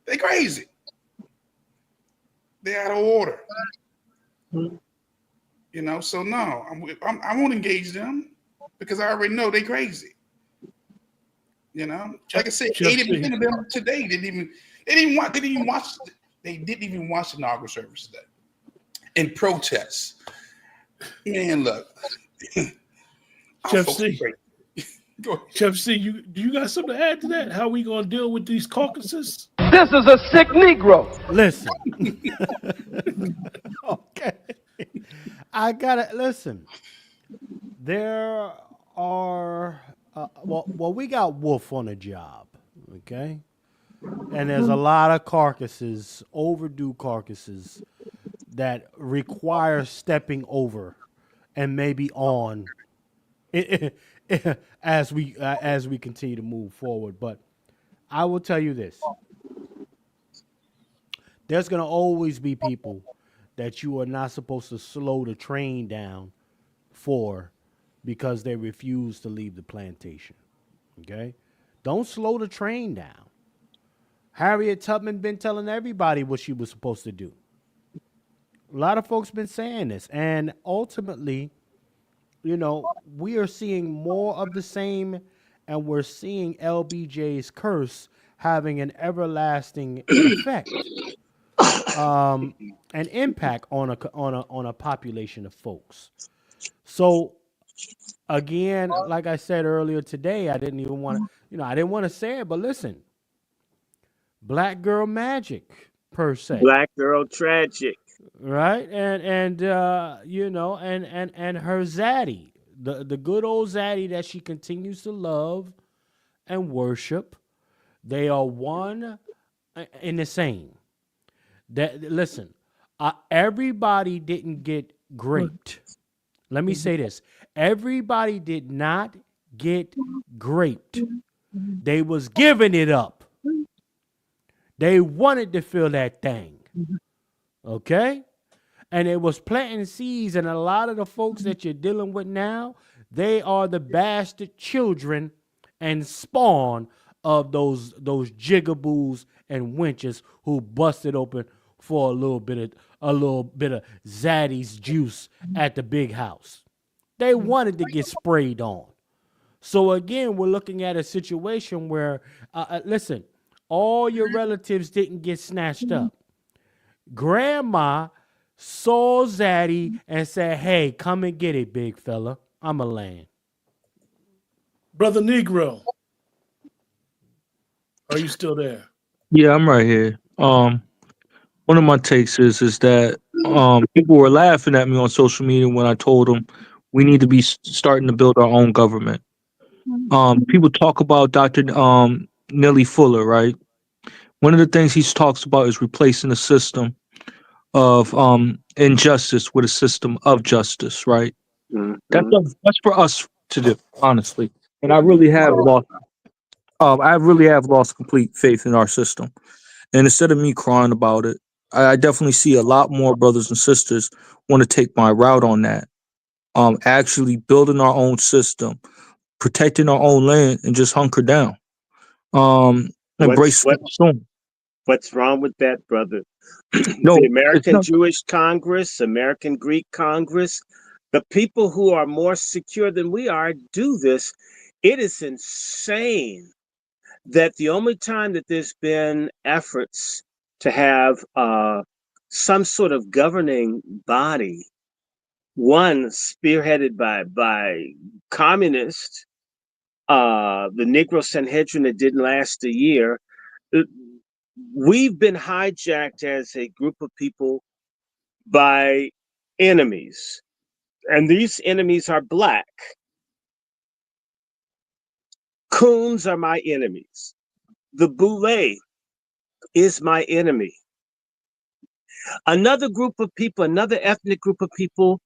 They're crazy. They're out of order. You know, so no, I won't engage them because I already know they're crazy. You know, like I said, 80% of them today didn't even watch the inaugural service today. In protests. Man, look. Chef C. Chef C, do you got something to add to that? How we gonna deal with these caucuses? This is a sick Negro. Listen. Okay. I gotta listen. There are we got Wolf on a job, okay? And there's a lot of carcasses, overdue carcasses, that require stepping over and maybe on as we continue to move forward. But I will tell you this: there's going to always be people that you are not supposed to slow the train down for because they refuse to leave the plantation. Okay? Don't slow the train down. Harriet Tubman been telling everybody what she was supposed to do. A lot of folks been saying this, and ultimately, you know, we are seeing more of the same, and we're seeing LBJ's curse having an everlasting effect, an impact on a population of folks. So, again, like I said earlier today, I didn't want to say it, but listen, Black girl magic per se, Black girl tragic. right? And her zaddy, the good old zaddy that she continues to love and worship, they are one and the same. That listen, everybody didn't get graped. Let me say this: everybody did not get graped. They was giving it up. They wanted to feel that thing. Okay? And it was planting seeds, and a lot of the folks that you're dealing with now, they are the bastard children and spawn of those jigaboos and winches who busted open for a little bit of Zaddy's juice at the big house. They wanted to get sprayed on. So again, we're looking at a situation where, listen, all your relatives didn't get snatched up. Grandma saw Zaddy and said, "Hey, come and get it, big fella. I'm a land." Brother Negro, are you still there? Yeah, I'm right here. One of my takes is that people were laughing at me on social media when I told them we need to be starting to build our own government. People talk about Dr. Nelly Fuller, right? One of the things he talks about is replacing the system of injustice with a system of justice, right? That's for us to do, honestly. And I really have lost complete faith in our system. And instead of me crying about it, I definitely see a lot more brothers and sisters want to take my route on that. Actually building our own system, protecting our own land, and just hunker down. Embrace the storm. What's wrong with that, brother? No, The it's American not. Jewish Congress, American Greek Congress, the people who are more secure than we are do this. It is insane that the only time that there's been efforts to have some sort of governing body, one spearheaded by communists, the Negro Sanhedrin that didn't last a year. We've been hijacked as a group of people by enemies, and these enemies are black. Coons are my enemies. The Boule is my enemy. Another group of people, another ethnic group of people,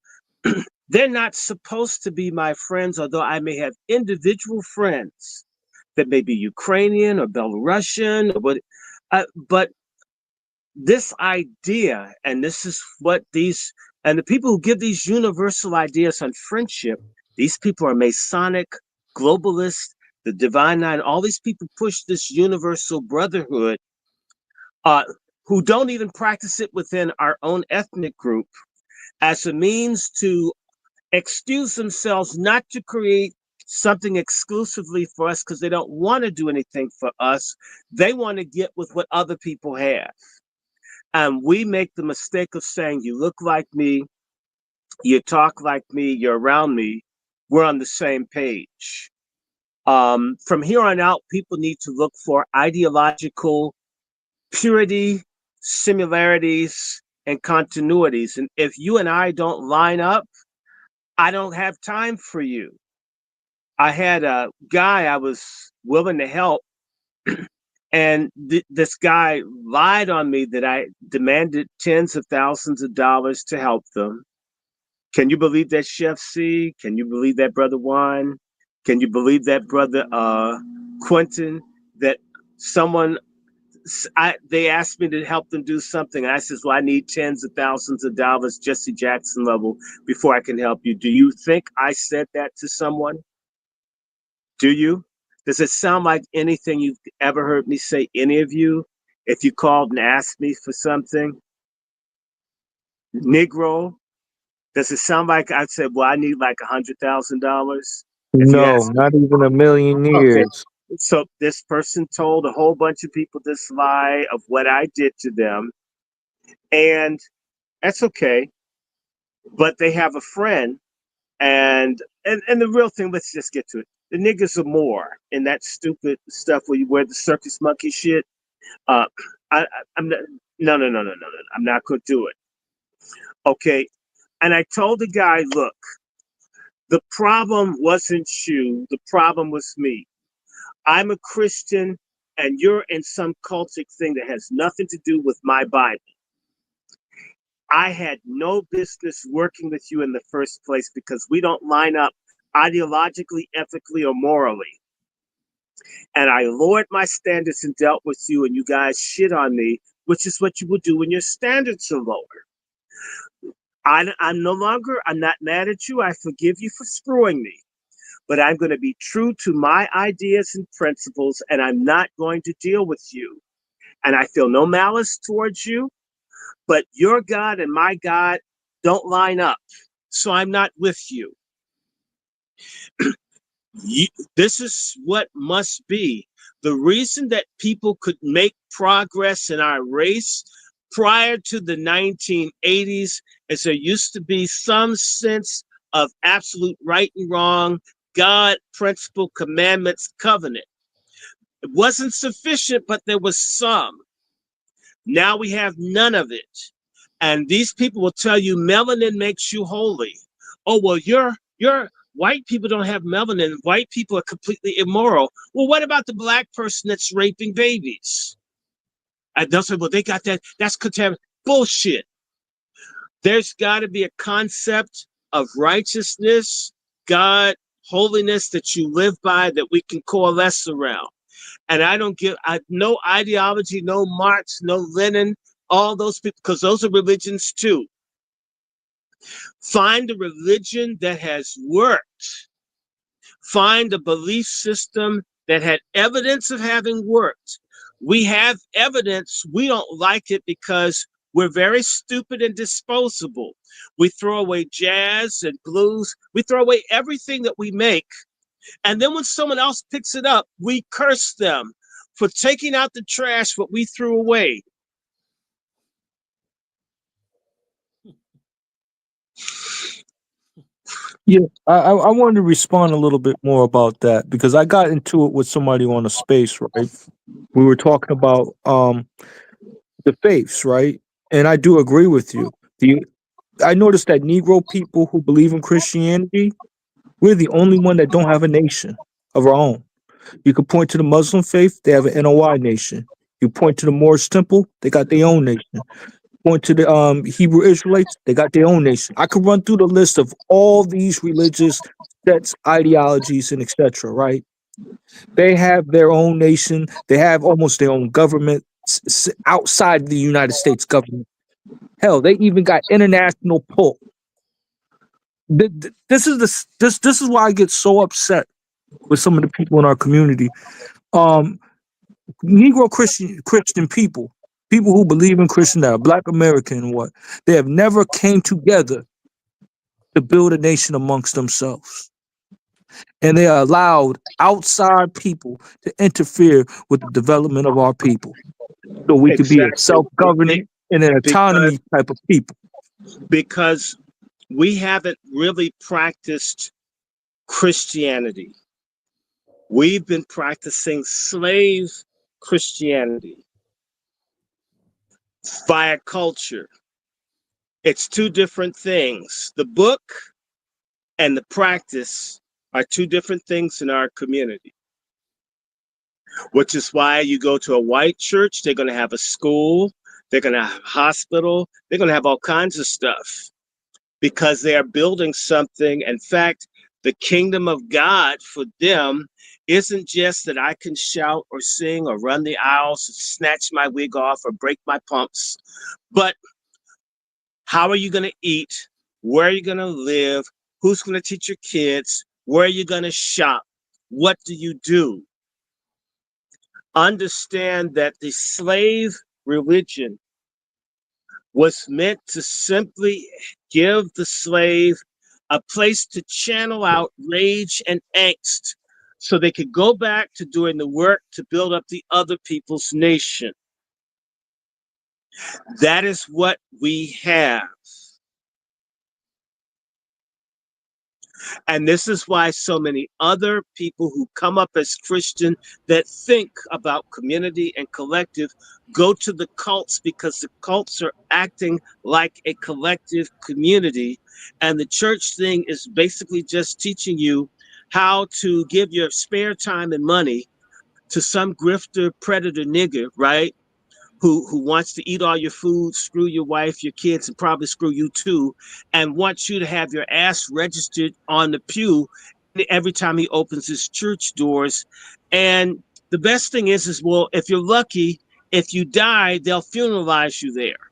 they're not supposed to be my friends, although I may have individual friends that may be Ukrainian or Belarusian, but this idea, and this is what and the people who give these universal ideas on friendship, these people are Masonic, globalists, the Divine Nine, all these people push this universal brotherhood, who don't even practice it within our own ethnic group as a means to excuse themselves not to create something exclusively for us because they don't want to do anything for us. They want to get with what other people have. And we make the mistake of saying, you look like me, you talk like me, you're around me, we're on the same page. From here on out, people need to look for ideological purity, similarities, and continuities. And if you and I don't line up, I don't have time for you. I had a guy I was willing to help, and this guy lied on me that I demanded tens of thousands of dollars to help them. Can you believe that, Chef C? Can you believe that, Brother Juan? Can you believe that, Brother Quentin? That someone, they asked me to help them do something. And I says, well, I need tens of thousands of dollars, Jesse Jackson level, before I can help you. Do you think I said that to someone? Do you? Does it sound like anything you've ever heard me say, any of you, if you called and asked me for something? Negro, does it sound like I said, well, I need like $100,000? If you No, ask me. not even a million Okay. years. So this person told a whole bunch of people this lie of what I did to them. And that's okay. But they have a friend. And the real thing, let's just get to it. The niggas are more in that stupid stuff where you wear the circus monkey shit. I'm not, no. I'm not going to do it. Okay. And I told the guy, look, the problem wasn't you. The problem was me. I'm a Christian and you're in some cultic thing that has nothing to do with my Bible. I had no business working with you in the first place because we don't line up ideologically, ethically, or morally. And I lowered my standards and dealt with you, and you guys shit on me, which is what you would do when your standards are lower. I'm not mad at you. I forgive you for screwing me. but I'm going to be true to my ideas and principles, and I'm not going to deal with you. And I feel no malice towards you, but your God and my God don't line up. So I'm not with you. This is what must be. The reason that people could make progress in our race prior to the 1980s is there used to be some sense of absolute right and wrong, God, principle, commandments, covenant. It wasn't sufficient, but there was some. Now we have none of it. And these people will tell you melanin makes you holy. Oh, well, you're white people don't have melanin. White people are completely immoral. Well, what about the black person that's raping babies? And they'll say, well, they got that. That's contaminated. Bullshit. There's got to be a concept of righteousness, God, holiness that you live by that we can coalesce around. And no ideology, no Marx, no Lenin, all those people, because those are religions too. Find a religion that has worked. Find a belief system that had evidence of having worked. We have evidence. We don't like it because we're very stupid and disposable. We throw away jazz and blues. We throw away everything that we make. And then when someone else picks it up, we curse them for taking out the trash what we threw away. Yeah, I wanted to respond a little bit more about that because I got into it with somebody on a space, right? We were talking about the faiths, right? And I do agree with you. I noticed that Negro people who believe in Christianity, we're the only one that don't have a nation of our own. You could point to the Muslim faith, they have an NOI nation. You point to the Moorish temple, they got their own nation. Point to the Hebrew Israelites, they got their own nation. I could run through the list of all these religious sets, ideologies, and etc. Right? They have their own nation. They have almost their own government outside the United States government. Hell, they even got international pull. This is why I get so upset with some of the people in our community. Negro Christian people who believe in Christian, that are Black American, they have never came together to build a nation amongst themselves, and they are allowed outside people to interfere with the development of our people, so we could be a self-governing and an autonomy type of people. Because we haven't really practiced Christianity. We've been practicing slave Christianity via culture. It's two different things. The book and the practice are two different things in our community, which is why you go to a white church, they're going to have a school, they're going to have a hospital, they're going to have all kinds of stuff because they are building something. In fact, the kingdom of God for them isn't just that I can shout or sing or run the aisles, snatch my wig off or break my pumps, but how are you going to eat? Where are you going to live? Who's going to teach your kids? Where are you going to shop? What do you do? Understand that the slave religion was meant to simply give the slave a place to channel out rage and angst so they could go back to doing the work to build up the other people's nation. That is what we have. And this is why so many other people who come up as Christian that think about community and collective go to the cults, because the cults are acting like a collective community. And the church thing is basically just teaching you how to give your spare time and money to some grifter, predator nigger, right? Who wants to eat all your food, screw your wife, your kids, and probably screw you too, and wants you to have your ass registered on the pew every time he opens his church doors. And the best thing is, well, if you're lucky, if you die, they'll funeralize you there.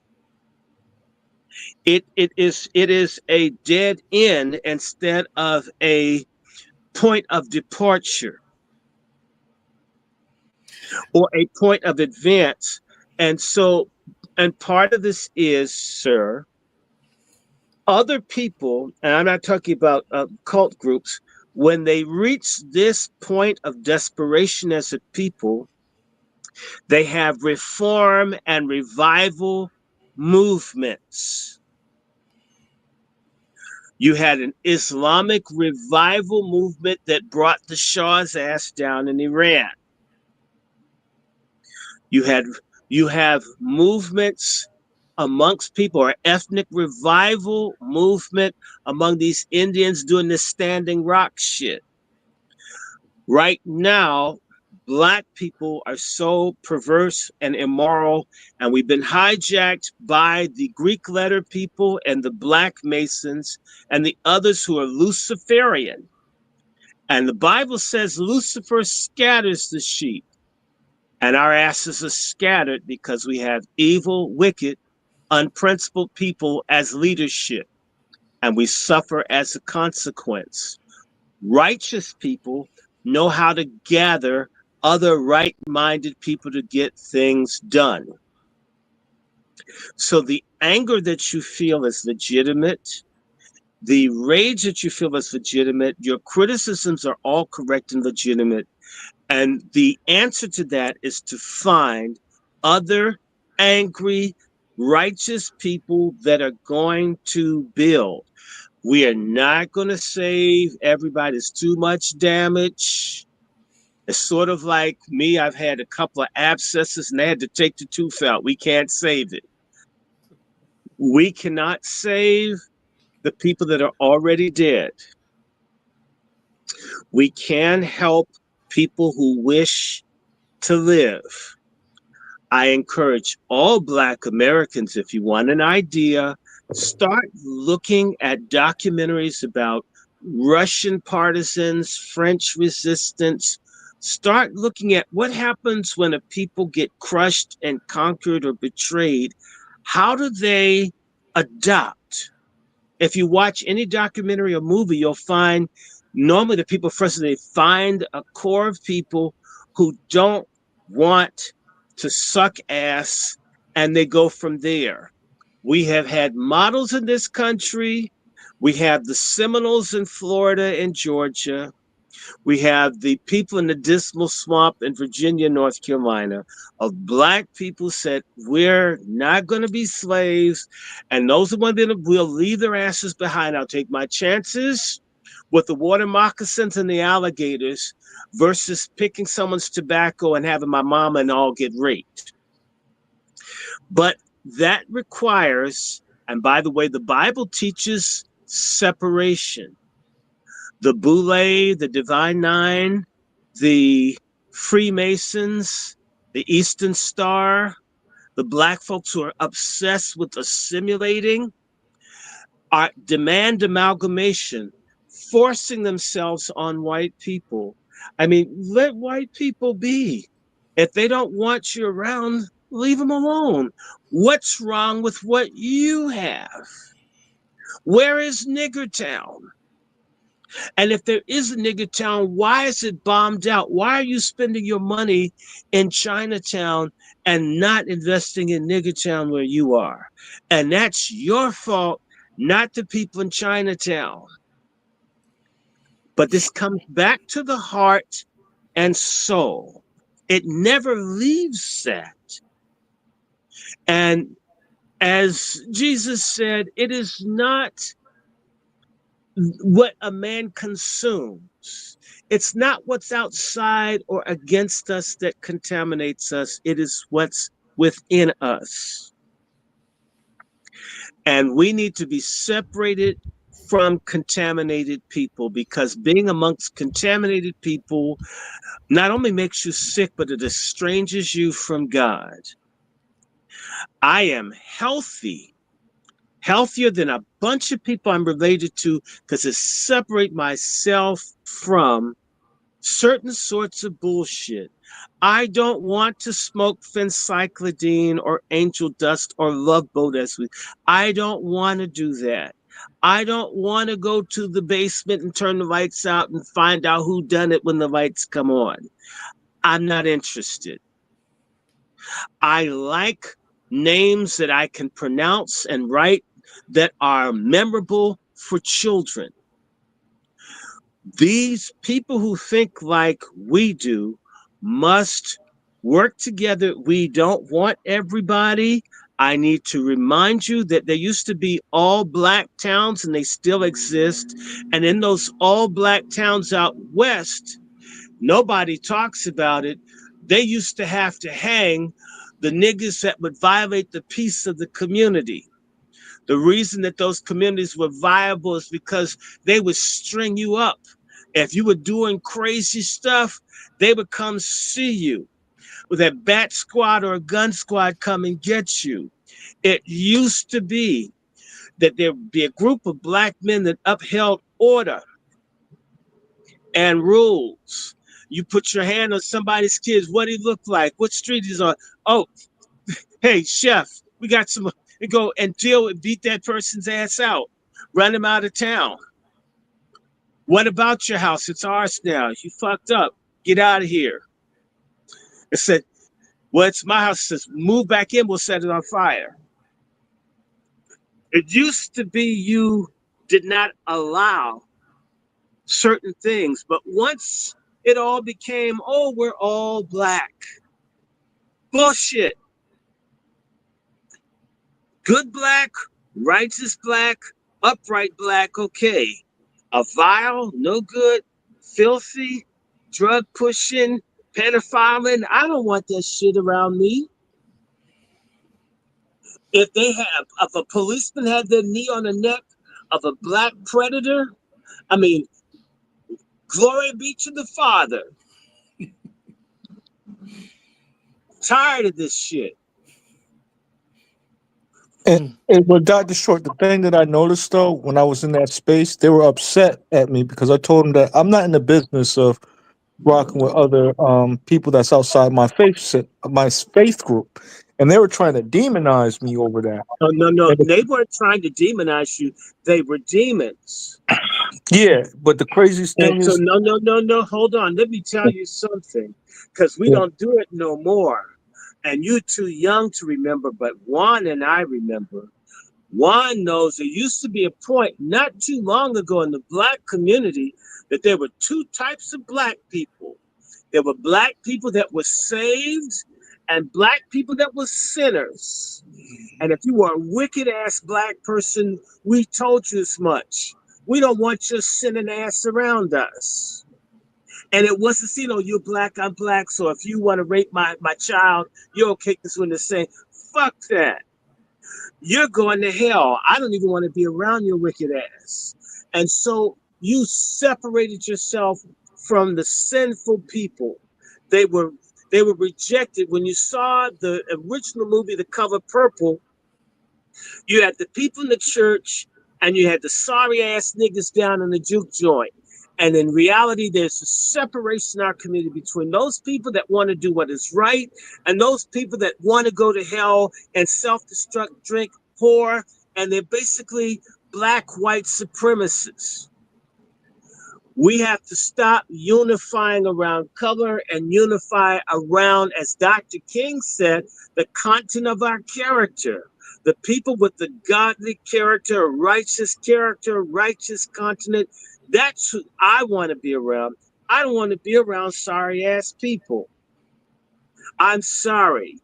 It is a dead end instead of a point of departure or a point of advance. And so, and part of this is, sir, other people, and I'm not talking about cult groups, when they reach this point of desperation as a people, they have reform and revival movements. You had an Islamic revival movement that brought the Shah's ass down in Iran. You have movements amongst people, or ethnic revival movement among these Indians doing this Standing Rock shit. Right now, Black people are so perverse and immoral, and we've been hijacked by the Greek letter people and the Black Masons and the others who are Luciferian. And the Bible says Lucifer scatters the sheep, and our asses are scattered because we have evil, wicked, unprincipled people as leadership, and we suffer as a consequence. Righteous people know how to gather other right-minded people to get things done. So the anger that you feel is legitimate. The rage that you feel is legitimate. Your criticisms are all correct and legitimate. And the answer to that is to find other angry, righteous people that are going to build. We are not going to save everybody. There's too much damage. It's sort of like me. I've had a couple of abscesses and they had to take the tooth out. We can't save it. We cannot save the people that are already dead. We can help people who wish to live. I encourage all Black Americans, if you want an idea, start looking at documentaries about Russian partisans, French resistance. Start looking at what happens when a people get crushed and conquered or betrayed. How do they adopt? If you watch any documentary or movie, you'll find normally the people first, they find a core of people who don't want to suck ass, and they go from there. We have had models in this country. We have the Seminoles in Florida and Georgia. We have the people in the Dismal Swamp in Virginia, North Carolina, of Black people said, we're not going to be slaves. And those are one that will leave their asses behind. I'll take my chances with the water moccasins and the alligators versus picking someone's tobacco and having my mama and all get raped. But that requires, and by the way, the Bible teaches separation. The Boule, the Divine Nine, the Freemasons, the Eastern Star, the Black folks who are obsessed with assimilating, demand amalgamation, forcing themselves on white people. I mean, let white people be. If they don't want you around, leave them alone. What's wrong with what you have? Where is Nigger Town? And if there is a nigger town, why is it bombed out? Why are you spending your money in Chinatown and not investing in nigger town where you are? And that's your fault, not the people in Chinatown. But this comes back to the heart and soul. It never leaves that. And as Jesus said, it is not what a man consumes. It's not what's outside or against us that contaminates us. It is what's within us. And we need to be separated from contaminated people, because being amongst contaminated people not only makes you sick, but it estranges you from God. I am healthy, healthier than a bunch of people I'm related to, because it separates myself from certain sorts of bullshit. I don't want to smoke phencyclidine or angel dust or love boat as we. I don't want to do that. I don't want to go to the basement and turn the lights out and find out who done it when the lights come on. I'm not interested. I like names that I can pronounce and write that are memorable for children. These people who think like we do must work together. We don't want everybody. I need to remind you that there used to be all black towns and they still exist. And in those all black towns out west, nobody talks about it. They used to have to hang the niggas that would violate the peace of the community. The reason that those communities were viable is because they would string you up. If you were doing crazy stuff, they would come see you with a bat squad or a gun squad come and get you. It used to be that there would be a group of black men that upheld order and rules. You put your hand on somebody's kids, what he look like, what street he's on. Oh, hey, chef, we got some, and go and deal and beat that person's ass out, run him out of town. What about your house? It's ours now. You fucked up. Get out of here. It said, well, it's my house. It says, move back in, we'll set it on fire. It used to be you did not allow certain things, but once it all became, oh, we're all black. Bullshit. Good black, righteous black, upright black, okay. A vile, no good, filthy, drug pushing, pedophiling. I don't want that shit around me. If a policeman had their knee on the neck of a black predator, I mean, glory be to the Father. Tired of this shit. And with Dr. Short, the thing that I noticed though, when I was in that space, they were upset at me because I told them that I'm not in the business of rocking with other people that's outside my faith group, and they were trying to demonize me over that. Oh, no, And they weren't trying to demonize you. They were demons. yeah, but the craziest thing And so, is, no, hold on. Let me tell you something, because we yeah, don't do it no more. And you're too young to remember, but Juan and I remember. Juan knows there used to be a point not too long ago in the black community that there were two types of black people. There were black people that were saved and black people that were sinners. And if you were a wicked ass black person, we told you as much. We don't want your sinning ass around us. And it wasn't, you're black, I'm black, so if you want to rape my child, you're okay because we're the same. Fuck that. You're going to hell. I don't even want to be around your wicked ass. And so you separated yourself from the sinful people. They were rejected. When you saw the original movie, The Color Purple, you had the people in the church and you had the sorry ass niggas down in the juke joint. And in reality, there's a separation in our community between those people that want to do what is right and those people that want to go to hell and self-destruct, drink, whore, and they're basically black white supremacists. We have to stop unifying around color and unify around, as Dr. King said, the content of our character. The people with the godly character, righteous continent, that's who I want to be around. I don't want to be around sorry ass people. I'm sorry.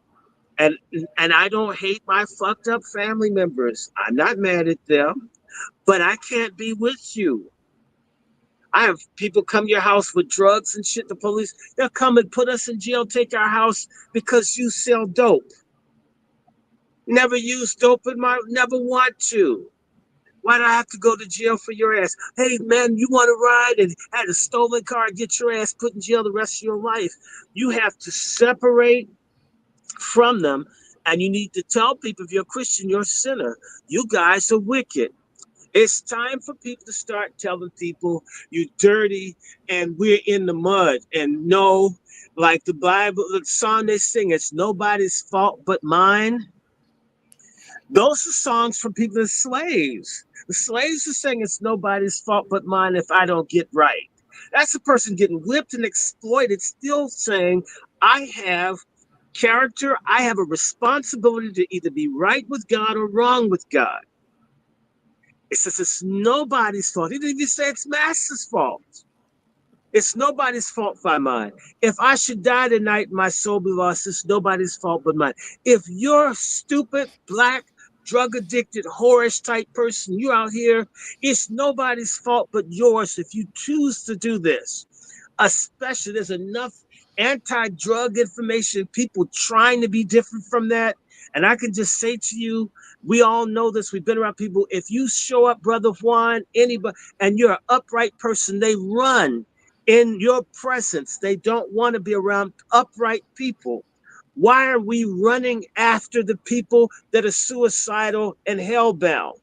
And I don't hate my fucked up family members. I'm not mad at them, but I can't be with you. I have people come to your house with drugs and shit. The police, they'll come and put us in jail, take our house because you sell dope. Never use dope never want to. Why do I have to go to jail for your ass? Hey, man, you want to ride and had a stolen car and get your ass put in jail the rest of your life? You have to separate from them, and you need to tell people, if you're a Christian, you're a sinner. You guys are wicked. It's time for people to start telling people you're dirty and we're in the mud. And no, like the Bible, the song they sing, it's nobody's fault but mine. Those are songs from people as slaves. The slaves are saying it's nobody's fault but mine if I don't get right. That's a person getting whipped and exploited, still saying, I have character, I have a responsibility to either be right with God or wrong with God. It says it's nobody's fault. He didn't even say it's master's fault. It's nobody's fault but mine. If I should die tonight, my soul be lost. It's nobody's fault but mine. If you're a stupid, black, drug addicted, whorish type person, you're out here, it's nobody's fault but yours if you choose to do this. Especially, there's enough anti-drug information, people trying to be different from that. And I can just say to you, we all know this. We've been around people. If you show up, Brother Juan, anybody, and you're an upright person, they run in your presence. They don't want to be around upright people. Why are we running after the people that are suicidal and hellbound?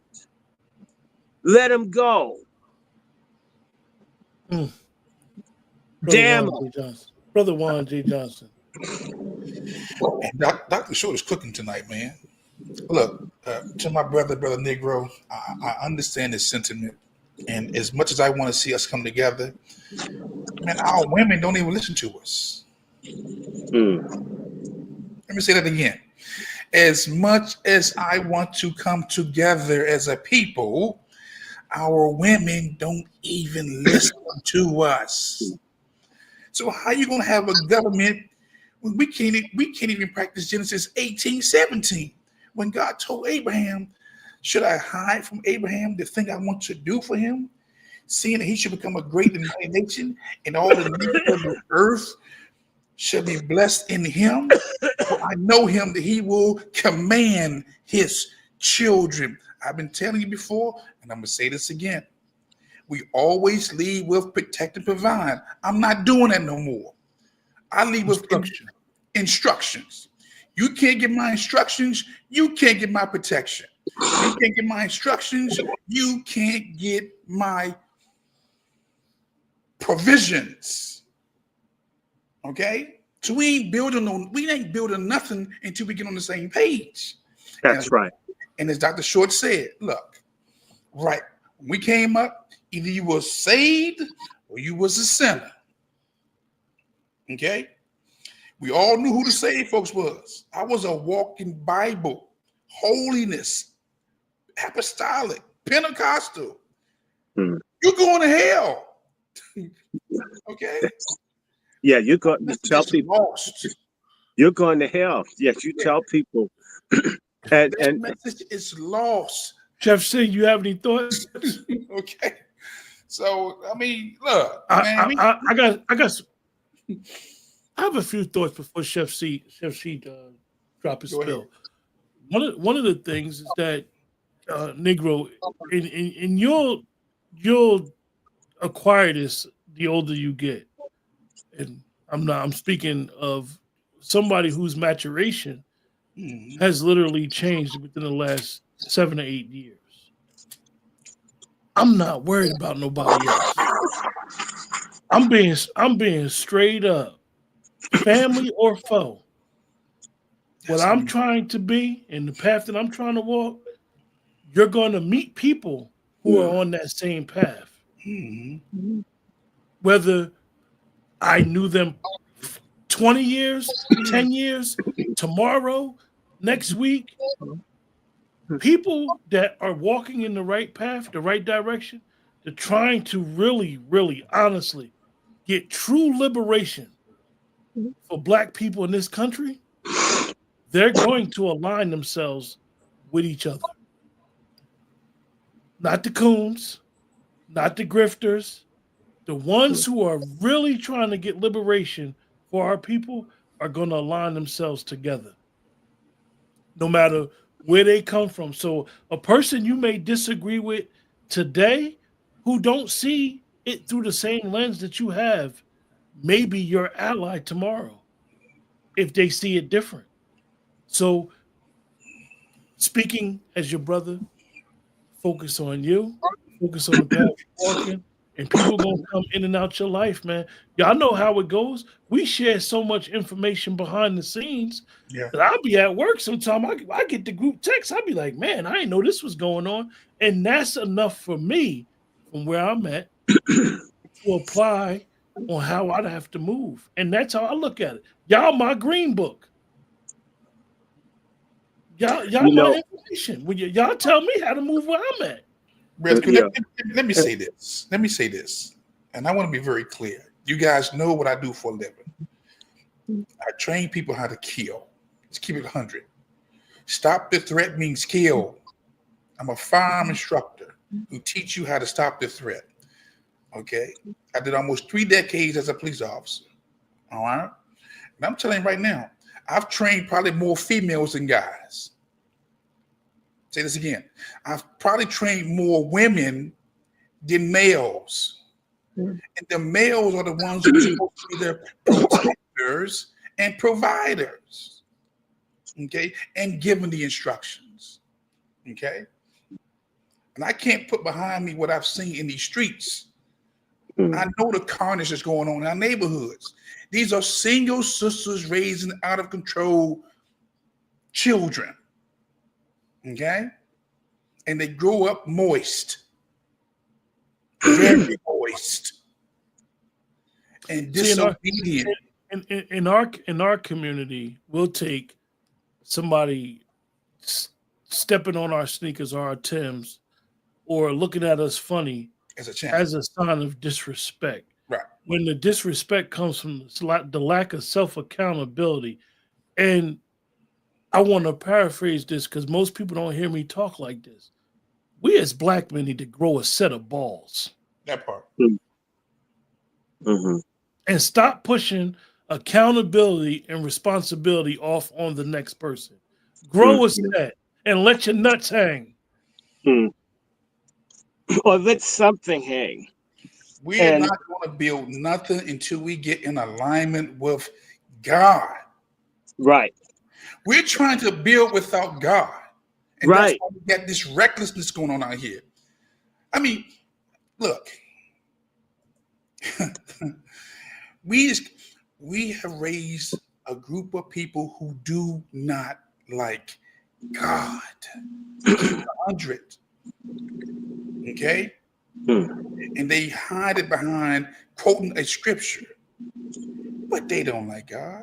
Let them go. Damn. Brother Juan J. Johnson. And Dr. Short is cooking tonight, man. Look, to my brother Negro, I understand his sentiment. And as much as I want to see us come together, man, our women don't even listen to us. Let me say that again. As much as I want to come together as a people, our women don't even listen to us. So how are you going to have a government when we can't even practice Genesis 18:17 when God told Abraham, should I hide from Abraham the thing I want to do for him, seeing that he should become a great and mighty nation and all the nations of the earth shall be blessed in him? For I know him that he will command his children. I've been telling you before, and I'm going to say this again. We always lead with protect and provide. I'm not doing that no more. I lead with instructions. You can't get my instructions, you can't get my protection. You can't get my instructions, you can't get my provisions. Okay? So we ain't building nothing until we get on the same page. That's right. And as Dr. Short said, look, right, when we came up, either you were saved or you was a sinner. Okay? We all knew who the saved folks was. I was a walking Bible, holiness, apostolic, Pentecostal. You're going to hell. Okay? Yeah, you're going to tell people lost. You're going to hell. Yes, you tell people. and message is lost. Chef C, you have any thoughts? Okay. So I mean, look, I have a few thoughts before Chef C drop his spill. One of the things is that Negro, and you'll acquire this the older you get. And I'm speaking of somebody whose maturation has literally changed within the last 7 or 8 years. I'm not worried about nobody else. I'm being straight up, family or foe. What I'm trying to be and the path that I'm trying to walk, you're going to meet people who are on that same path. Whether I knew them 20 years, 10 years, tomorrow, next week, people that are walking in the right path, the right direction, they're trying to really, really, honestly get true liberation for Black people in this country, they're going to align themselves with each other. Not the coons, not the grifters. The ones who are really trying to get liberation for our people are going to align themselves together, no matter where they come from. So a person you may disagree with today who don't see it through the same lens that you have may be your ally tomorrow if they see it different. So speaking as your brother, focus on you, focus on the path you're walking, and people gonna come in and out your life, man. Y'all know how it goes. We share so much information behind the scenes Yeah. that I'll be at work sometime. I get the group text. I'll be like, man, I didn't know this was going on. And that's enough for me from where I'm at to apply on how I'd have to move. And that's how I look at it. Y'all my green book. Y'all my information. When y'all tell me how to move where I'm at. Let me say this. Let me say this. And I want to be very clear. You guys know what I do for a living. I train people how to kill. Let's keep it 100. Stop the threat means kill. I'm a firearm instructor who teach you how to stop the threat. Okay? I did almost 3 decades as a police officer. All right? And I'm telling you right now, I've trained probably more females than guys. Say this again. I've probably trained more women than males. And the males are the ones who are supposed to be their protectors and providers. Okay? And giving the instructions. Okay? And I can't put behind me what I've seen in these streets. I know the carnage that's going on in our neighborhoods. These are single sisters raising out of control children. Okay? And they grow up moist. Very moist. And disobedient. In our community, we'll take somebody stepping on our sneakers or our Timbs or looking at us funny as a sign of disrespect. Right. When the disrespect comes from the lack of self-accountability. And I want to paraphrase this because most people don't hear me talk like this. We as black men need to grow a set of balls. That part. Mm-hmm. And stop pushing accountability and responsibility off on the next person. Grow a set and let your nuts hang. Or let something hang. We are not going to build nothing until we get in alignment with God. Right. We're trying to build without God. And that's why we got this recklessness going on out here. I mean, look. we have raised a group of people who do not like God. 100. Okay? And they hide it behind quoting a scripture. But they don't like God.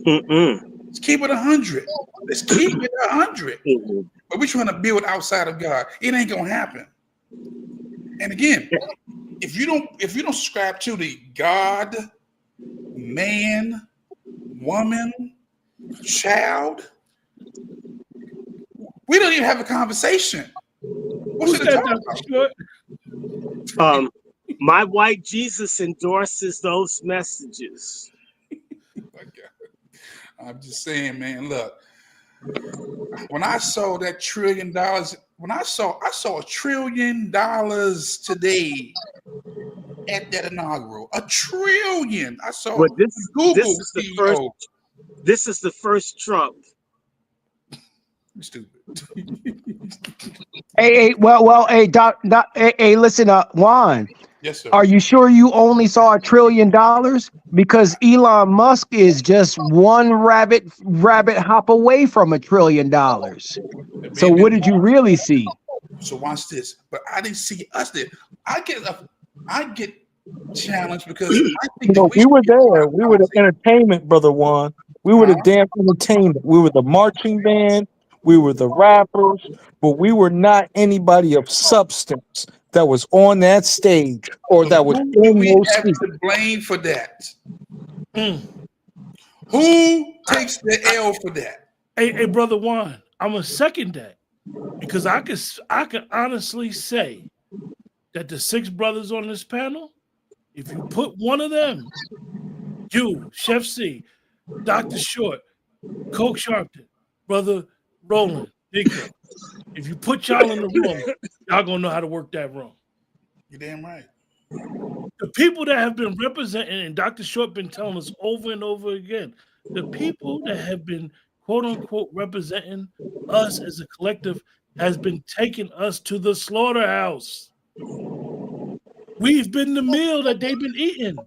Let's keep it 100. Let's keep it 100. But we're trying to build outside of God. It ain't gonna happen. And again, if you don't subscribe to the God, man, woman, child, we don't even have a conversation. What's it talk about? My white Jesus endorses those messages. I'm just saying, man, look. When I saw that $1 trillion, when I saw $1 trillion today at that inaugural, $1 trillion. I saw Google CEO. This is the first Trump. Stupid. Hey, listen, Juan. Yes, sir. Are you sure you only saw $1 trillion? Because Elon Musk is just one rabbit hop away from $1 trillion. So what did you really see? So watch this. But I didn't see us there. I get challenged because I think we were there. We were the entertainment, Brother Juan. We were the damn entertainment. We were the marching band. We were the rappers, but we were not anybody of substance that was on that stage or that was in those seats. To blame for that? Who takes the L for that? Hey, Brother Juan, I'm gonna second that because I can honestly say that the 6 brothers on this panel, if you put one of them, you, Chef C, Dr. Short, Coke Sharpton, Brother Roland, Dico, if you put y'all in the room, y'all gonna know how to work that room. You're damn right. The people that have been representing, and Dr. Short been telling us over and over again, the people that have been quote unquote representing us as a collective has been taking us to the slaughterhouse. We've been the meal that they've been eating.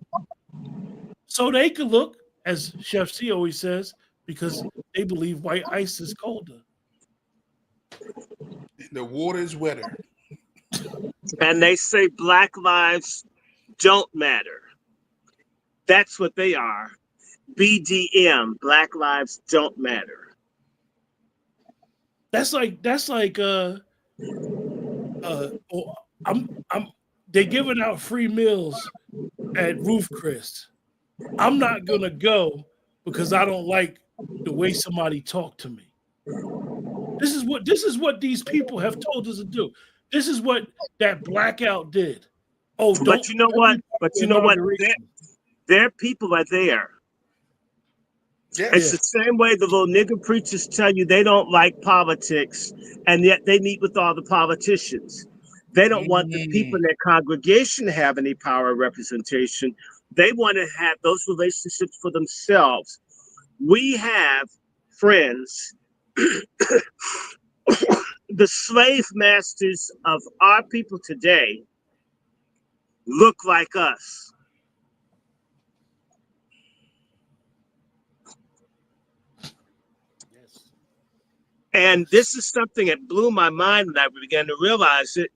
So they could look, as Chef C always says, because they believe white ice is colder. The water is wetter. And they say Black lives don't matter. That's what they are. BDM, Black lives don't matter. That's like they're giving out free meals at Roof Chris. I'm not gonna go because I don't like the way somebody talked to me. This is what these people have told us to do. This is what that blackout did. Oh, don't. But you know what? Their people are there. Yeah. It's the same way the little nigger preachers tell you they don't like politics, and yet they meet with all the politicians. They don't want the people in their congregation to have any power or representation. They want to have those relationships for themselves. We have friends, the slave masters of our people today look like us. And this is something that blew my mind when I began to realize it.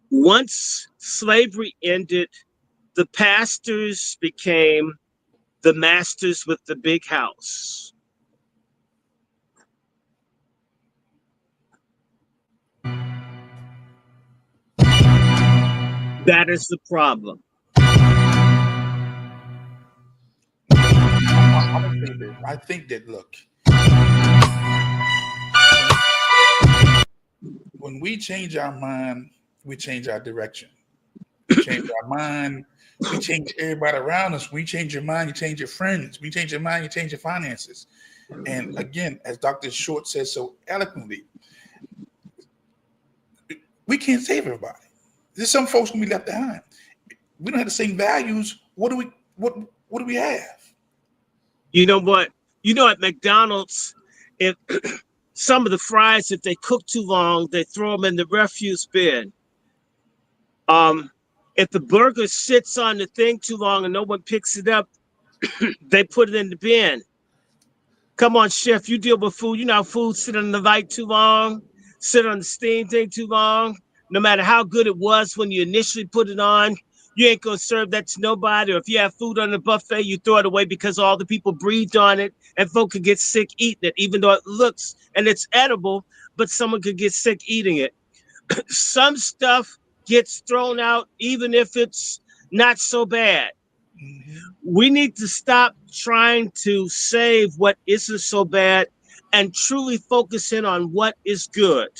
Once slavery ended, the pastors became the masters with the big house. That is the problem. I think that, look, when we change our mind, we change our direction. We change our mind, we change everybody around us. We change your mind, you change your friends. We change your mind, you change your finances. And again, as Dr. Short says so eloquently, we can't save everybody. There's some folks gonna be left behind. We don't have the same values. What do we have? You know what? You know, at McDonald's, if some of the fries, if they cook too long, they throw them in the refuse bin. If the burger sits on the thing too long and no one picks it up, they put it in the bin. Come on, chef, you deal with food. You know how food sit on the light too long, sit on the steam thing too long. No matter how good it was when you initially put it on, you ain't gonna serve that to nobody. Or if you have food on the buffet, you throw it away because all the people breathed on it and folk could get sick eating it, even though it looks and it's edible, but someone could get sick eating it. Some stuff gets thrown out even if it's not so bad. We need to stop trying to save what isn't so bad and truly focus in on what is good.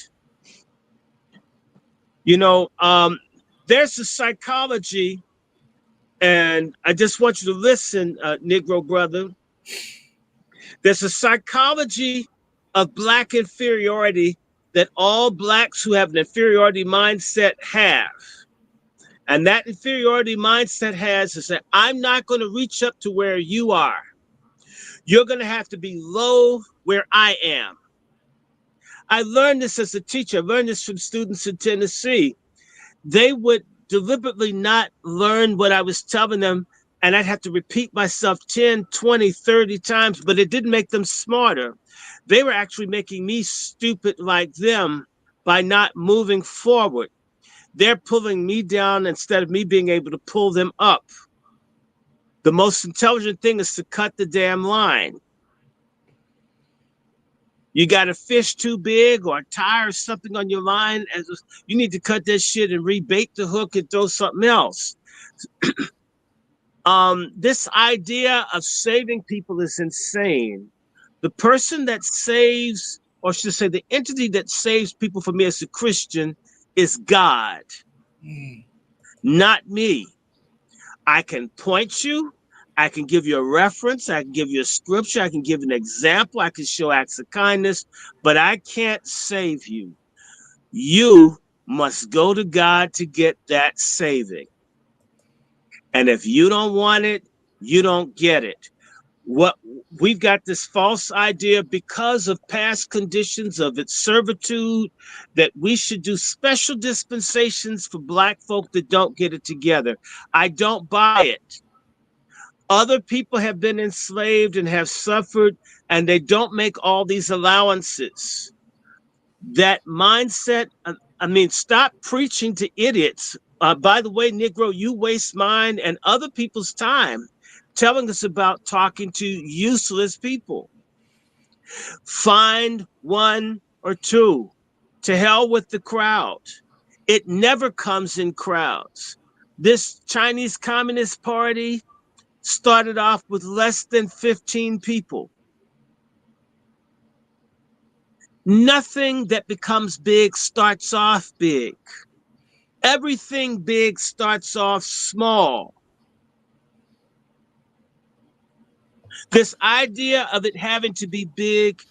You know, there's a psychology, and I just want you to listen, Negro brother. There's a psychology of Black inferiority that all Blacks who have an inferiority mindset have. And that inferiority mindset is that I'm not going to reach up to where you are. You're going to have to be low where I am. I learned this as a teacher. I learned this from students in Tennessee. They would deliberately not learn what I was telling them, and I'd have to repeat myself 10, 20, 30 times, but it didn't make them smarter. They were actually making me stupid like them by not moving forward. They're pulling me down instead of me being able to pull them up. The most intelligent thing is to cut the damn line. You got a fish too big or a tire or something on your line, you need to cut that shit and rebait the hook and throw something else. This idea of saving people is insane. The person that saves, or should I say the entity that saves people for me as a Christian is God, not me. I can point you, I can give you a reference, I can give you a scripture, I can give an example, I can show acts of kindness, but I can't save you. You must go to God to get that saving. And if you don't want it, you don't get it. What we've got this false idea because of past conditions of its servitude that we should do special dispensations for black folk that don't get it together. I don't buy it. Other people have been enslaved and have suffered, and they don't make all these allowances. That mindset, I mean, stop preaching to idiots. By the way, Negro, you waste mine and other people's time telling us about talking to useless people. Find one or two. To hell with the crowd. It never comes in crowds. This Chinese Communist Party started off with less than 15 people. Nothing that becomes big starts off big. Everything big starts off small. This idea of it having to be big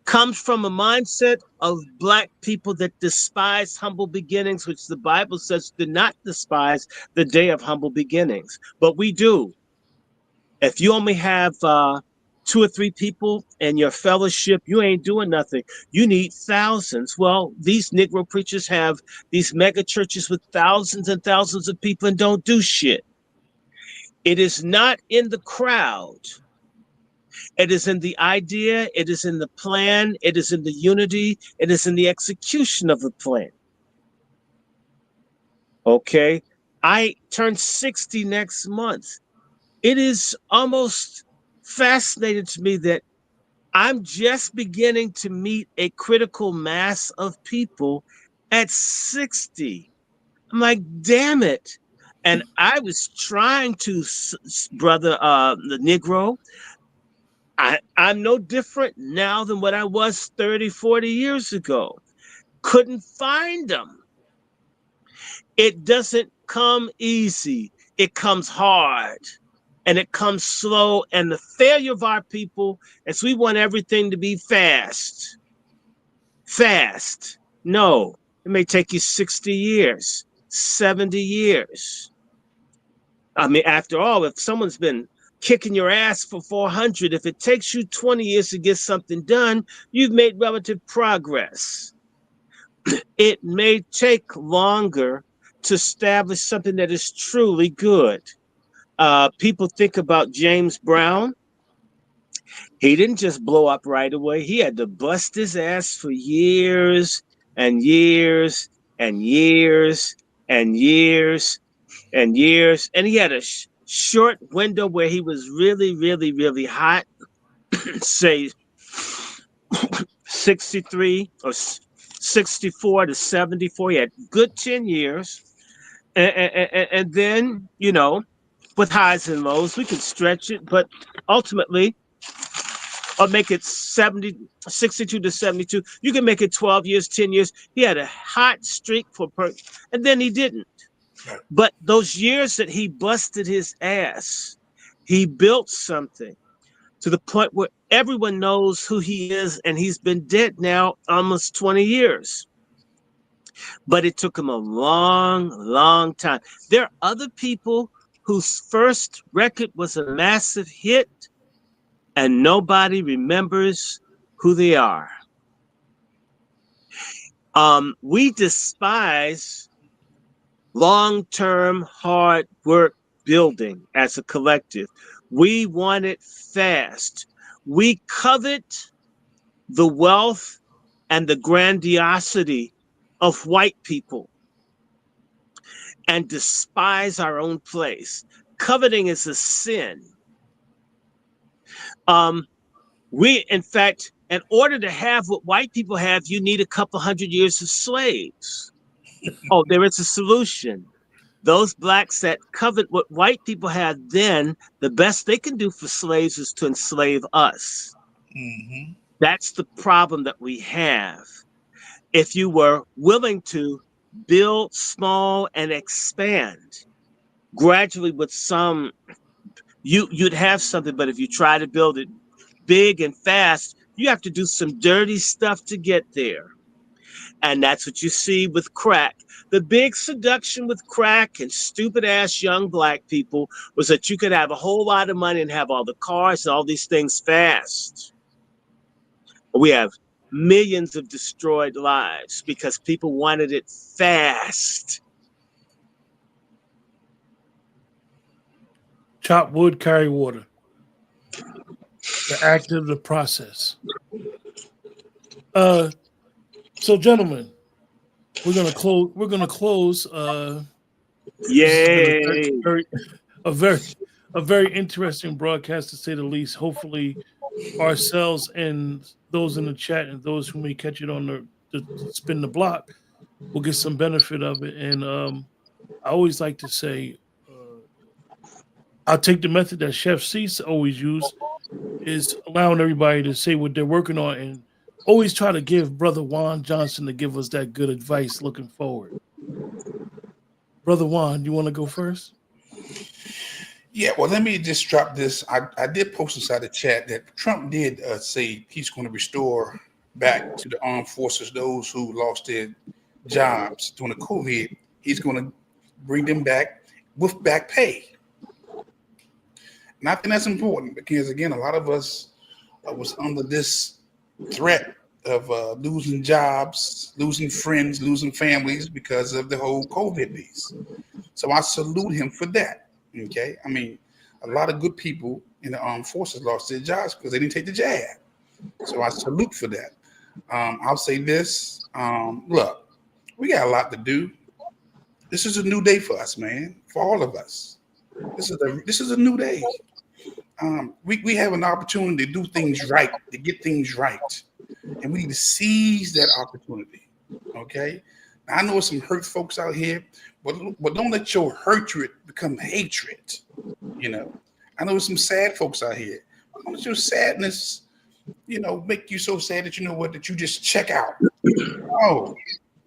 comes from a mindset of black people that despise humble beginnings, which the Bible says do not despise the day of humble beginnings. But we do. If you only have 2 or 3 people in your fellowship, you ain't doing nothing. You need thousands. Well, these Negro preachers have these mega churches with thousands and thousands of people and don't do shit. It is not in the crowd. It is in the idea. It is in the plan. It is in the unity. It is in the execution of the plan. Okay. I turn 60 next month. It is almost fascinating to me that I'm just beginning to meet a critical mass of people at 60. I'm like, damn it. And I was trying to, brother, the Negro, I'm no different now than what I was 30, 40 years ago. Couldn't find them. It doesn't come easy. It comes hard and it comes slow. And the failure of our people is we want everything to be fast. Fast. No, it may take you 60 years, 70 years. I mean, after all, if someone's been kicking your ass for 400, if it takes you 20 years to get something done, you've made relative progress. It may take longer to establish something that is truly good. People think about James Brown. He didn't just blow up right away. He had to bust his ass for years and years and years and years and years. And he had a short window where he was really, really, really hot, say 63 or 64 to 74. He had good 10 years. And then, you know, with highs and lows, we could stretch it, but ultimately, or make it 62 to 72. You can make it 12 years, 10 years. He had a hot streak and then he didn't. But those years that he busted his ass, he built something to the point where everyone knows who he is, and he's been dead now almost 20 years. But it took him a long, long time. There are other people whose first record was a massive hit, and nobody remembers who they are. We despise long-term hard work building as a collective. We want it fast. We covet the wealth and the grandiosity of white people and despise our own place. Coveting is a sin. In fact, in order to have what white people have, you need a couple hundred years of slaves. Oh, there is a solution. Those blacks that covet what white people had then, the best they can do for slaves is to enslave us. Mm-hmm. That's the problem that we have. If you were willing to build small and expand gradually with some, you'd have something. But if you try to build it big and fast, you have to do some dirty stuff to get there. And that's what you see with crack. The big seduction with crack and stupid ass young black people was that you could have a whole lot of money and have all the cars and all these things fast. We have millions of destroyed lives because people wanted it fast. Chop wood, carry water. The act of the process. So, gentlemen, we're gonna close. We're gonna close. Yay! A very interesting broadcast, to say the least. Hopefully, ourselves and those in the chat and those who may catch it on the spin the block will get some benefit of it. And I always like to say, I'll take the method that Chef Cease always used, is allowing everybody to say what they're working on, and always try to give Brother Juan Johnson to give us that good advice looking forward. Brother Juan, you want to go first? Yeah, well, let me just drop this. I did post inside the chat that Trump did say he's going to restore back to the armed forces those who lost their jobs during the COVID. He's going to bring them back with back pay. And I think that's important because, again, a lot of us was under this threat of losing jobs, losing friends, losing families because of the whole COVID piece. So I salute him for that. Okay, I mean, a lot of good people in the armed forces lost their jobs because they didn't take the jab. So I salute for that. I'll say this. Look, we got a lot to do. This is a new day for us, man, for all of us. This is a new day. We have an opportunity to do things right, to get things right. And we need to seize that opportunity, okay? Now, I know some hurt folks out here, but don't let your hatred become hatred, you know? I know some sad folks out here. Don't let your sadness, make you so sad that that you just check out. Oh,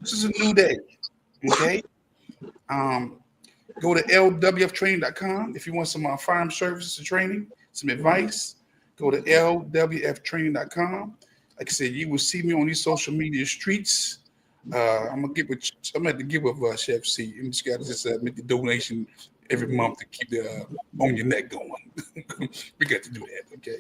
this is a new day, okay? Go to lwftraining.com if you want some firearm services and training, some advice. Go to lwftraining.com. Like I said, you will see me on these social media streets. I'm gonna have to give with Chef C. You just got to make the donation every month to keep the on your neck going. We got to do that, okay?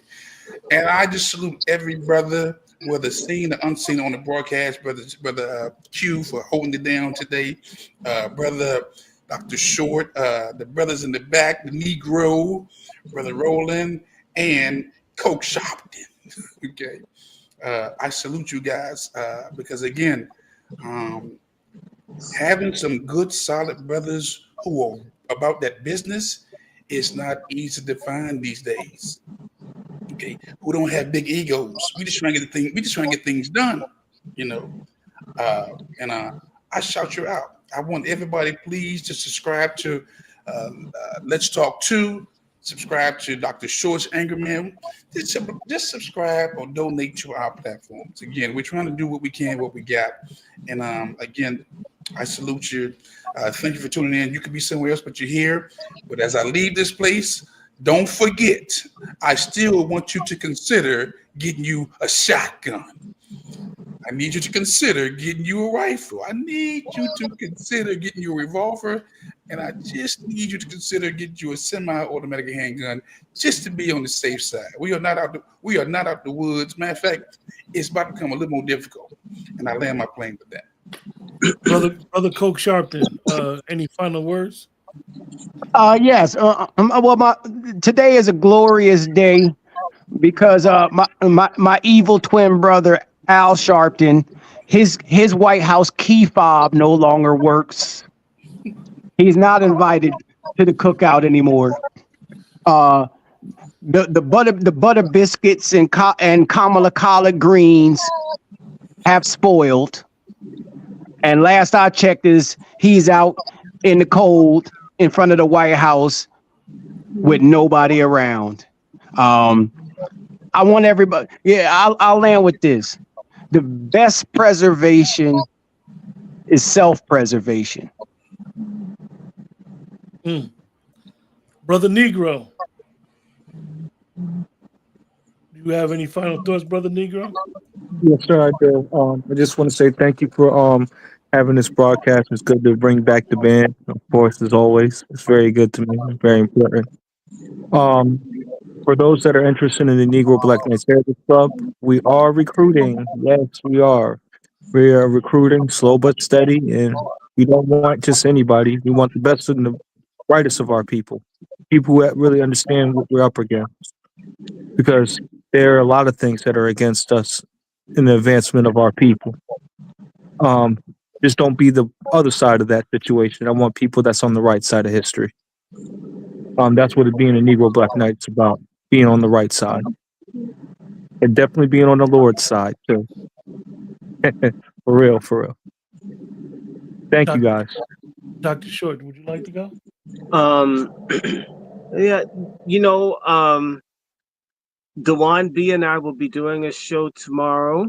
And I just salute every brother, whether seen or unseen on the broadcast. Brother Q for holding it down today. Brother Dr. Short, the brothers in the back, the Negro, Brother Roland, and Coke Shopton. Okay. I salute you guys because, again, having some good, solid brothers who are about that business is not easy to find these days. Okay, who don't have big egos? We just trying to get things done, And I shout you out. I want everybody, please, to subscribe to Let's Talk 2. Subscribe to Dr. Short's Anger Man. Just subscribe or donate to our platforms. Again, we're trying to do what we can, what we got. And again, I salute you. Thank you for tuning in. You could be somewhere else, but you're here. But as I leave this place, don't forget, I still want you to consider getting you a shotgun. I need you to consider getting you a rifle. I need you to consider getting you a revolver. And I just need you to consider getting you a semi-automatic handgun just to be on the safe side. We are not out the woods. Matter of fact, it's about to become a little more difficult. And I land my plane with that. Brother Coke Sharpton, any final words? Yes. Today is a glorious day because my evil twin brother Al Sharpton, his White House key fob no longer works. He's not invited to the cookout anymore. The butter biscuits and Kamala collard greens have spoiled. And last I checked, he's out in the cold in front of the White House with nobody around. I want everybody. Yeah, I'll land with this. The best preservation is self-preservation. Brother Negro, you you have any final thoughts, Brother Negro? Yes, sir, I do. I just want to say thank you for having this broadcast. It's good to bring back the band, of course, as always. It's very good to me, very important. Um, for those that are interested in the Negro Black Knights Heritage Club, we are recruiting. Yes, we are. We are recruiting, slow but steady, and we don't want just anybody. We want the best and the brightest of our people who really understand what we're up against. Because there are a lot of things that are against us in the advancement of our people. Um, just don't be the other side of that situation. I want people that's on the right side of history. That's what it being a Negro Black Knight's about, being on the right side. And definitely being on the Lord's side, too. For real, for real. Thank you, guys. Dr. Short, would you like to go? Yeah, Dewan B and I will be doing a show tomorrow.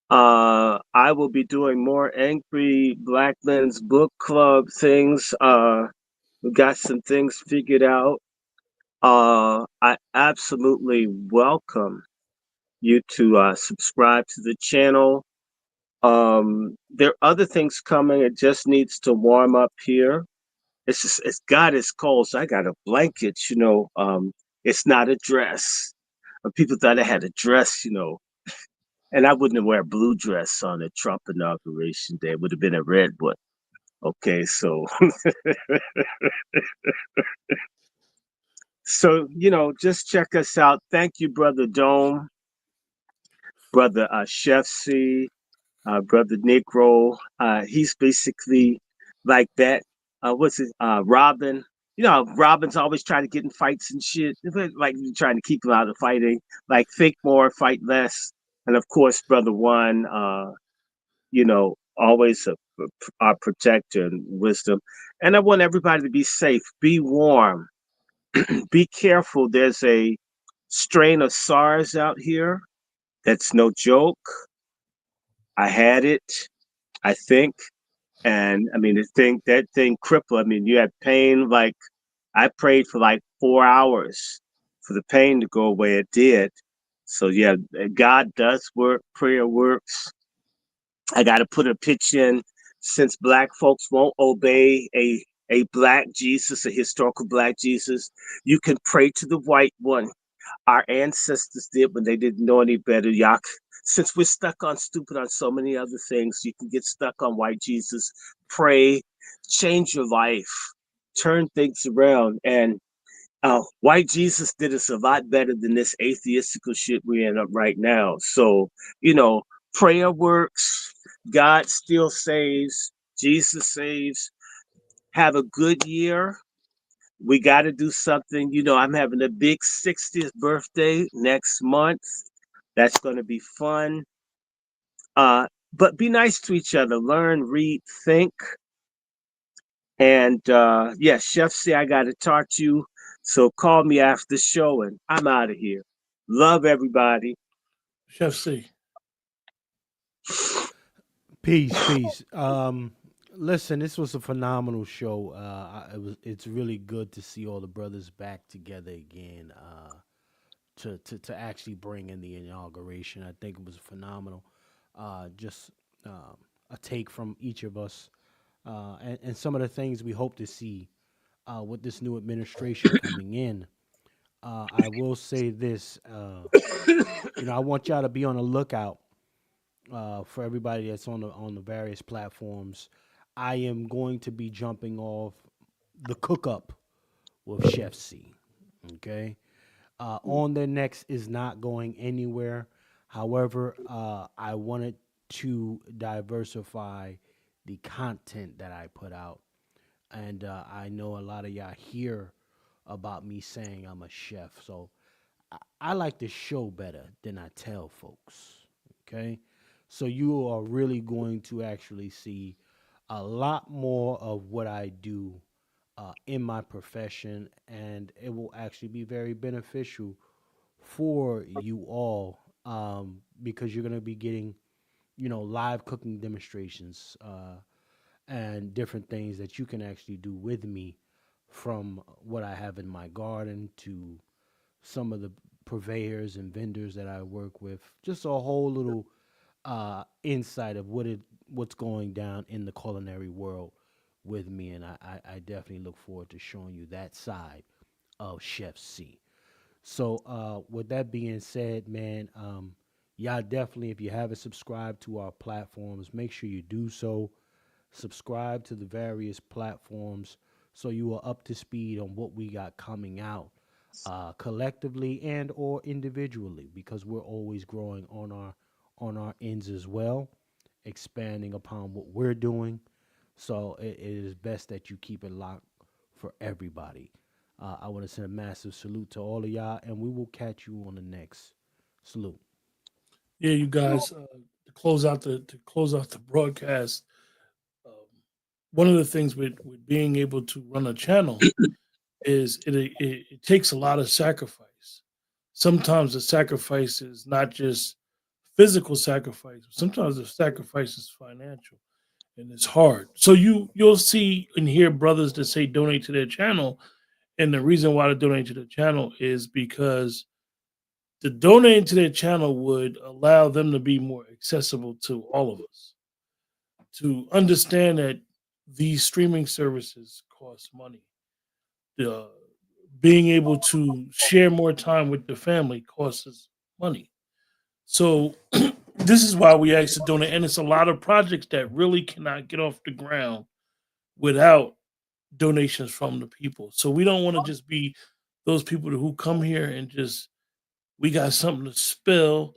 I will be doing more Angry Black Men's Book Club things. We got some things figured out. I absolutely welcome you to subscribe to the channel. There are other things coming. It just needs to warm up here. It's God is cold, so I got a blanket. It's not a dress. People thought I had a dress, and I wouldn't wear a blue dress on a Trump inauguration day. It would have been a red one. Okay, so so just check us out. Thank you, Brother Dome, Brother Chef C, Brother Negro. He's basically like that. What's it? Robin. Robin's always trying to get in fights and shit. Like trying to keep him out of fighting. Like think more, fight less. And of course, Brother One. Always our protector and wisdom. And I want everybody to be safe. Be warm. Be careful. There's a strain of SARS out here. That's no joke. I had it. I think. And I mean, that thing crippled. I mean, you had pain. Like I prayed for like 4 hours for the pain to go away. It did. So yeah, God does work. Prayer works. I got to put a pitch in since black folks won't obey a black Jesus, a historical black Jesus. You can pray to the white one. Our ancestors did when they didn't know any better. Y'all, since we're stuck on stupid on so many other things, you can get stuck on white Jesus. Pray, change your life, turn things around. And white Jesus did us a lot better than this atheistical shit we're in up right now. So, prayer works. God still saves. Jesus saves. Have a good year. We got to do something. I'm having a big 60th birthday next month. That's going to be fun. But be nice to each other. Learn, read, think. And yeah, Chef C, I got to talk to you. So call me after the show and I'm out of here. Love everybody. Chef C. Peace. Listen, this was a phenomenal show. It's really good to see all the brothers back together again. To actually bring in the inauguration, I think it was phenomenal. Just a take from each of us, and some of the things we hope to see with this new administration coming in. I will say this, I want y'all to be on the lookout for everybody that's on the various platforms. I am going to be jumping off the cook up with Chef C. Okay, on their next is not going anywhere. However, I wanted to diversify the content that I put out, and I know a lot of y'all hear about me saying I'm a chef, so I like to show better than I tell folks. Okay, so you are really going to actually see a lot more of what I do in my profession, and it will actually be very beneficial for you all because you're going to be getting, live cooking demonstrations and different things that you can actually do with me, from what I have in my garden to some of the purveyors and vendors that I work with. Just a whole little insight of what's going down in the culinary world with me, and I definitely look forward to showing you that side of Chef C. So with that being said, man, y'all definitely, if you haven't subscribed to our platforms, make sure you do so. Subscribe to the various platforms so you are up to speed on what we got coming out collectively and or individually, because we're always growing on our ends as well, expanding upon what we're doing. So it is best that you keep it locked for everybody. I want to send a massive salute to all of y'all, and we will catch you on the next salute. Yeah, you guys, to close out the broadcast. Um, One of the things with being able to run a channel is it takes a lot of sacrifice. Sometimes the sacrifice is not just physical sacrifice. Sometimes the sacrifice is financial, and it's hard. So you'll see and hear brothers that say donate to their channel, and the reason why they donate to the channel is because the donating to their channel would allow them to be more accessible to all of us, to understand that these streaming services cost money. Uh, Being able to share more time with the family costs us money. So this is why we asked to donate, and it's a lot of projects that really cannot get off the ground without donations from the people. So we don't want to just be those people who come here and just we got something to spill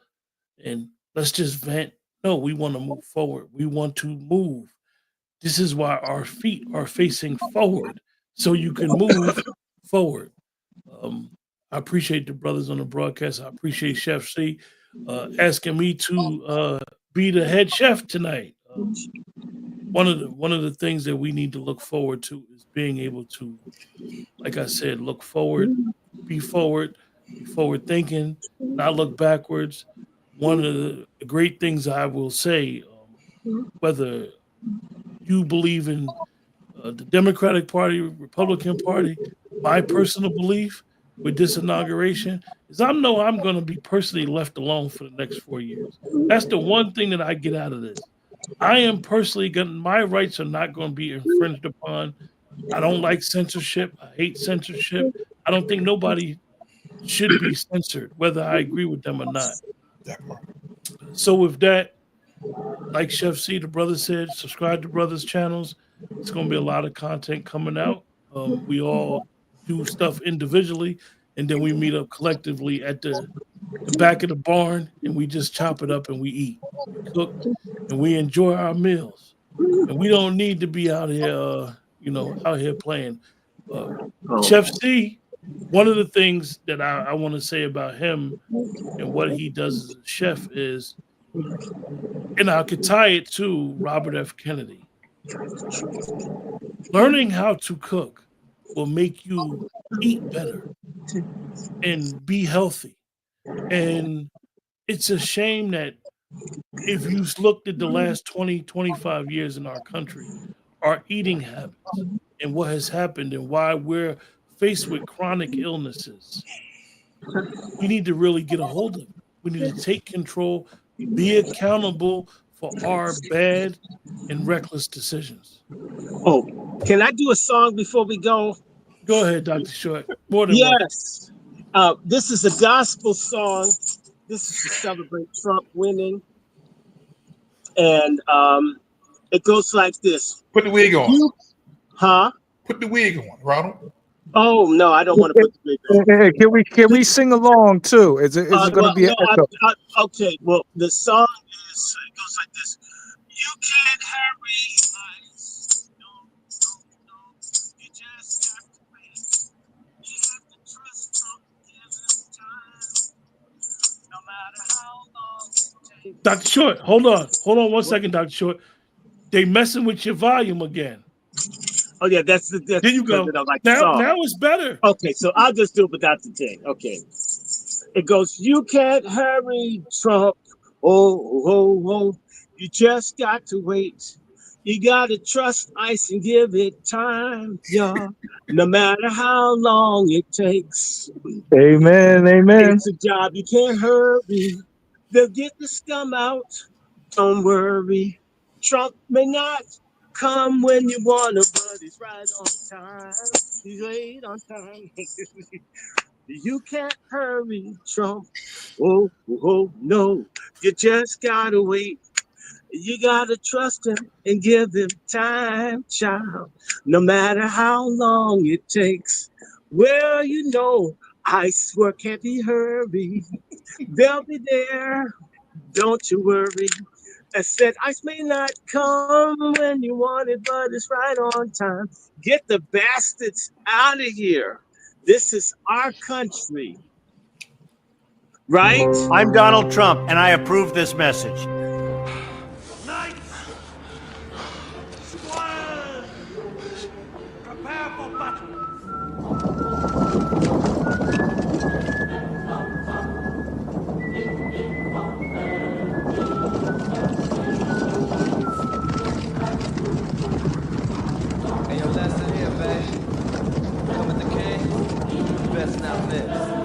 and let's just vent. No, we want to move forward. We want to move. This is why our feet are facing forward, so you can move forward. Um, I appreciate the brothers on the broadcast. I appreciate Chef C asking me to be the head chef tonight. One of the things that we need to look forward to is being able to, like I said, look forward, be forward thinking, not look backwards. One of the great things I will say, whether you believe in the Democratic Party, Republican Party, my personal belief with this inauguration is I know I'm going to be personally left alone for the next 4 years. That's the one thing that I get out of this. I am personally going my rights are not going to be infringed upon. I don't like censorship. I hate censorship. I don't think nobody should be censored, whether I agree with them or not. So with that, like Chef C, the brother said, subscribe to brothers' channels. It's going to be a lot of content coming out. We all do stuff individually, and then we meet up collectively at the back of the barn, and we just chop it up and we eat, we cook, and we enjoy our meals. And we don't need to be out here, out here playing. Chef C, one of the things that I want to say about him and what he does as a chef is, and I could tie it to Robert F. Kennedy. Learning how to cook will make you eat better and be healthy. And it's a shame that if you looked at the last 20, 25 years in our country, our eating habits and what has happened and why we're faced with chronic illnesses, we need to really get a hold of it. We need to take control, be accountable for our bad and reckless decisions. Oh, can I do a song before we go? Go ahead, Dr. Short. More than yes. This is a gospel song. This is to celebrate Trump winning. And it goes like this. Put the wig on. Huh? Put the wig on, Ronald. Oh no, I don't want to put the wig on. Hey, can we sing along too? Is it going to be an echo? Okay. Well, the song is it goes like this. You can't hurry ice. No. You just have to wait. You have to trust Trump gives time. No matter how long it takes. Dr. Short, hold on 1 second, Dr. Short. They messing with your volume again. Oh yeah, that's there you go. Like now it's better. Okay, so I'll just do it without the thing. Okay, it goes. You can't hurry Trump. Oh, you just got to wait. You gotta trust ice and give it time, y'all. No matter how long it takes. Amen. Amen. It's a job you can't hurry. They'll get the scum out. Don't worry. Trump may not come when you want him, but he's right on time. He's right on time. You can't hurry, Trump. Oh, oh, no. You just gotta wait. You gotta trust him and give him time, child. No matter how long it takes. Well, you know, I swear can't be hurried. They'll be there. Don't you worry. I said ice may not come when you want it, but it's right on time. Get the bastards out of here. This is our country, right? I'm Donald Trump, and I approve this message. Knights, squires, prepare for battle. Hey, yo, lesson here, babe. Coming the king, best not miss.